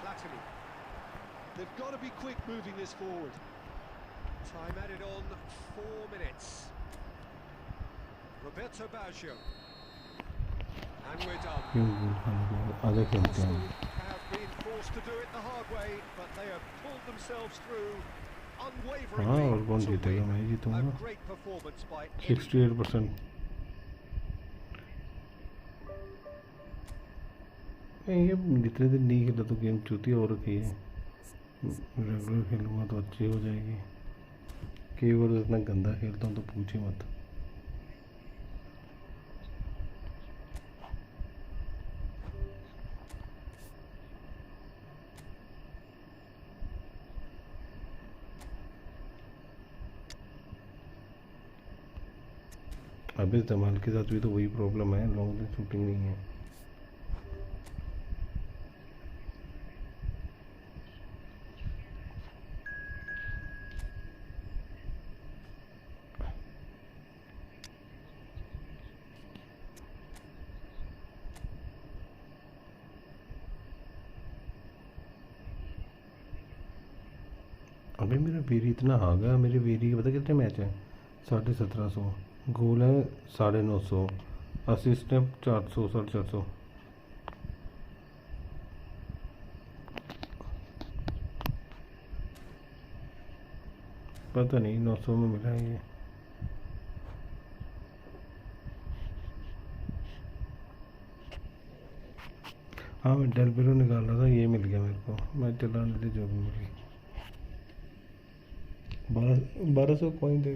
Platini. They've got to be quick moving this forward. Time added on 4 minutes. Roberto Baggio. And we're done. Arsenal have been forced to do it the hard way, but they have pulled themselves through unwaveringly to win. A great performance by 68%. ये जितने दिन नहीं खेला तो game चूती हो रखी है regular खेलूँगा तो अच्छी हो जाएगी कई बार तो इतना गंदा खेलता हूँ तो पूछे मत अब इस धमाल के साथ भी तो वही प्रॉब्लम है लॉन्ग रेंज शूटिंग नहीं है अभी मेरा वेरी इतना आ गया मेरे वेरी के पता कितने मैच हैं 1750 गोल है 950 असिस्ट है 400 450 पता नहीं 900 में मिला है ये हाँ मैं डेल पेरो निकाल रहा था ये मिल गया मेरे को मैं चलाने थे जो भी मिल गई 1200 कॉइन थे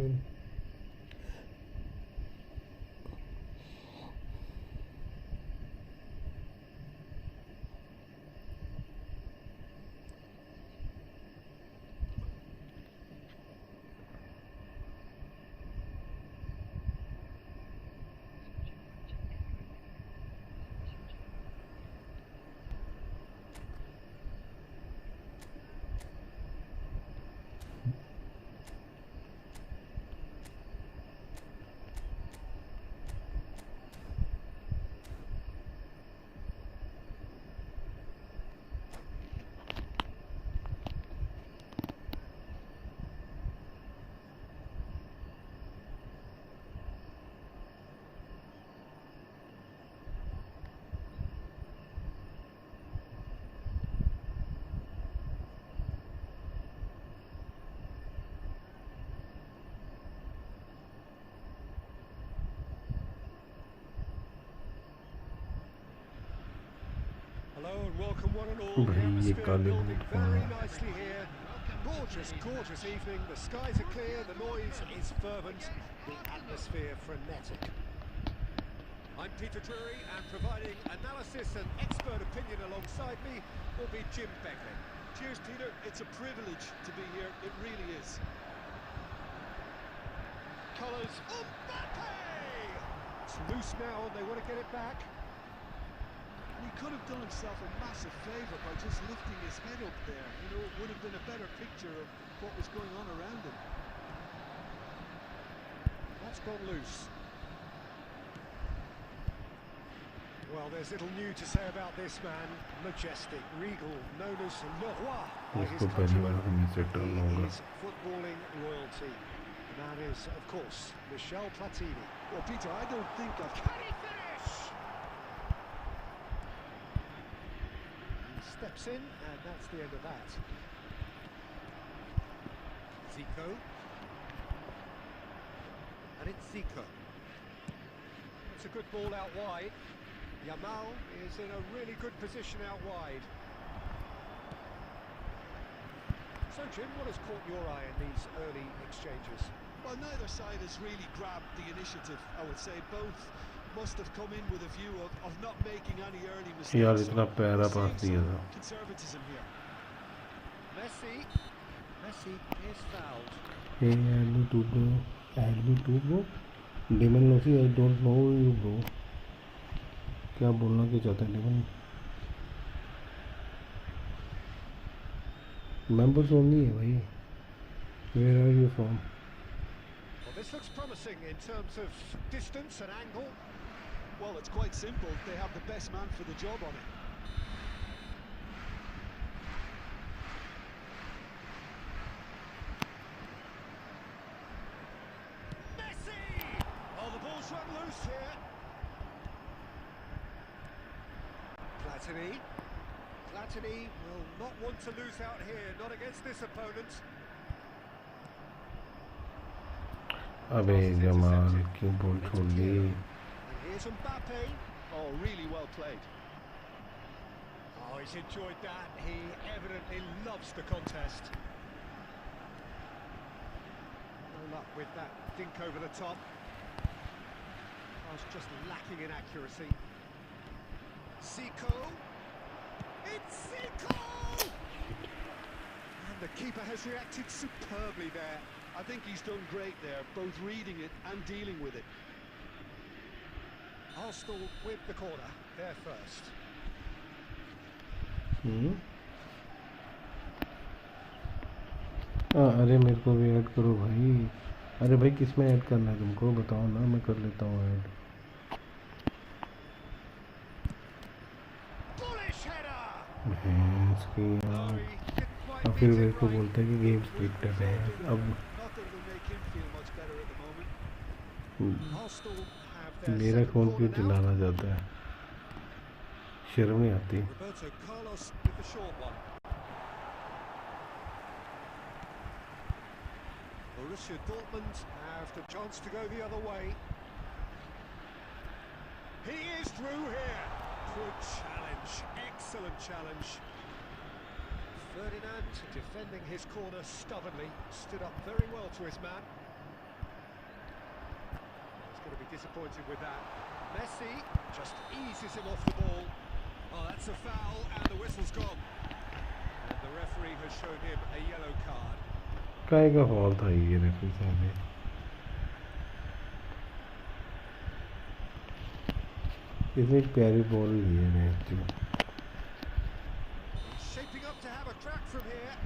welcome one and all. The भाई ये atmosphere काले building बूट कौन very है? nicely here. Gorgeous, gorgeous evening. The skies are clear, the noise is fervent, the atmosphere frenetic. I'm Peter Drury, and providing analysis and expert opinion alongside me will be Jim Beckley. Cheers, Peter. It's a privilege to be here. It really is. Colours. Mbappe! It's loose now, and they want to get it back. And he could have done himself a massive favour by just lifting his head up there. You know, it would have been a better picture of what was going on around him. That's gone loose. Well, there's little new to say about this man. Majestic, regal, known as Le Roi by his इसको पहली बार countrymen. हमें से turn He होगा. is footballing royalty. The man is, of course, Michel Platini. Well, Peter, I don't think I've... Can he finish? He steps in, and that's the end of that. Zico. And it's Zico. It's a good ball out wide. Yamal is in a really good position out wide. So, Jim, what has caught your eye in these early exchanges? Well, neither side has really grabbed the initiative, I would say. Both must have come in with a view of not making any early mistakes. यार इतना प्यारा We're पास seeing दिया some था. conservatism here. Messi is fouled. Hey, add me to bro. Demon Lossy, I don't know you, bro. क्या बोलना क्या चाहता है डेमन? Members only है भाई. Where are you from? Well, this looks promising in terms of distance and angle. Well, it's quite simple. They have the best man for the job on it. Messi! Oh, the ball's run loose here. Platini will not want to lose out here, not against this opponent. अबे जमाल क्यों ball छोड़ दी? And here's Mbappe. Oh, really well played. Oh, he's enjoyed that. He evidently loves the contest. No luck with that dink over the top. I was just lacking in accuracy. Zico. It's Zico! And the keeper has reacted superbly there. I think he's done great there, both reading it and dealing with it. Arsenal with the corner, they're first. अरे मेरे को भी add करो भाई. अरे भाई किस में ऐड करना है तुमको बताओ ना, मैं कर लेता हूँ ऐड. Bullish header! भैंस की यार. और फिर मेरे को बोलता है कि गेम स्क्रिप्टेड है. अब Not that it'll make him feel much better at the moment. Arsenal have their मेरा second फोन corner क्यों now. चलाना चाहता है? शर्म नहीं आती? Roberto Carlos with the short one. Borussia Dortmund have the chance to go the other way. He is through here. Good challenge, excellent challenge. Ferdinand defending his corner stubbornly, stood up very well to his man. He's going to be disappointed with that. Messi just eases him off the ball. Oh, that's a foul, and the whistle's gone. And the referee has shown him a yellow card. काय का fall था ये referee साहब? इतनी प्यारी ball लिए हैं He's shaping up to have a crack from here.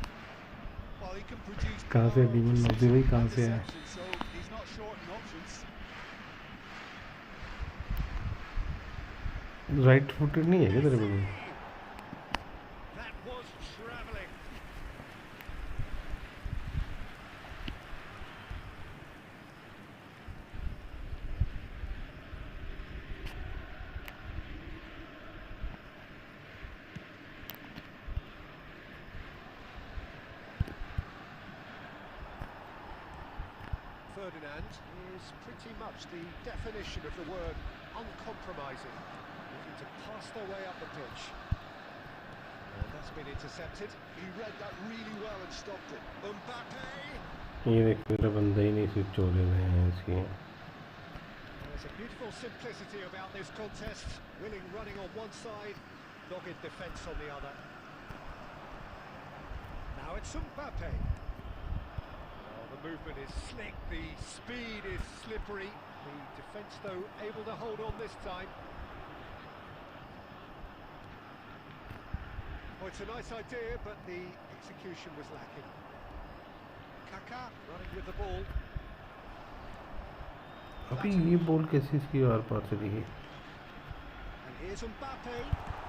Well, he can produce कहाँ से power, डीमन precision, नौजी भाई कहाँ and से है? deception, so he's not short in options. Right footed नहीं है क्या तेरे को? That was travelling. Ferdinand is pretty much the definition of the word uncompromising, looking to pass their way up the pitch. That's been intercepted. He read that really well and stopped it. Mbappe. ये देख मेरा बंदा ही नहीं switch हो रहे हैं इसके. There's a beautiful simplicity about this contest. Willing running on one side, dogged defence on the other. Now it's Mbappe. Oh, the movement is slick, the speed is slippery. The defence, though, able to hold on this time. Oh, it's a nice idea, but the execution was lacking. Kaka running with the ball. अभी ये ball कैसे इसकी are पार चली गई. And here's Mbappe,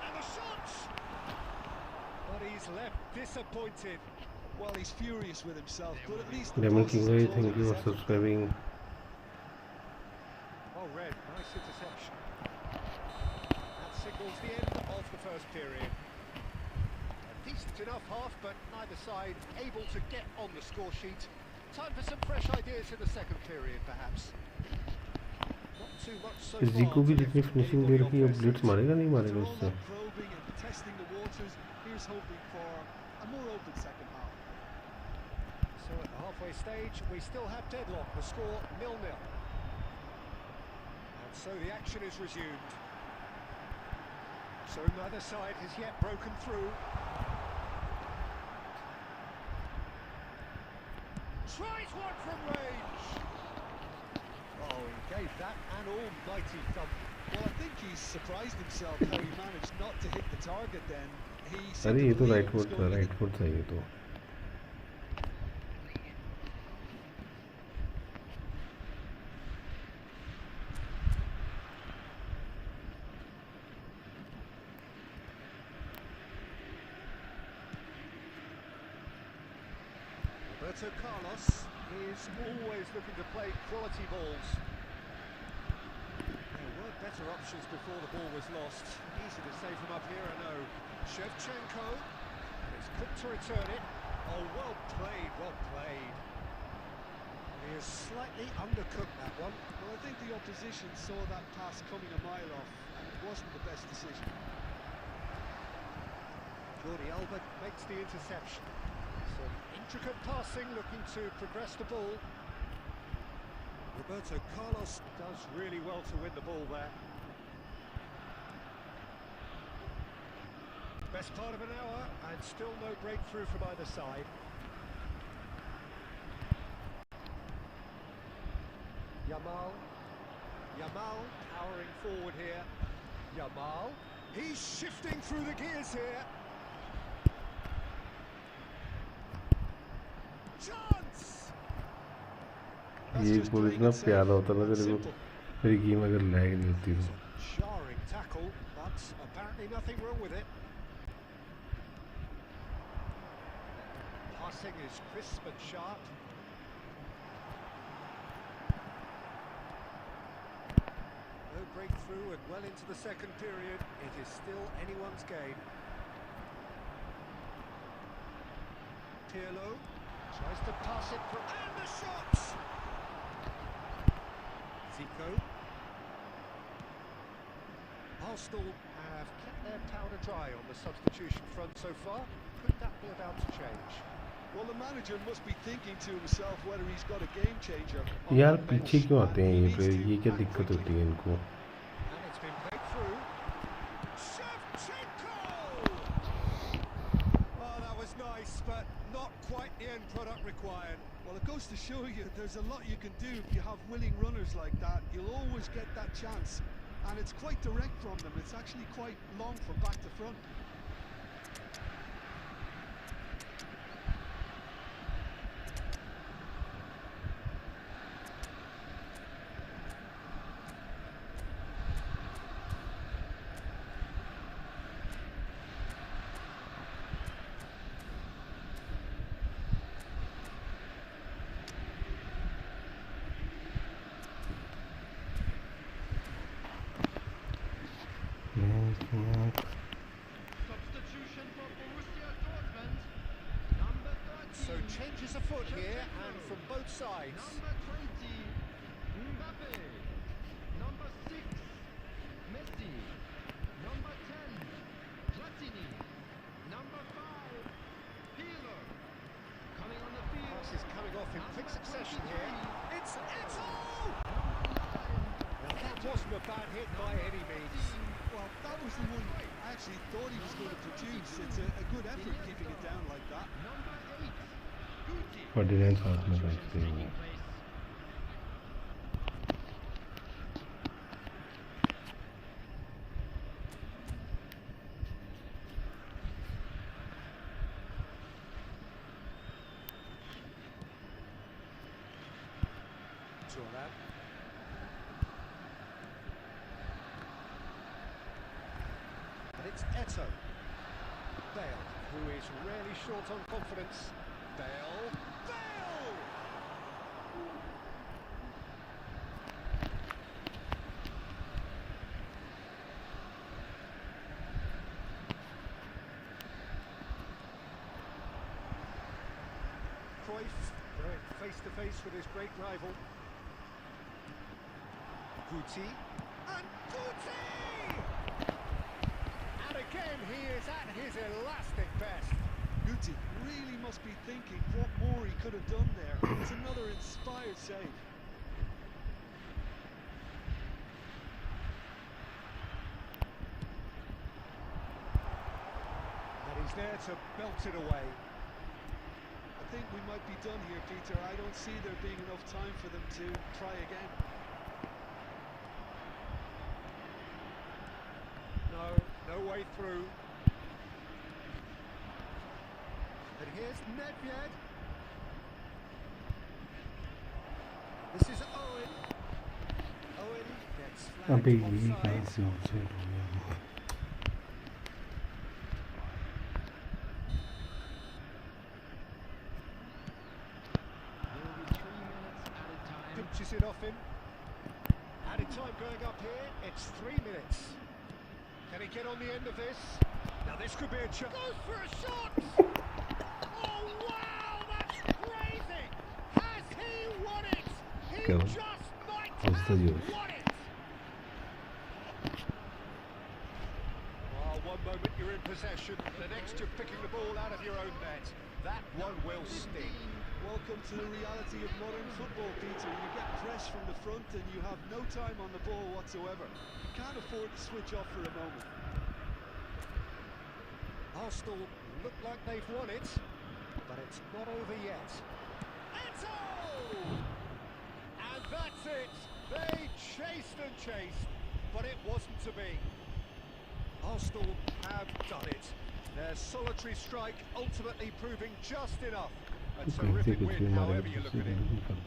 and the shot! But he's left disappointed. Well, he's furious with himself, but at least... Lemon King, thank you for subscribing. Oh, Red, nice interception. That signals the end of the first period. A decent enough half, but neither side able to get on the score sheet. Time for some fresh ideas in the second period, perhaps. Not too much so far. Zico भी जितनी finishing दे रखी है, Blitz मारेगा नहीं मारेगा उससे. Probing and testing the waters. Here's hoping for a more open second half. So at the halfway stage, we still have deadlock. The score 0-0. And so the action is resumed. So neither side has yet broken through. Tries one from range. Oh, he gave that an almighty thump. Well, I think he's surprised himself how he managed not to hit the target then. अरे ये तो right foot था ये तो. Roberto Carlos is always looking to play quality balls. There were better options before the ball was lost. Easy to save him up here, I know. Shevchenko, and it's quick to return it. Oh, well played, well played. He has slightly undercooked that one. Well, I think the opposition saw that pass coming a mile off, and it wasn't the best decision. Jordi Alba makes the interception. Some intricate passing, looking to progress the ball. Roberto Carlos does really well to win the ball there. Best part of an hour, and still no breakthrough from either side. Yamal powering forward here. Yamal, he's shifting through the gears here. Chance! ये गोल इतना प्यारा होता ना तेरे को, मेरी game अगर lag नहीं होती तो. Jarring tackle, but apparently nothing wrong with it. Passing is crisp and sharp. No breakthrough and well into the second period. It is still anyone's game. Pirlo tries to pass it from... And the shot! Zico. Arsenal have kept their powder dry on the substitution front so far. Could that be about to change? Well, the manager must be thinking to himself whether he's got a game changer. यार पीछे क्यों आते हैं ये player, ये क्या दिक्कत होती है इनको. And it's been played through. Shevchenko! Oh, that was nice, but not quite the end product required. Well, it goes to show you there's a lot you can do if you have willing runners like that. You'll always get that chance. And it's quite direct from them. It's actually quite long from back to front. Substitution for Borussia Dortmund. Number 13. So changes afoot here, and from both sides. Number 20, Mbappe. Number 6, Messi. Number 10, Platini. Number passes coming off in quick succession here. It's Eto'o! Now that wasn't a bad hit by any means. Well, that was the one I actually thought he was going to produce. It's a good effort keeping it down like that. Number 8. 49 साल में बैठते हैं Saw that. And it's Eto'o. Bale, who is really short on confidence. Bale! Bale! Cruyff going face to face with his great rival. Guti, and Guti! And again he is at his elastic best. Guti really must be thinking what more he could have done there. It's another inspired save. And he's there to belt it away. I think we might be done here, Peter. I don't see there being enough time for them to try again. No way through. And here's Nedved. This is Owen. Owen gets अबे flagged ये कहाँ offside. से offside हो गया Will be 3 minutes added time. Pinches it off him. Added time going up here. It's 3 minutes. Can he get on the end of this? Now this could be a chance. Goes for a shot! Oh wow, that's crazy! Has he won it? He Go. just might How's the have use? won it! Well, one moment you're in possession, the next you're picking the ball out of your own net. That one will sting. Welcome to the reality of modern football, Peter. You get press from the front and you have no time on the ball whatsoever. You can't afford to switch off for a moment. Arsenal look like they've won it, but it's not over yet. Eto'o! And that's it. They chased and chased, but it wasn't to be. Arsenal have done it. Their solitary strike ultimately proving just enough. A terrific win, however you look at it.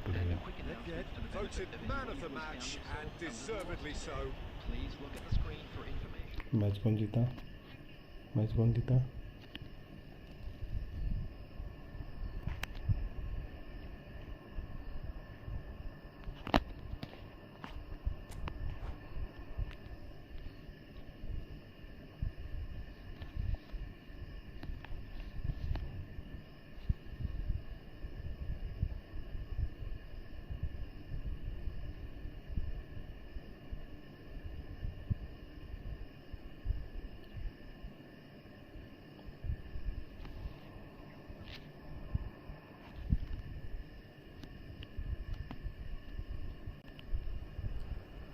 Nedved voted man of the match, and deservedly so. Please look at the screen for information. Match कौन जीता match कौन जीता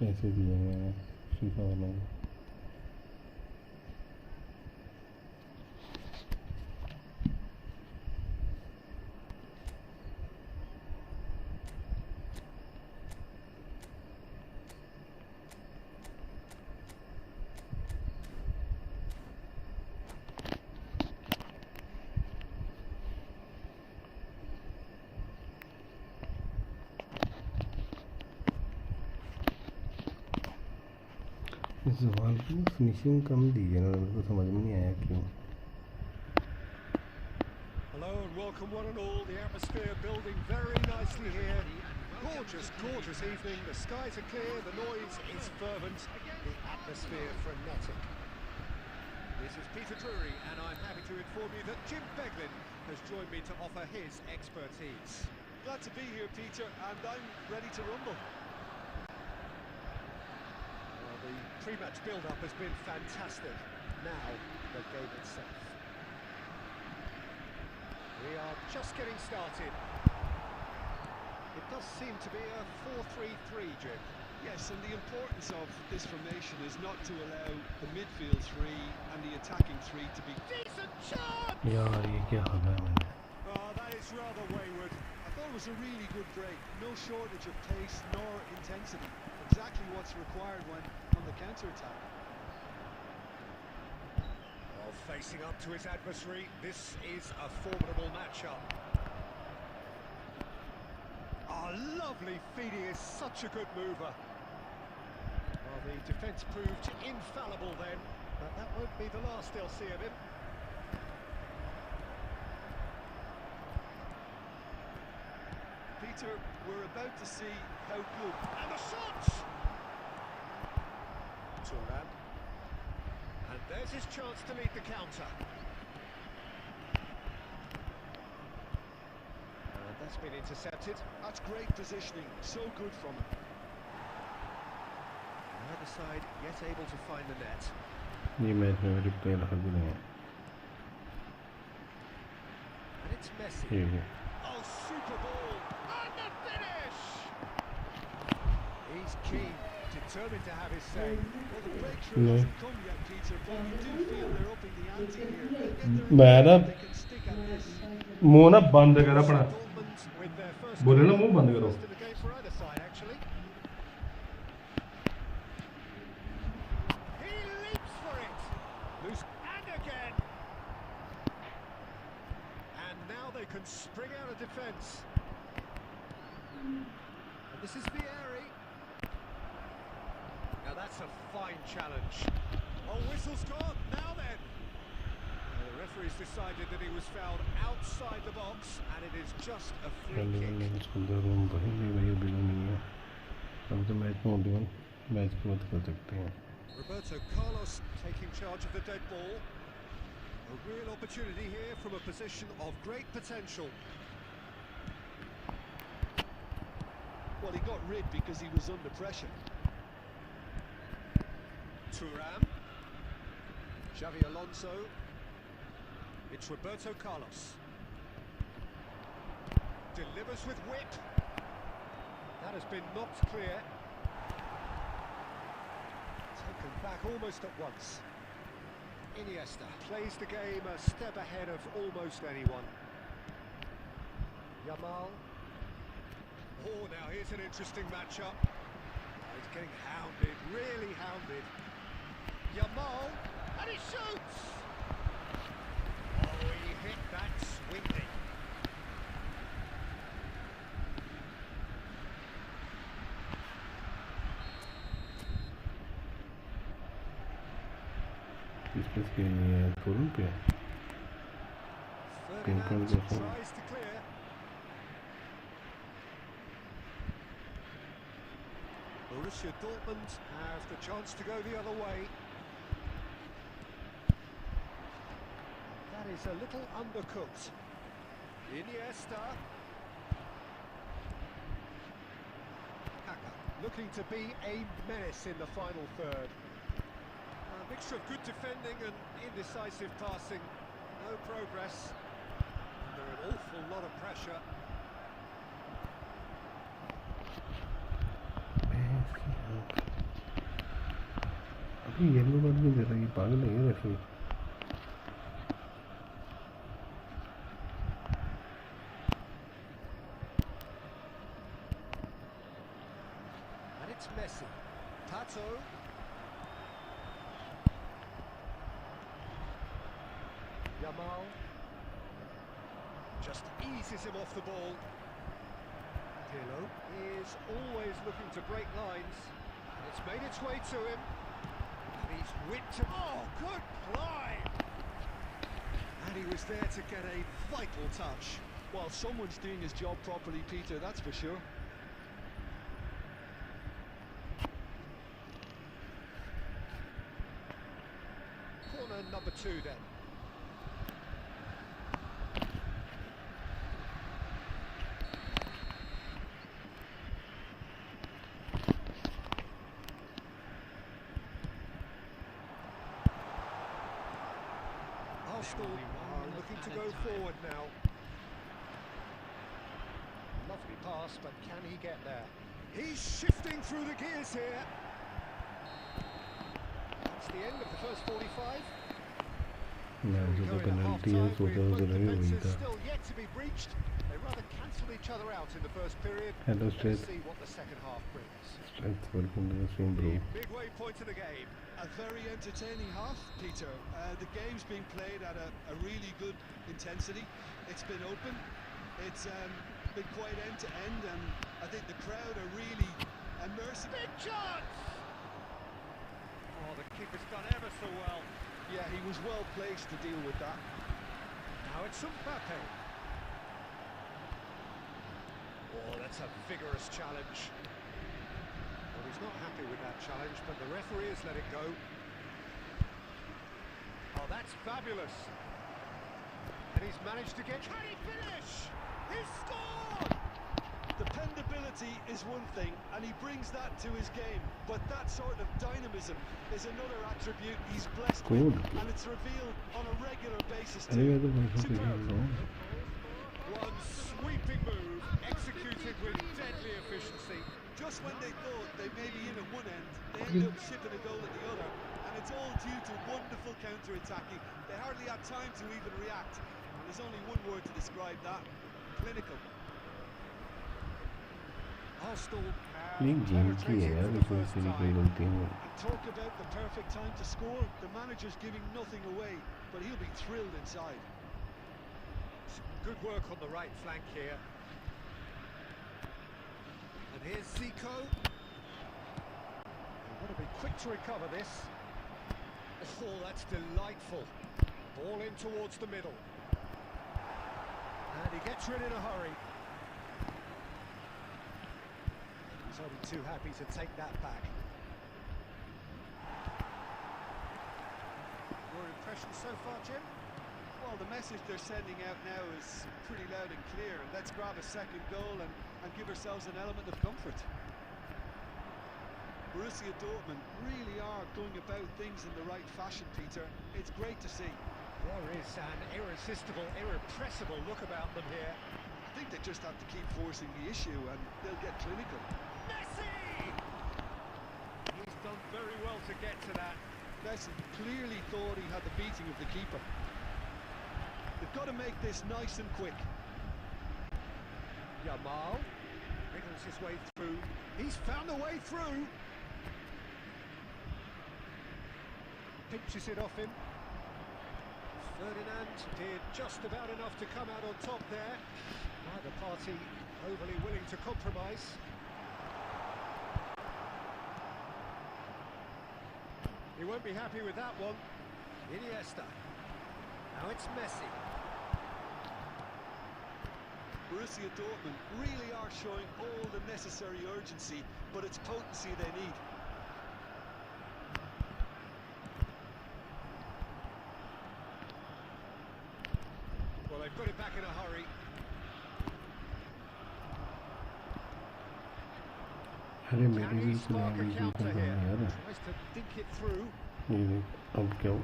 पैसे दिए मैंने FIFA वालों को इस सवाल की फिनिशिंग कम दी है ना मेरे को समझ में नहीं आया क्यों Hello and welcome one and all. The atmosphere building very nicely here. Gorgeous, gorgeous evening. The skies are clear, the noise is fervent, the atmosphere frenetic. This is Peter Drury and I'm happy to inform you that Jim Beglin has joined me to offer his expertise. Glad to be here, Peter, and I'm ready to rumble. Well, the pre-match build-up has been fantastic. Now, the game itself. We are just getting started. it does seem to be a 4-3-3, Jim. Yes, and the importance of this formation is not to allow the midfield three and the attacking three to be... Decent chance! यार ये क्या हाल है मैंने Oh, that is rather wayward. I thought it was a really good break. No shortage of pace nor intensity. Exactly what's required when on the counter-attack. Well, facing up to his adversary, this is a formidable matchup. Oh, lovely feed, he is such a good mover. Well, the defence proved infallible then, but that won't be the last they'll see of him. Peter, we're about to see how good... And the shots! Turan. And there's his chance to lead the counter. And that's been intercepted. That's great positioning. So good from him. Neither side yet able to find the net. ये match में मेरी player हर भी नहीं है And it's Messi. ये Oh, super ball! And the finish! He's keen, determined to have his say. Well, the breakthrough No. hasn't come yet, Peter, but you do feel they're upping the ante here. They'll get their मैं ना they can stick at this. मुंह ना बंद कर अपना Dortmund with their first बोले ना मुंह बंद करो first in the game for either side, actually. He leaps for it. Loose and again. And now they can spring out of defence. And this is Vieri. Now that's a fine challenge. Oh, whistle's gone. Now then. The referee's decided that he was fouled outside the box, and it is just a free पहले kick. मैंने इसको दे room भाई ये भाई अभी नहीं है अब तो मैच में होती है मैच की बात कर सकते हैं Roberto Carlos taking charge of the dead ball. A real opportunity here from a position of great potential. Well, he got rid because he was under pressure. Thuram. Xavi Alonso. It's Roberto Carlos. Delivers with wit. That has been knocked clear. Taken back almost at once. Iniesta plays the game a step ahead of almost anyone. Yamal. Oh, now here's an interesting matchup. He's getting hounded, really hounded. Yamal, and he shoots! Oh, he hit that sweetly. इस पे के लिए forum पे Ferdinand tries to clear. Borussia Dortmund have the chance to go the other way. That is a little undercooked. Iniesta. Kaka looking to be a menace in the final third. A mixture of good defending and indecisive passing. No progress. Under an awful lot of pressure. अभी yellow card नहीं दे रहा ये पागल है ये referee And it's Messi. Tato. Yamal. Just eases him off the ball. Pirlo is always looking to break lines. And it's made its way to him. And he's whipped him. Oh, good climb! And he was there to get a vital touch. Well, someone's doing his job properly, Peter, that's for sure. Corner number 2 then. Arsenal are looking to go forward now. to be passed, but can he get there? He's shifting through the gears here. That's the end of the first 45. जो penalty है सोचा जरूर वही था Still yet to be breached. They rather cancelled each other out in the first period. Hello, Strength. Let's see what the second half brings. Strength, welcome to the stream, bro. Midway point of the game. A very entertaining half, Peter. The game's being played at a really good intensity. It's been open. It's been quite end to end, and I think the crowd are really immersing. Big chance! Oh, the keeper's done ever so well. Yeah, he was well placed to deal with that. Now it's Mbappe. Oh, that's a vigorous challenge. Well, he's not happy with that challenge, but the referee has let it go. Oh, that's fabulous. And he's managed to get... Can he finish? He's scored! Dependability is one thing, and he brings that to his game, but that sort of dynamism is another attribute he's blessed with, and it's revealed on a regular basis too. One sweeping move, executed with deadly efficiency. Just when they thought they may be in at one end, they end up shipping a goal at the other, and it's all due to wonderful counter-attacking. They hardly had time to even react, and there's only one word to describe that: clinical. Arsenal Talk about the perfect time to score. The manager's giving nothing away, but he'll be thrilled inside. Good work on the right flank here. And here's Zico. They've got to be quick to recover this. Oh, that's delightful. Ball in towards the middle. And he gets rid in a hurry. He's only too happy to take that back. Your impression so far, Jim? Well, the message they're sending out now is pretty loud and clear. Let's grab a second goal and give ourselves an element of comfort. Borussia Dortmund really are going about things in the right fashion, Peter. It's great to see. There is an irresistible, irrepressible look about them here. I think they just have to keep forcing the issue and they'll get clinical. Messi! He's done very well to get to that. Messi clearly thought he had the beating of the keeper. They've got to make this nice and quick. Yamal wriggles his way through. He's found a way through. Pinches it off him. Ferdinand did just about enough to come out on top there. Neither party overly willing to compromise. He won't be happy with that one. Iniesta. Now it's Messi. Borussia Dortmund really are showing all the necessary urgency, but it's potency they need. Well, they've got it back in a hurry. अरे मेरे भी सुना Spark a लीजिए counter यार here. Tries to dink it through. ये अब क्या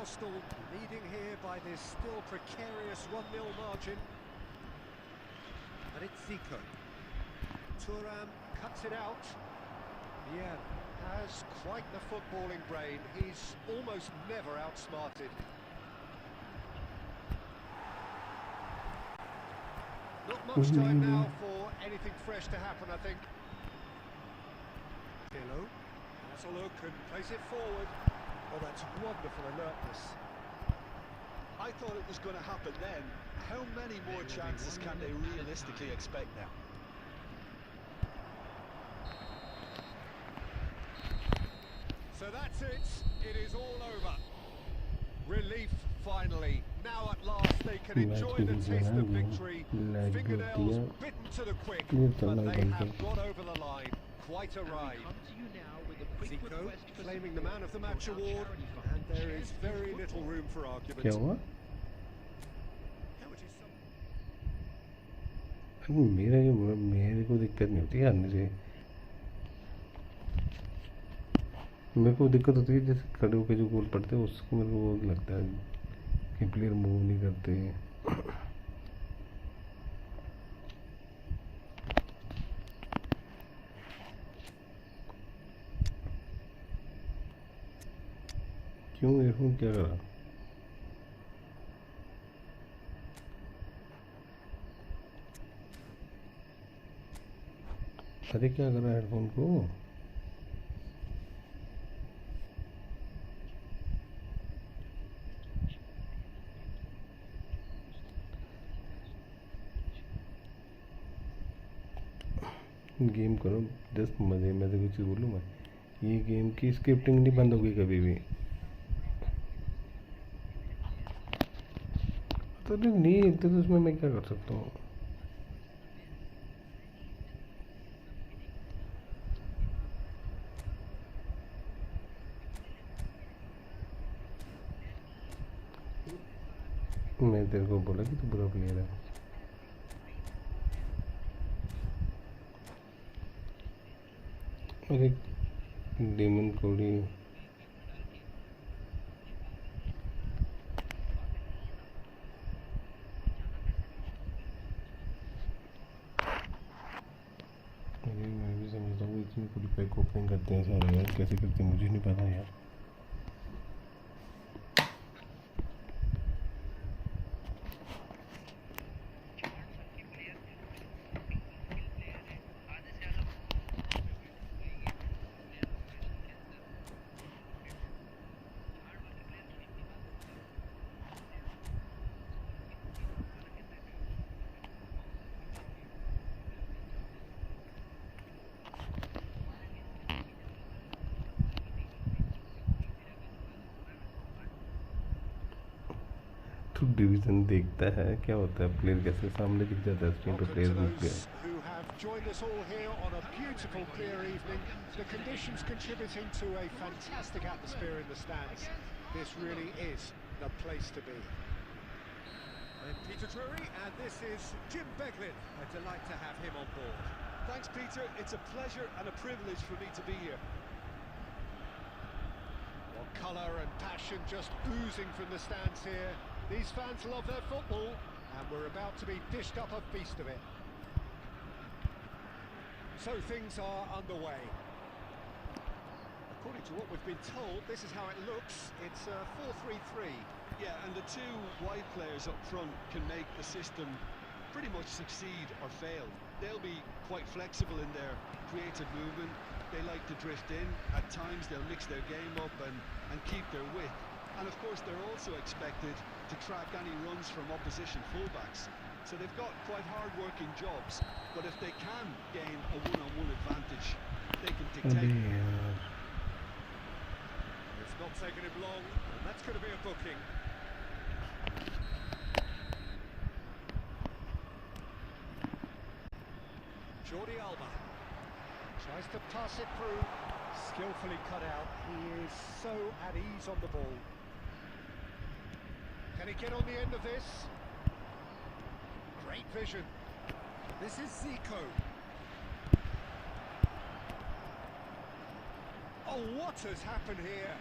Arsenal leading here by this still precarious 1-0 margin. And it's Zico. Thuram cuts it out. Yeah, has quite the footballing brain. He's almost never outsmarted. Not much time now for anything fresh to happen, I think. Pirlo has a look and plays it forward. Oh, that's wonderful alertness. I thought it was going to happen then. How many more chances can they realistically expect now? So that's it. It is all over. Relief finally. Now at last they can enjoy the taste of victory. Fingernails bitten to the quick, but they have got over the line. Quite a ride. Zico claiming the Man of the Match award, and there is very little room for argument. क्या हुआ मेरे को दिक्कत नहीं होती हारने से मेरे को दिक्कत होती है जैसे खड़े होकर जो गोल पड़ते हैं उसको मेरे को वो लगता है कि प्लेयर मूव नहीं करते क्यों ईयरफोन क्या करा? अरे क्या कर रहा है हेडफोन को? गेम करो जस्ट मज़े में। कुछ बोलूँ मैं, ये गेम की स्क्रिप्टिंग नहीं बंद होगी कभी भी। तो नहीं तो उसमें मैं क्या कर सकता हूँ? मैं तेरे को बोला कि तू बुरा प्लेयर है। अरे डेमन कोडी अरे मैं भी समझता हूँ इतनी पूरी पैक ओपनिंग करते हैं सारे यार, कैसे करते हैं मुझे नहीं पता यार। तो डिवीजन देखता है क्या होता है, प्लेयर कैसे सामने दिख जाता है स्क्रीन पे, Welcome प्लेयर to रुक those गया। who have joined us all here on a beautiful, clear evening. The conditions contributing to a fantastic atmosphere in the stands. This really is the place to be. I'm Peter Drury, and this is Jim Beglin. A delight to have him on board. Thanks, Peter. It's a pleasure and a privilege for me to be here. Well, colour and passion just oozing from the stands here. These fans love their football, and we're about to be dished up a feast of it. So things are underway. According to what we've been told, this is how it looks. It's 4-3-3. Yeah, and the two wide players up front can make the system pretty much succeed or fail. They'll be quite flexible in their creative movement. They like to drift in. At times they'll mix their game up and keep their width. And of course they're also expected to track any runs from opposition fullbacks. So they've got quite hard-working jobs, but if they can gain a one-on-one advantage, they can dictate. It's not taken him long, and that's going to be a booking. Jordi Alba tries to pass it through, skillfully cut out. He is so at ease on the ball. Can he get on the end of this? Great vision. This is Zico. Oh, what has happened here?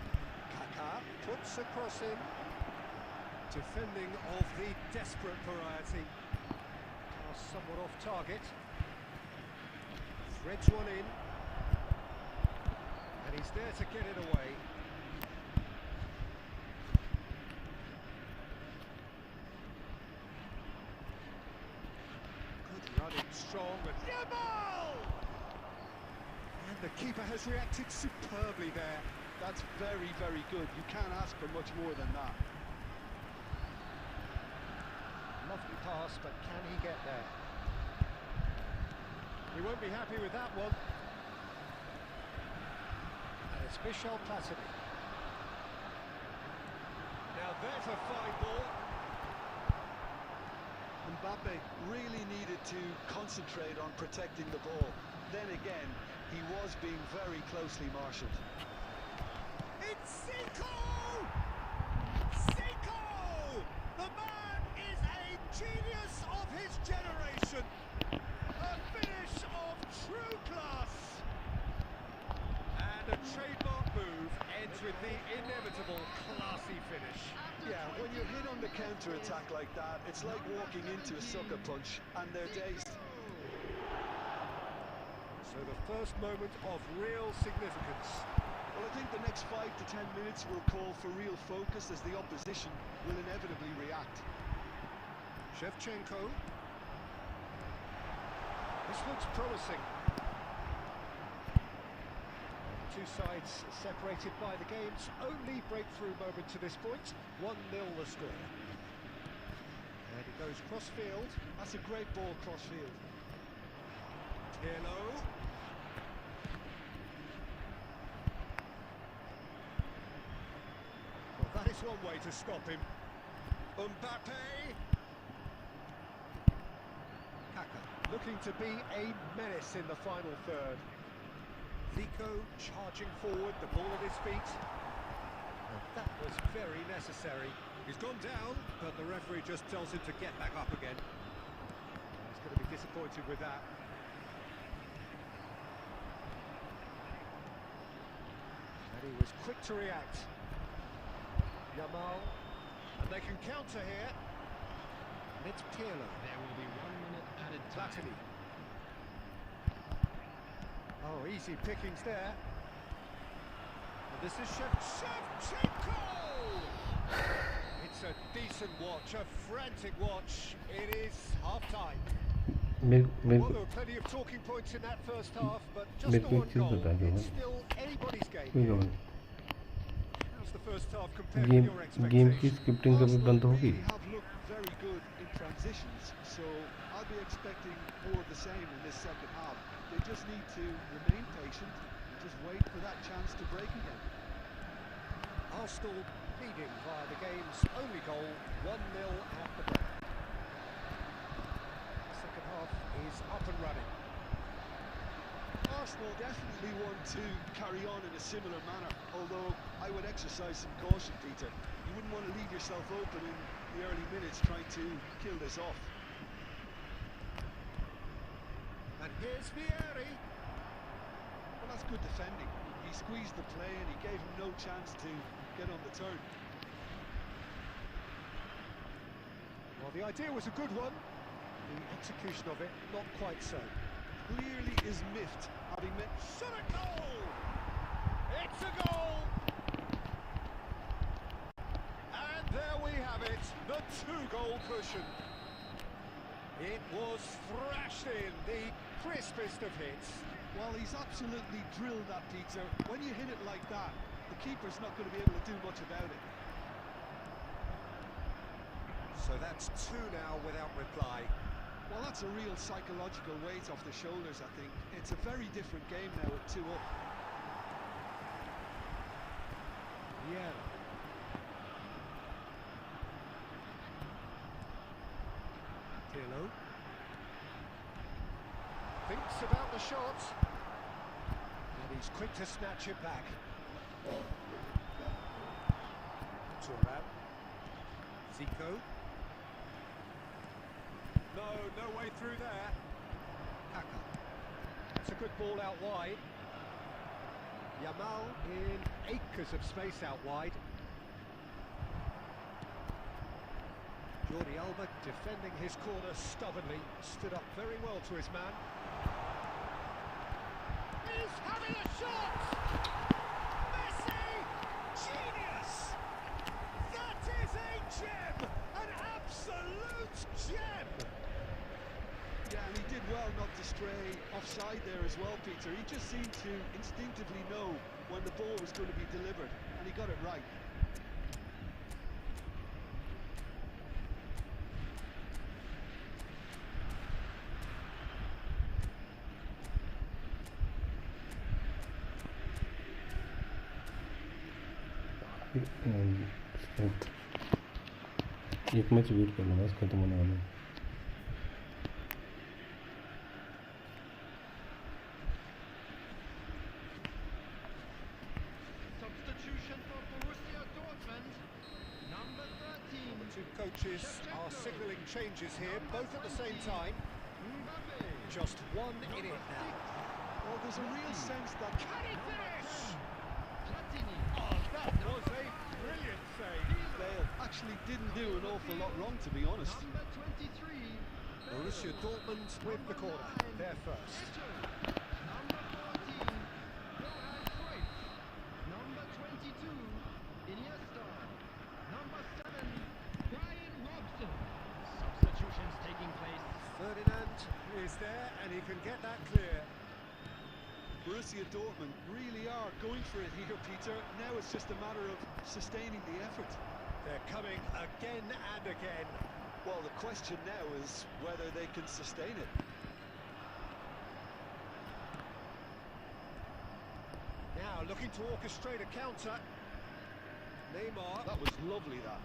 Kaká puts a cross in. Defending of the desperate variety. Somewhat off target. Threads one in. And he's there to get it away. Good running, strong, and Yamal! And the keeper has reacted superbly there. That's very, very good. You can't ask for much more than that. Lovely pass, but can he get there? He won't be happy with that one. And it's Michel Platini. Now there's a fine ball. Mbappe really needed to concentrate on protecting the ball. Then again, he was being very closely marshalled. It's Zico! Zico! The man is a genius of his generation. A finish of true class. And a trademark move ends with the inevitable classy finish. Yeah, when you're hit on the counter-attack like that, it's like walking into a sucker punch, and they're dazed. So the first moment of real significance. Well, I think the next 5 to 10 minutes will call for real focus as the opposition will inevitably react. Shevchenko. This looks promising. Two sides separated by the game's only breakthrough moment to this point. 1-0 the score. And it goes cross-field. That's a great ball cross-field. Pirlo. Well, that is one way to stop him. Mbappe. Kaka looking to be a menace in the final third. Zico charging forward, the ball at his feet. And that was very necessary. He's gone down, but the referee just tells him to get back up again. He's going to be disappointed with that. And he was quick to react. Yamal, and they can counter here. And it's Pirlo. There will be 1 minute added time. Platini. Oh, easy pickings there. And this is Shevchenko! It's a decent watch, a frantic watch. It is half-time. Well, there were plenty of talking points in that first half, but just the one goal. It's still anybody's game. How's the first half compared to your game की expectations? Scripting कभी बंद होगी Arsenal have looked very good in transitions, so I'll be expecting more of the same in this second half. They just need to remain patient and just wait for that chance to break again. Arsenal leading via the game's only goal, 1-0 at the break. The second half is up and running. Arsenal definitely want to carry on in a similar manner, although I would exercise some caution, Peter. You wouldn't want to leave yourself open in the early minutes trying to kill this off. And here's Vieri. Well, that's good defending. He squeezed the play and he gave him no chance to get on the turn. Well, the idea was a good one. The execution of it, not quite so. Clearly is miffed, having met... Shot a goal! It's a goal! And there we have it, the two-goal cushion. It was thrashed in, the crispest of hits. Well, he's absolutely drilled that, Peter. When you hit it like that, the keeper's not going to be able to do much about it. So that's two now without reply. Well, that's a real psychological weight off the shoulders, I think. It's a very different game now at 2-up. Yeah. Pirlo. Thinks about the shot. And he's quick to snatch it back. Thuram. Zico. No way through there. Kaka. It's a good ball out wide. Yamal in acres of space out wide. Jordi Alba defending his corner stubbornly. Stood up very well to his man. He's having a shot! Messi! Genius! That is a gem! An absolute gem! Yeah, and he did well not to stray offside there as well, Peter. He just seemed to instinctively know when the ball was going to be delivered, and he got it right. एक match wait करना बस खत्म होने वाला है Substitution for Borussia Dortmund. Number 13. The two coaches are signalling changes here, both at the same time. Mbappe. Just one in it now. Well, there's a real sense that... Can he finish? Platini. Oh, that was a brilliant save. Bale actually didn't do an awful lot wrong, to be honest. Number 23. Borussia Dortmund with the corner. They're first. Number 14. Johan Cruyff. is there, and he can get that clear. Borussia Dortmund really are going for it here, Peter. Now it's just a matter of sustaining the effort. They're coming again and again. Well, the question now is whether they can sustain it. Now looking to orchestrate a counter. Neymar. That was lovely, that.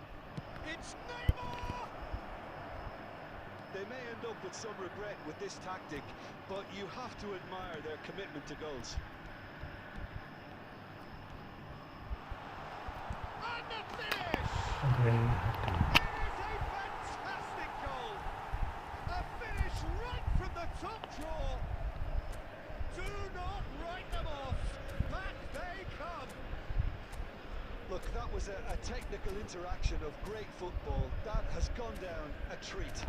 It's Neymar! They may end up with some regret with this tactic, but you have to admire their commitment to goals. And the finish! Very It happy. is a fantastic goal! A finish right from the top drawer! Do not write them off! Back they come! Look, that was a technical interaction of great football. That has gone down a treat.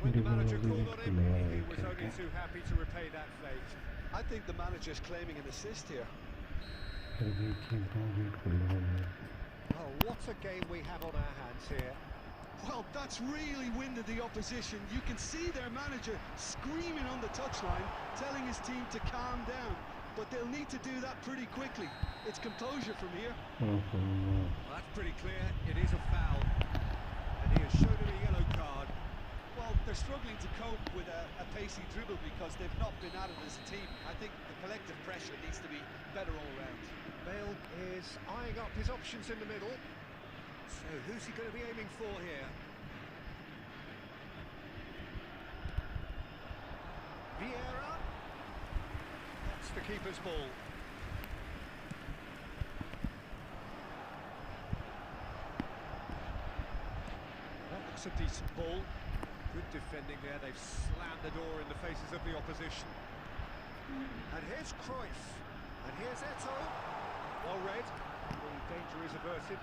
When the manager called on him, he was only too happy to repay that fate. I think the manager's claiming an assist here. Oh, what a game we have on our hands here. Well, that's really winded the opposition. You can see their manager screaming on the touchline, telling his team to calm down. But they'll need to do that pretty quickly. It's composure from here. Well, that's pretty clear. It is a foul. And he has shown him a yellow card. Well, they're struggling to cope with a pacey dribble because they've not been at it as a team. I think the collective pressure needs to be better all round. Bale is eyeing up his options in the middle. So who's he going to be aiming for here? Vieira. That's the keeper's ball. That looks a decent ball. Good defending there. They've slammed the door in the faces of the opposition. And here's Cruyff. And here's Eto'o. Well read. The danger is averted.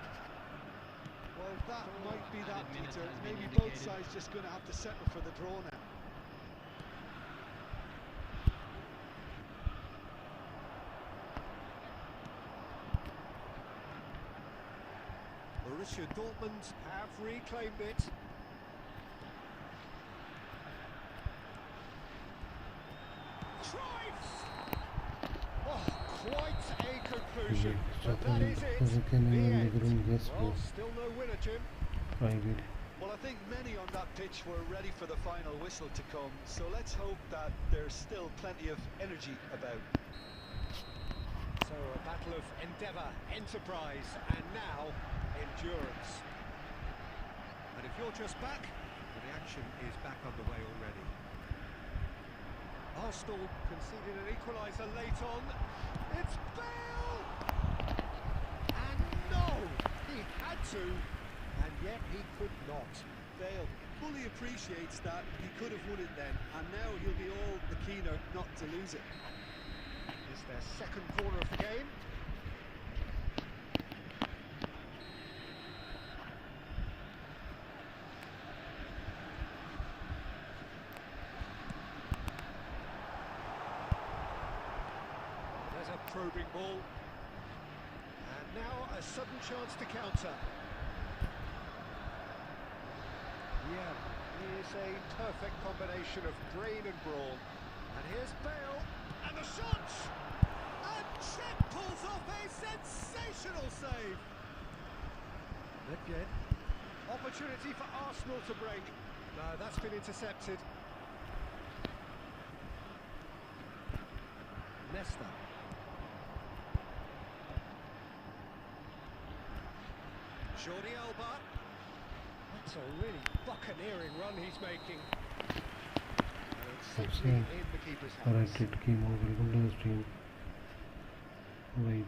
Well, that might be that, Peter. Maybe both sides just going to have to settle for the draw now. Borussia Dortmund have reclaimed it. Cruyff! Oh, quite a conclusion. But that is it. The end. Well, still no winner, Jim. Well, I think many on that pitch were ready for the final whistle to come, so let's hope that there's still plenty of energy about. So a battle of endeavour, enterprise, and now endurance. And if you're just back, well, the action is back underway already. Arsenal conceded an equaliser late on. It's Bale! And no! He had to, and yet he could not. Bale fully appreciates that he could have won it then, and now he'll be all the keener not to lose it. It's their second corner of the game. There's a probing ball. And now a sudden chance to counter. Yeah, he is a perfect combination of brain and brawn. And here's Bale, and the shot! And Chet pulls off a sensational save. Again, opportunity for Arsenal to break. No, that's been intercepted. Nesta. Jordi Alba. That's a really buccaneering run he's making. And it's safely in the keeper's hands. welcome to the stream. Wait.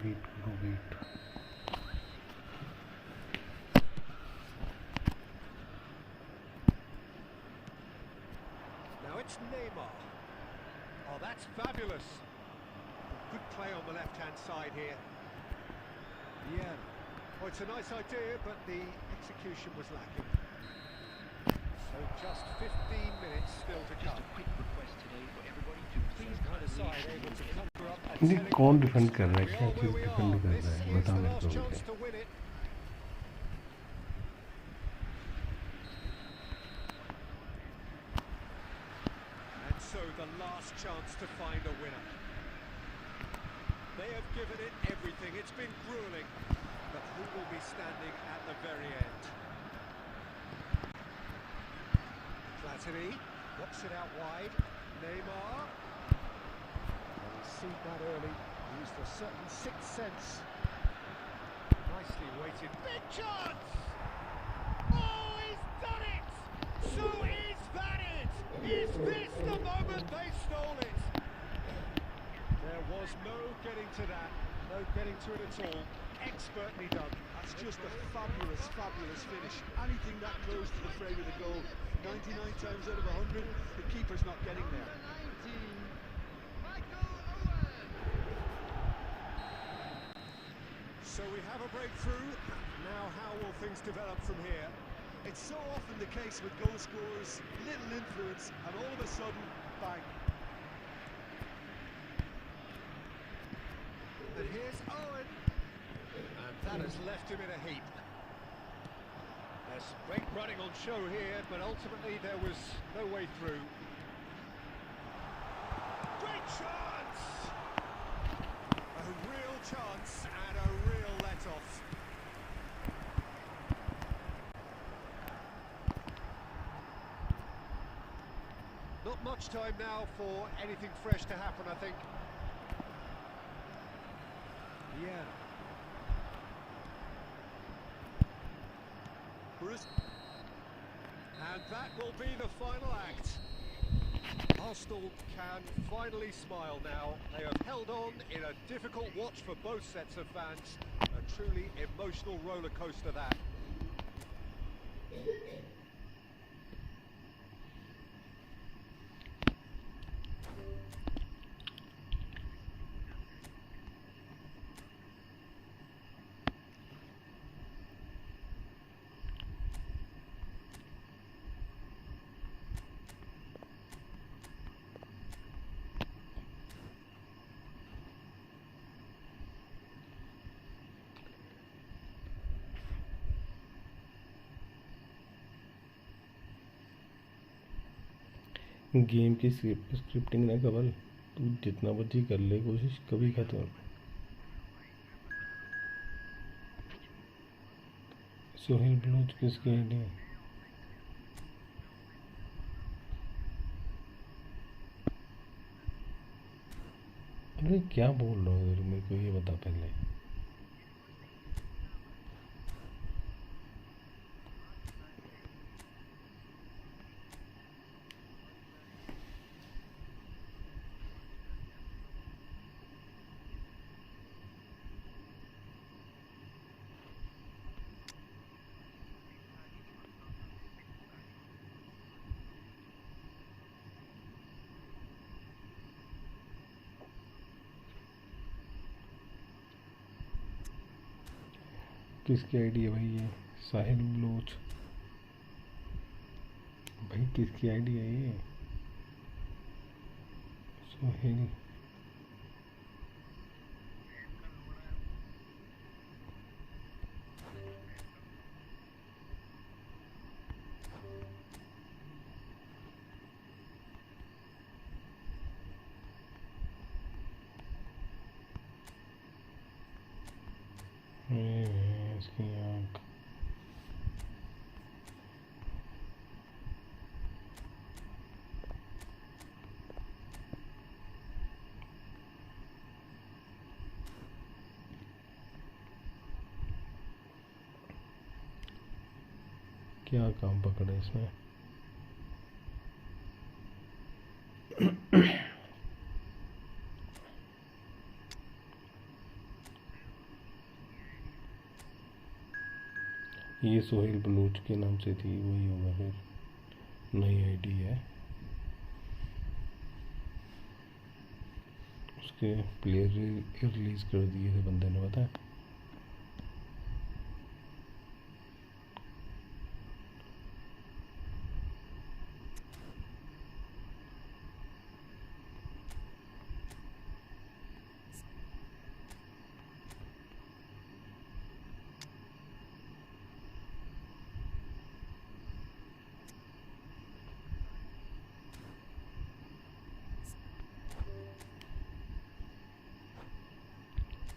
Now it's Neymar. Oh, that's fabulous. Good play on the left-hand side here. Yeah. Oh, it's a nice idea, but the execution was lacking. So just 15 minutes still to Just come. a quick request today for everybody to please Neither side able to cover up and ये telling कौन them defend कर रहा है we क्या are चीज where we defend are. कर This रहा है is बता the मेरे last को chance to win it. also the last chance to find a winner. They have given it everything. It's been grueling. But who will be standing at the very end? Platini knocks it out wide. Neymar. And we see that early. Used a certain sixth sense. Nicely weighted. Big chance! Oh, he's done it! So is that it? Is this the moment they stole it? There was no getting to that. No getting to it at all. Expertly done. That's just a fabulous, fabulous finish. Anything that close to the frame of the goal, 99 times out of 100, the keeper's not getting there. So we have a breakthrough. Now how will things develop from here? It's so often the case with goal scorers, little influence, and all of a sudden, bang. And here's Owen. And that has left him in a heap. There's great running on show here, but ultimately there was no way through. Great chance! A real chance and a real let-off. Not much time now for anything fresh to happen, I think. Yeah. And that will be the final act. Arsenal can finally smile now. They have held on in a difficult watch for both sets of fans. A truly emotional roller coaster that. Game की scripting ना कवल, तू जितना मर्जी कर ले कोशिश, कभी खत्म। सोहेल बलूच किसकी आइडिया? अरे क्या बोल रहा हूँ, मेरे को ये बता पहले। किसकी आईडी है भाई ये? साहिल बलोच भाई, किसकी आईडी है ये? सोहेल इसकी आँख। क्या काम पकड़े इसने? ये सोहेल बलूच के नाम से थी, वही होगा फिर। नई आईडी है उसके। प्लेयर रिलीज कर दिए थे बंदे ने, पता है।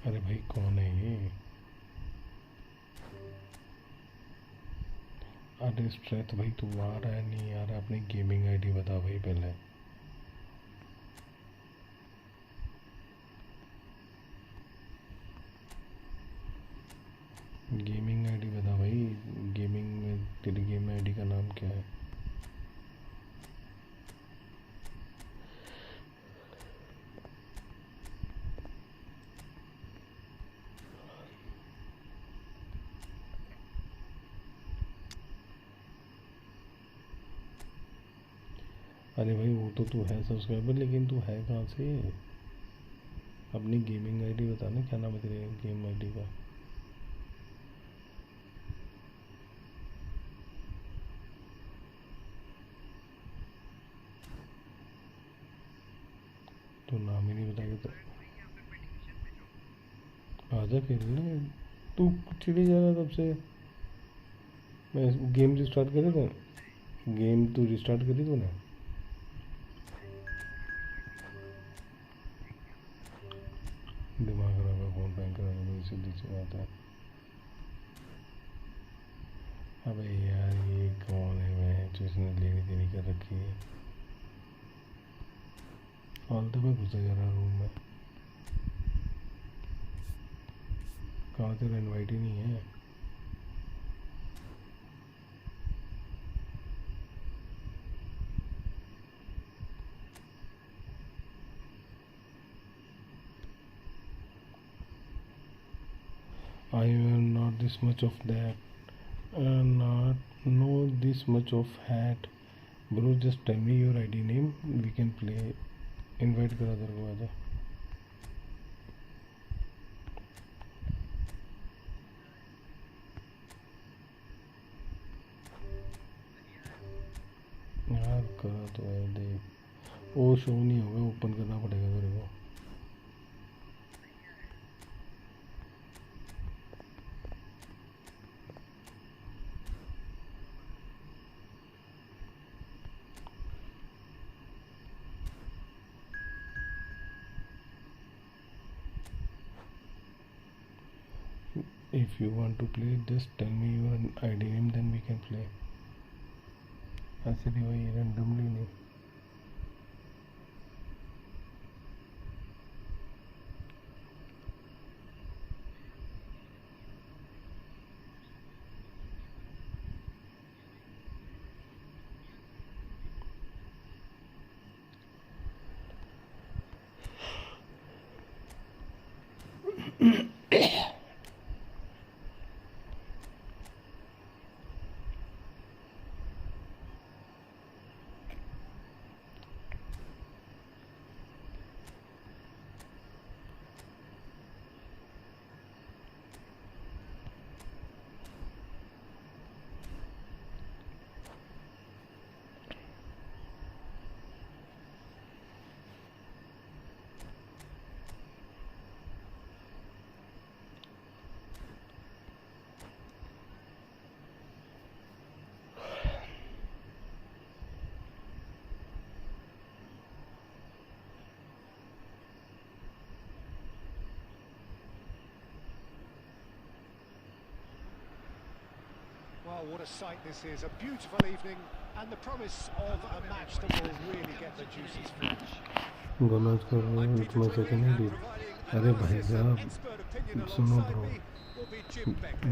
अरे भाई कौन है ये? अरे स्ट्रेथ भाई तू आ रहा है नहीं आ रहा? अपनी गेमिंग आईडी बता भाई पहले। गेमिंग आईडी बता भाई। गेमिंग में तेरी गेम आईडी का नाम क्या है? अरे भाई वो तो तू है सब्सक्राइबर, लेकिन तू है कहाँ से? अपनी गेमिंग आईडी बता ना, क्या नाम है तेरे गेम आईडी का? तो नाम ही नहीं बताएगा तो आजा खेलने। तू चिढ़ी जा रहा तब से। मैं गेम रिस्टार्ट करे थे। गेम तू रिस्टार्ट करी तूने? दिमाग खराब है, फोन बैंक खराब है, सीधी सी बात है। अबे यार ये कौन है? मैं जिसने लेनी देनी कर रखी है। फालतू में घुसा जा रहा रूम में। कहाँ तेरा इनवाइट ही नहीं है? I am not this much of that, not know this much of hat, bro. Just tell me your ID name. We can play. Invite करा तेरे को, आजा। यार करा तो है देख। वो शो नहीं होगा, ओपन करना पड़ेगा तेरे को। If you want to play, just tell me your ID name, then we can play. ऐसे नहीं भाई, randomly नहीं। Well, what a sight this is. A beautiful evening and the promise of a match that will really get the juices flowing. गलत कर रहे हो, इतना second नहीं दी। अरे भाई साहब सुनो bro,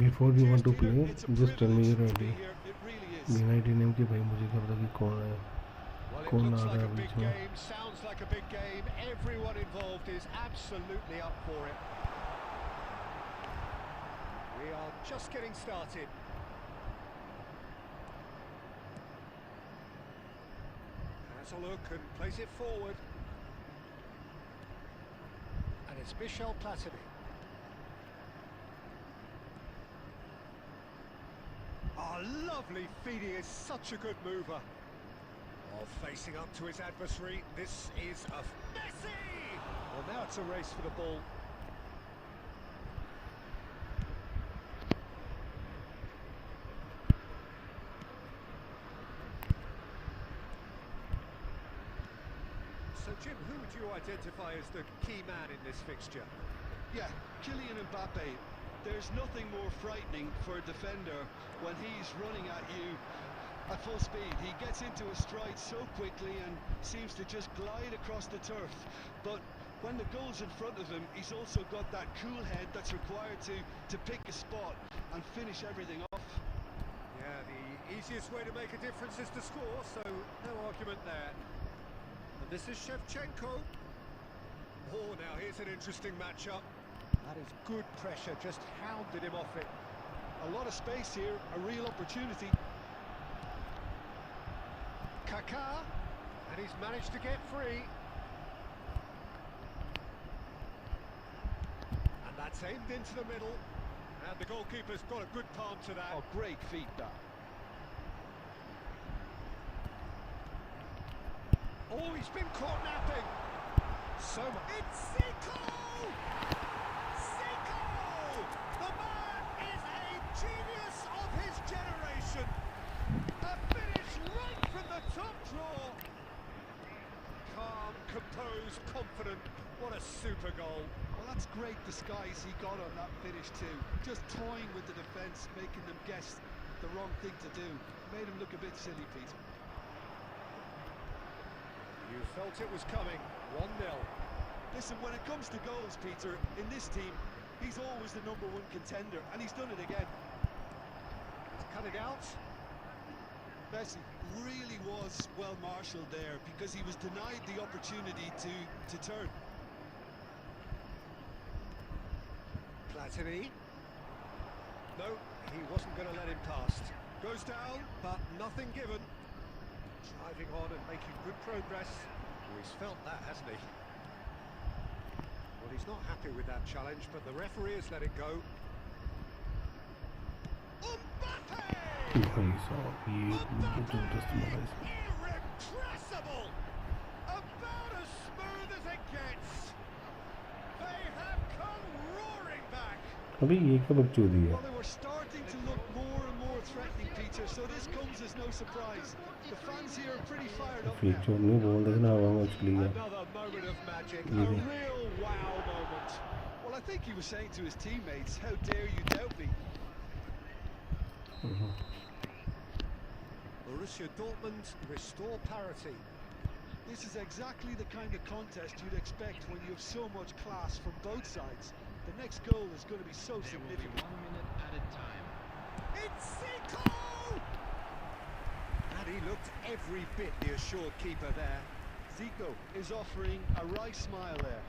before you want to play just tell me your ID. बिना आईडी नेम के भाई मुझे क्या पता कि कौन है, कौन आ रहा है बीच में। Sounds like a big game. Everyone involved is absolutely up for it. We are just getting started. Has a look and plays it forward. And it's Michel Platini. Oh, lovely feeding, is such a good mover. Oh, facing up to his adversary, this is a Messi! Well, now it's a race for the ball. So, Jim, who would you identify as the key man in this fixture? Yeah, Kylian Mbappe. There's nothing more frightening for a defender when he's running at you at full speed. He gets into a stride so quickly and seems to just glide across the turf. But when the goal's in front of him, he's also got that cool head that's required to pick a spot and finish everything off. Yeah, the easiest way to make a difference is to score, so no argument there. And this is Shevchenko. Oh, now here's an interesting matchup. That is good pressure, just hounded him off it. A lot of space here, a real opportunity. Kaká, and he's managed to get free. And that's aimed into the middle. And the goalkeeper's got a good palm to that. Oh, great feet, that. Oh, he's been caught napping. So much. It's Zico! Zico! The man is a genius of his generation. A finish right from the top draw. Calm, composed, confident. What a super goal. Well, that's great disguise he got on that finish too. Just toying with the defence, making them guess the wrong thing to do. Made him look a bit silly, Pete. You felt it was coming. 1-0. Listen, when it comes to goals, Peter, in this team, he's always the #1 contender, and he's done it again. He's cut it out. Messi really was well marshalled there because he was denied the opportunity to turn. Platini. No, he wasn't going to let him past. Goes down, but nothing given. Driving on and making good progress. Oh, he's felt that, hasn't he? Well, he's not happy with that challenge, but the referee has let it go. Mbappe! भाई साहब ये जबरदस्त मारा है इसने। Irrepressible! About as smooth as it gets. They have come roaring back. अभी ये क्या बकचोदी है? Well, they were starting to look more and more threatening, Peter, so this comes as no surprise. The fans here are pretty fired up free now. चोट नहीं बोल देखना हवा में उछली है। Another moment of magic, a real wow moment. Well, I think he was saying to his teammates, how dare you doubt me? Borussia Dortmund restore parity. This is exactly the kind of contest you'd expect when you have so much class from both sides. The next goal is going to be so significant. 1 minute at a time. It's Zico! And he looked every bit the assured keeper there. Zico is offering a wry smile there.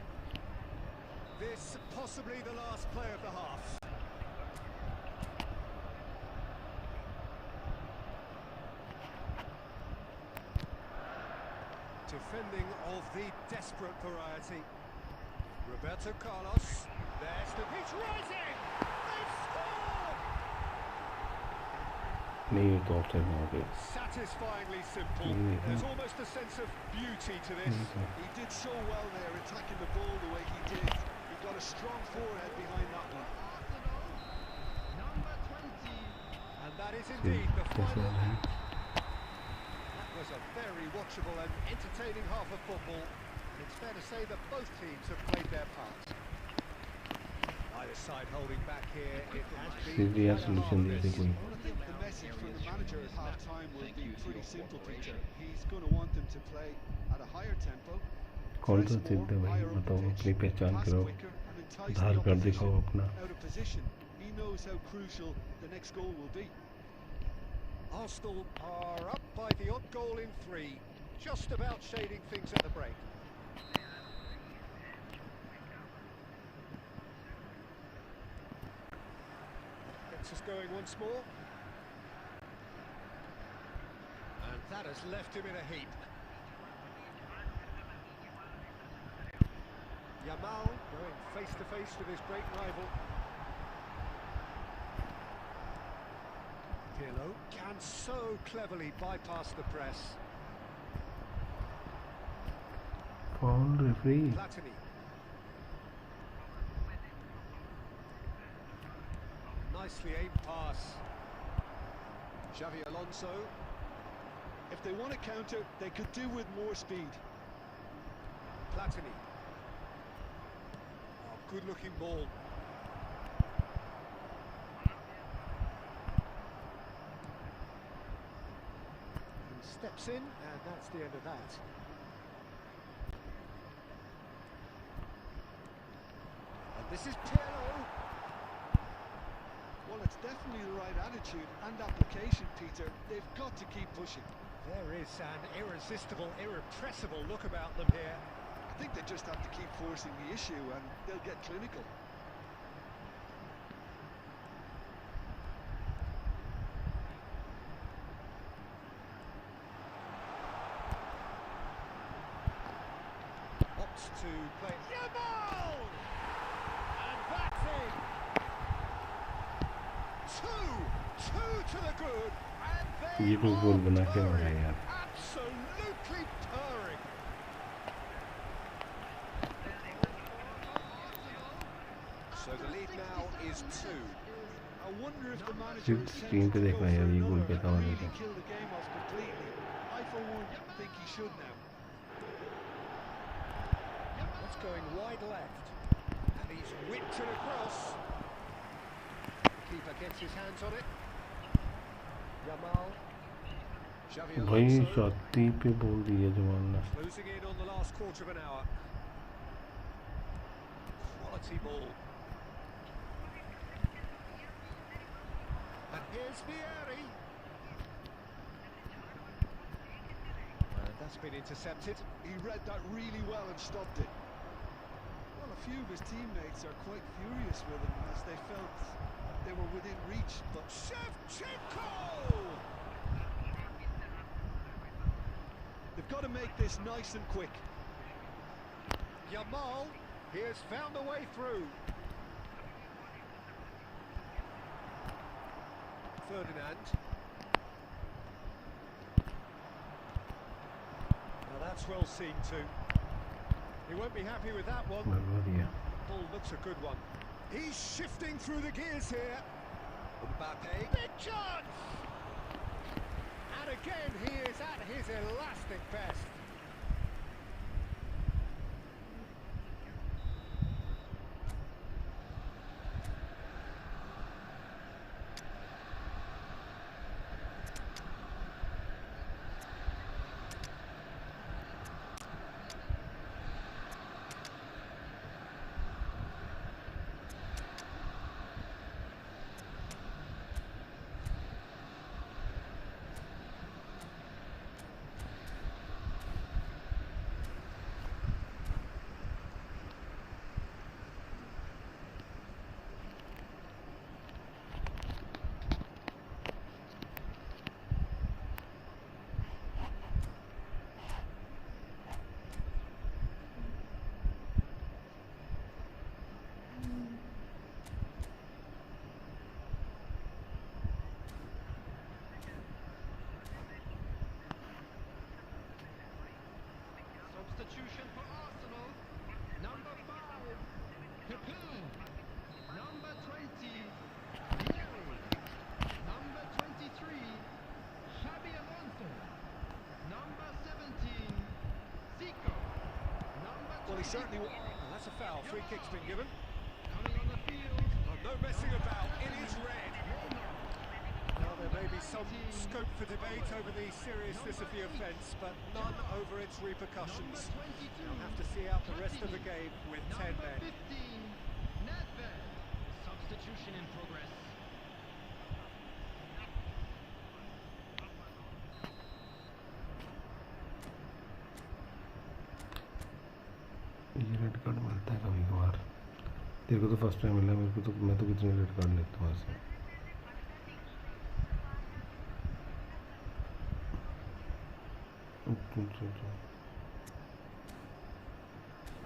This possibly the last play of the half. Defending of the desperate variety. Roberto Carlos. There's the pitch rising. They've scored! नहीं तो offside हो गया। Satisfyingly simple. There's almost a sense of beauty to this. He did so well there, attacking the ball the way he did. He got a strong forehead behind that one. Number 20. And that is indeed the final act. That was a very watchable and entertaining half of football. It's fair to say that both teams have played their part. Either side holding back here, it has been Sidhi quite a solution they they harvest. कोई। Well, I think the message from the manager at half-time will be pretty simple, Peter. He's going to want them to play at a higher tempo. Counter सीख दे भाई, बताओ अपनी पहचान करो, धार कर दिखाओ अपना। Out of position. He knows how crucial the next goal will be. Arsenal are up by the odd goal in 3, just about shading things at the break. Gets us going once more. And that has left him in a heap. Yamal going face to face with his great rival. Pirlo can so cleverly bypass the press. Foul referee. Platini. Nicely aimed pass. Xavi Alonso. If they want to counter, they could do with more speed. Platini. good-looking ball. He steps in, and that's the end of that. And this is Pirlo. Well, it's definitely the right attitude and application, Peter. They've got to keep pushing. There is an irresistible, irrepressible look about them here. I think they just have to keep forcing the issue and they'll get clinical. Opts to play. Yamal! And that's it! Two to the good. And ये they तो गोल बना के are मारा यार. absolutely purring. So the lead now is 2. I wonder if the manager सिर्फ is screen पे देखना है यार ये गोल कैसा बना really था. kill the game off completely. I for one think he should now. That's going wide left. And he's whipped it across. Keeper gets his hands on it. Yamal. Xavi भाई Alonso. छाती पे बोल दिया जवान ने. Closing in on the last quarter of an hour. Quality ball. And here's Vieri. And that's been intercepted. He read that really well and stopped it. Well, a few of his teammates are quite furious with him as they felt they were within reach, but Shevchenko! they've got to make this nice and quick. Yamal, he has found a way through. Ferdinand. Now that's well seen too. He won't be happy with that one. मरवा दिया. Ball looks a good one. He's shifting through the gears here. Mbappe. Big chance! And again, he is at his elastic best. Substitution for Arsenal. Number 5, Pepe. Number 20, Vieri. Number 23, Xabi Alonso. Number 17, Zico. Number 21, Well, he certainly... And that's a foul. Free kick's been given. coming on the field. Oh, no messing about. It is red. Well, there may be some scope for debate over the seriousness of the offence, but none over its repercussions. They'll have to see out the rest of the game with 10 Number men. 15, Nedved. Substitution in progress. ये red card मिलता है कभी कभार. तेरे को तो first time मिला, मेरे को तो मैं तो कितने रेड कार्ड लेता हूँ ऐसे.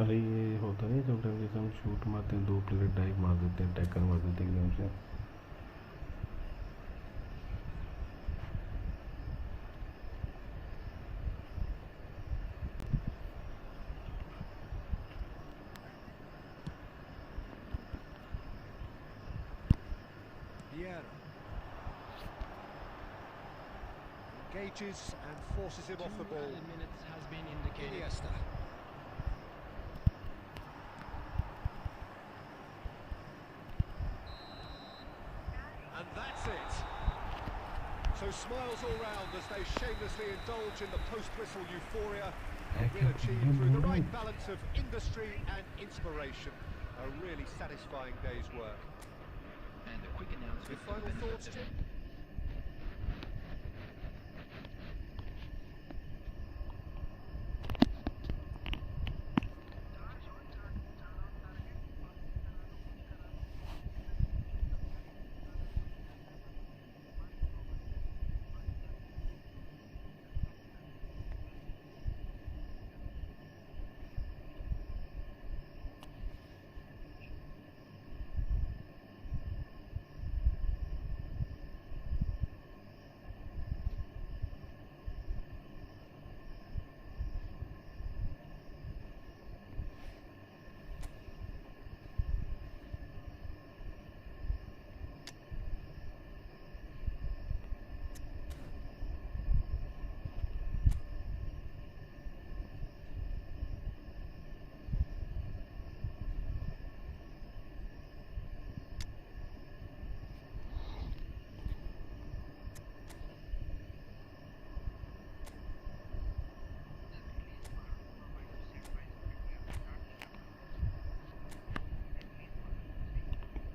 अरे ये होता नहीं जब जैसे हम शूट मारते हैं, 2 प्लेयर डाइव मार देते हैं, टैकल मार देते हैं एकदम से. Vieira engages and forces him off the 2 ball. added minutes has been indicated. Iniesta. Smiles all round as they shamelessly indulge in the post-whistle euphoria. A win achieved through the right balance of industry and inspiration. A really satisfying day's work. And a quick announcement. Your final thoughts, Jim?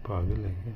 पागल है क्या?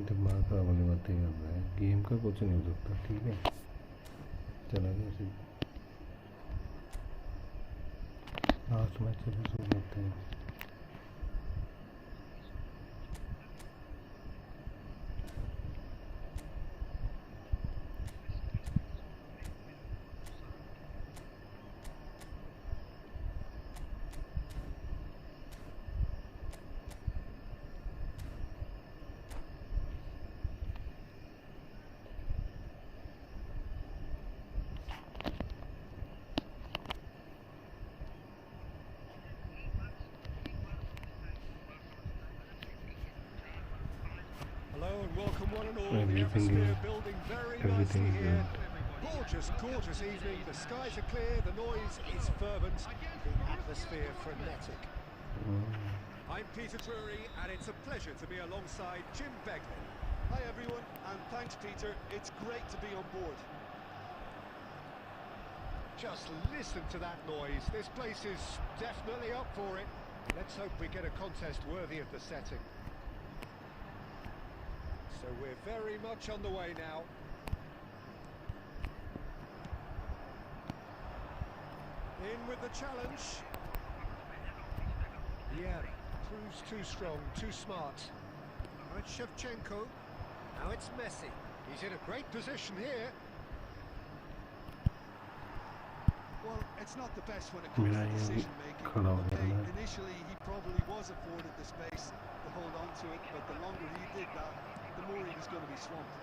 दिमाग खराब वाली बातें कर रहा है। गेम का कुछ नहीं हो सकता, ठीक है, चला गया ऐसे। लास्ट मैच से भी सो लेते हैं। Welcome one and all. Everything The is- atmosphere building very everything nicely is here. good. Gorgeous, gorgeous evening. The skies are clear, the noise is fervent, the atmosphere frenetic. I'm Peter Drury, and it's a pleasure to be alongside Jim Beglin. Hi everyone, and thanks Peter. It's great to be on board. Just listen to that noise. This place is definitely up for it. Let's hope we get a contest worthy of the setting. So we're very much on the way now. In with the challenge. Yeah, proves too strong, too smart. Now it's Shevchenko. Now it's Messi. He's in a great position here. Well, it's not the best when it comes to decision making. Okay, initially he probably was afforded the space to hold on to it, but the longer he did that, the more he was going to be swamped.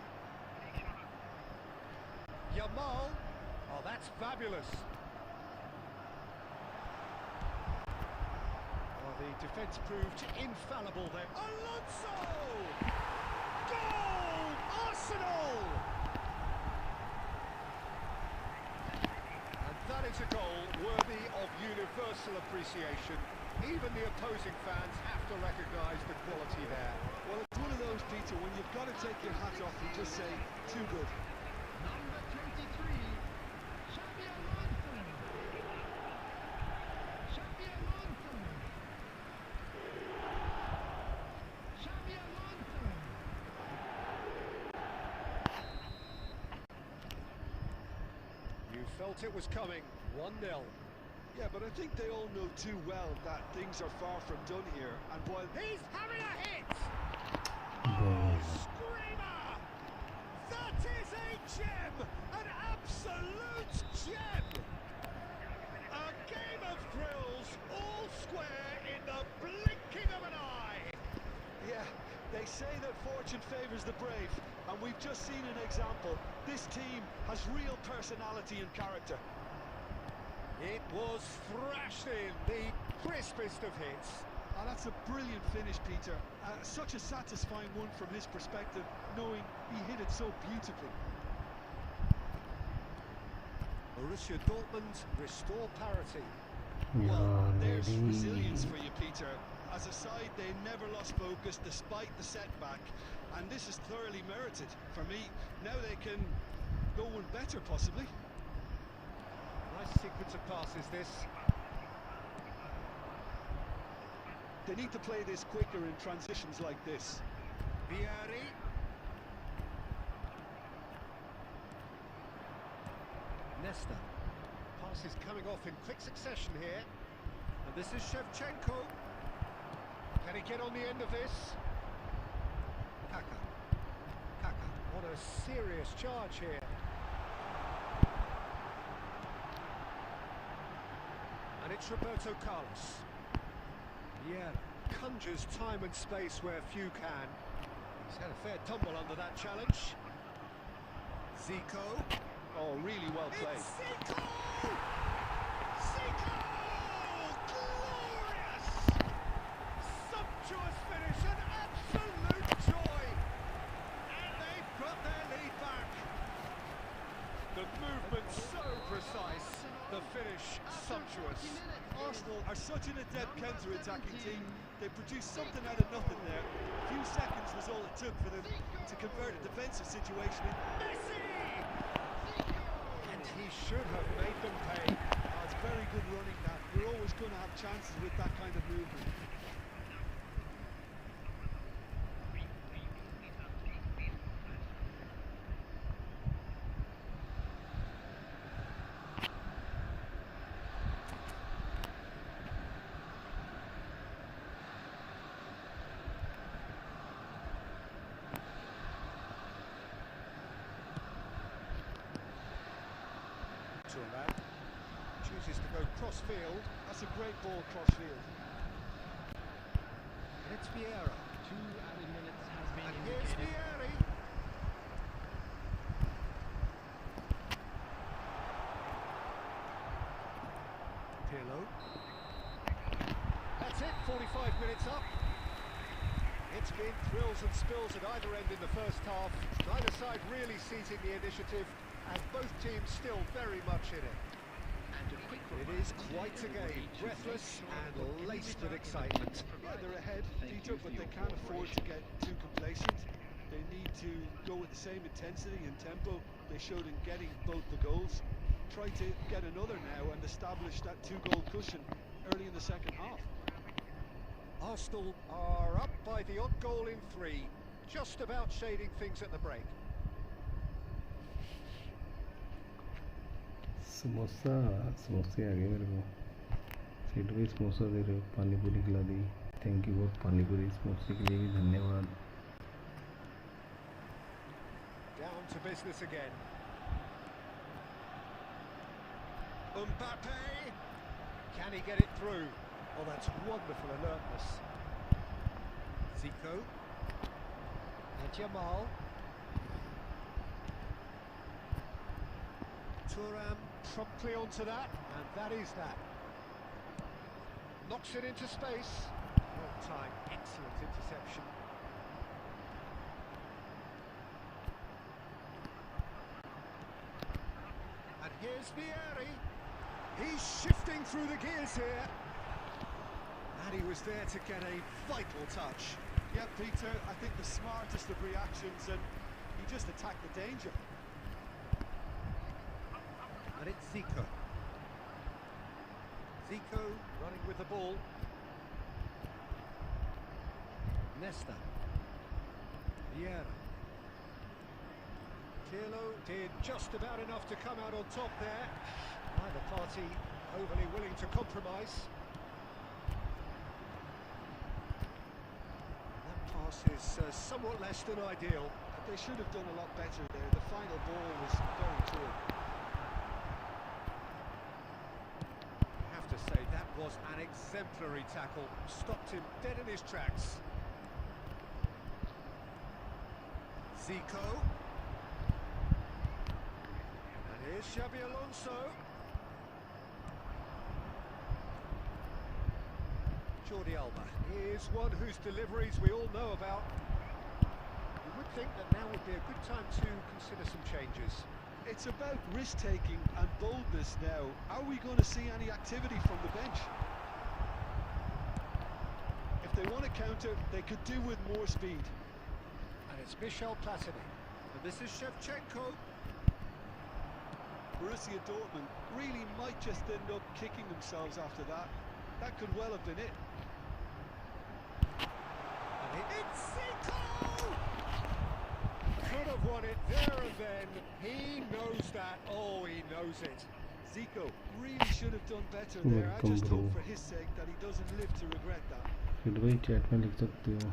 Yamal. Oh, that's fabulous. Oh, the defence proved infallible there. Alonso! Goal! Arsenal! And that is a goal worthy of universal appreciation. Even the opposing fans have to recognise the quality there. Well, it's one of those, Peter, when you've got to take your hat off and just say, too good. Number 23, Xabi Alonso. Xabi Alonso. Felt it was coming. 1-0. Yeah, but I think they all know too well that things are far from done here. And while He's having a hit! Bro. Screamer! That is a gem! An absolute gem! A game of thrills, all square in the blinking of an eye! yeah, they say that fortune favours the brave, and we've just seen an example. This team has real personality and character. It was thrashed in, the crispest of hits. Oh, that's a brilliant finish, Peter. Such a satisfying one from his perspective, knowing he hit it so beautifully. Borussia Dortmund restore parity. Well, Yeah, there's ready. resilience for you, Peter. As a side, they never lost focus despite the setback, and this is thoroughly merited. For me, now they can go one better, possibly. Nice sequence of passes, this. They need to play this quicker in transitions like this. Vieri. Nesta. Passes coming off in quick succession here. And this is Shevchenko. Can he get on the end of this? Kaka. Kaka. What a serious charge here. And it's Roberto Carlos. Yeah, conjures time and space where few can. He's had a fair tumble under that challenge. Zico. Oh, really well played. It's Zico! Zico! Glorious! Sumptuous finish, an absolute joy! And they've got their lead back. The movement so precise, the finish sumptuous. Arsenal are such an adept counter-attacking team. They produced something out of nothing there. A few seconds was all it took for them to convert a defensive situation in. Messi! And he should have made them pay. Oh, it's very good running that. You're always going to have chances with that kind of movement. Chooses to go cross-field. That's a great ball cross-field. And it's Vieira. 2 added minutes has been And here's indicated. Vieri. Pirlo. That's it, 45 minutes up. It's been thrills and spills at either end in the first half. Neither side really seizing the initiative, and both teams still very much in it. And a quick It is quite a game, breathless and laced with excitement. Yeah, they're ahead, Peter, but they can't afford to get too complacent. They need to go with the same intensity and tempo they showed in getting both the goals. Try to get another now and establish that 2-goal cushion early in the second half. Arsenal are up by the odd goal in 3, just about shading things at the break. समोसे आ गए मेरे को seat पे समोसा दे रहे हो पानी पूरी खिला दी थैंक यू बहुत पानी पूरी समोसे के लिए भी धन्यवाद Down to business again. Mbappe! Can he get it through? Oh, that's wonderful alertness. Zico. And Jamal. Thuram promptly onto that, and that is that. Knocks it into space. Well timed, excellent interception. And here's Vieri. He's shifting through the gears here. And he was there to get a vital touch. Yeah, Peter, I think the smartest of reactions, and he just attacked the danger. And it's Zico. Zico running with the ball. Nesta. Vieira. Pirlo did just about enough to come out on top there. Neither party overly willing to compromise. That pass is somewhat less than ideal. They should have done a lot better there. The final ball was very clear. I have to say, that was an exemplary tackle. Stopped him dead in his tracks. Zico. And here's Xabi Alonso. Jordi Alba is one whose deliveries we all know about. You would think that now would be a good time to consider some changes. It's about risk-taking and boldness now. Are we going to see any activity from the bench? If they want to counter, they could do with more speed. And it's Michel Platini. And this is Shevchenko. Borussia Dortmund really might just end up kicking themselves after that. That could well have been it. And it's Zico! Could have won it there and then. He knows that. Oh, he knows it. Zico really should have done better there. I just hope for his sake that he doesn't live to regret that. फिर वही chat में लिख सकते हो.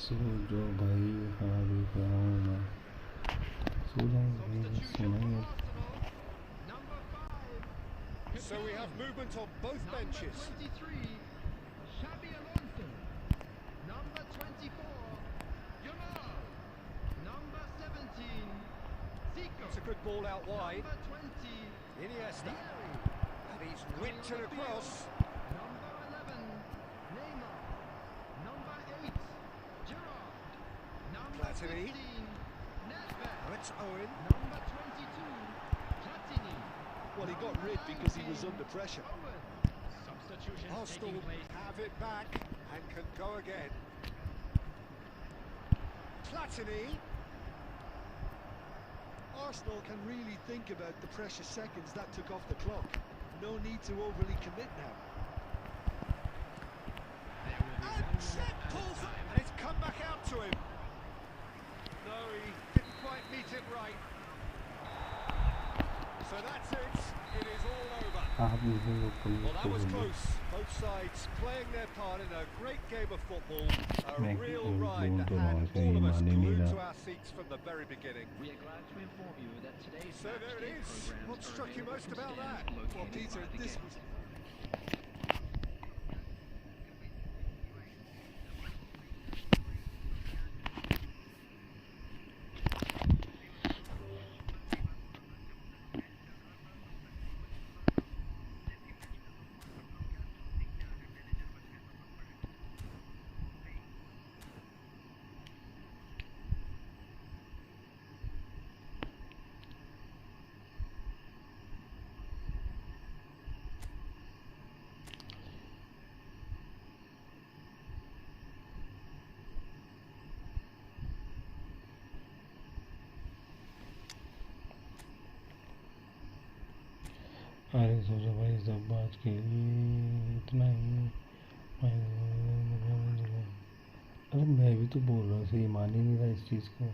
सो जो भाई अभी कराऊँ मैं सो जाएंगे. So we have movement on both benches. Number 23, Xabi Alonso. Number 24, Jamal. Number 17, Zico. It's a good ball out wide. Number 20, Iniesta. Vieri. And he's whipped it across. Number 11, Neymar. Number 8, Gerrard. Number Platini. 15, Nedved. Oh, it's Owen. Number 22, Platini. Well, he got rid because he was under pressure. Owen. Substitutions Arsenal taking place. have it back and can go again. Platini. Arsenal can really think about the precious seconds that took off the clock. No need to overly commit now. And Chet pulls it, and it's come back out to him. No, he didn't quite meet it right. So that's it. It is all over. आप मुझे वो Well, that was कल close. Both sides playing their part in a great game of football. A मैं real वो ride that तो had वहाँ से all of us माने नहीं glued रहा. to our seats from the very beginning. We are glad to inform you that today's So match there it day is. programs What are struck you available most from about stands that? located Well, Peter, by the this gate. was... अरे सोचा भाई सब आज के लिए इतना ही. अरे मैं भी तो बोल रहा था, ये मान ही नहीं रहा इस चीज़ को.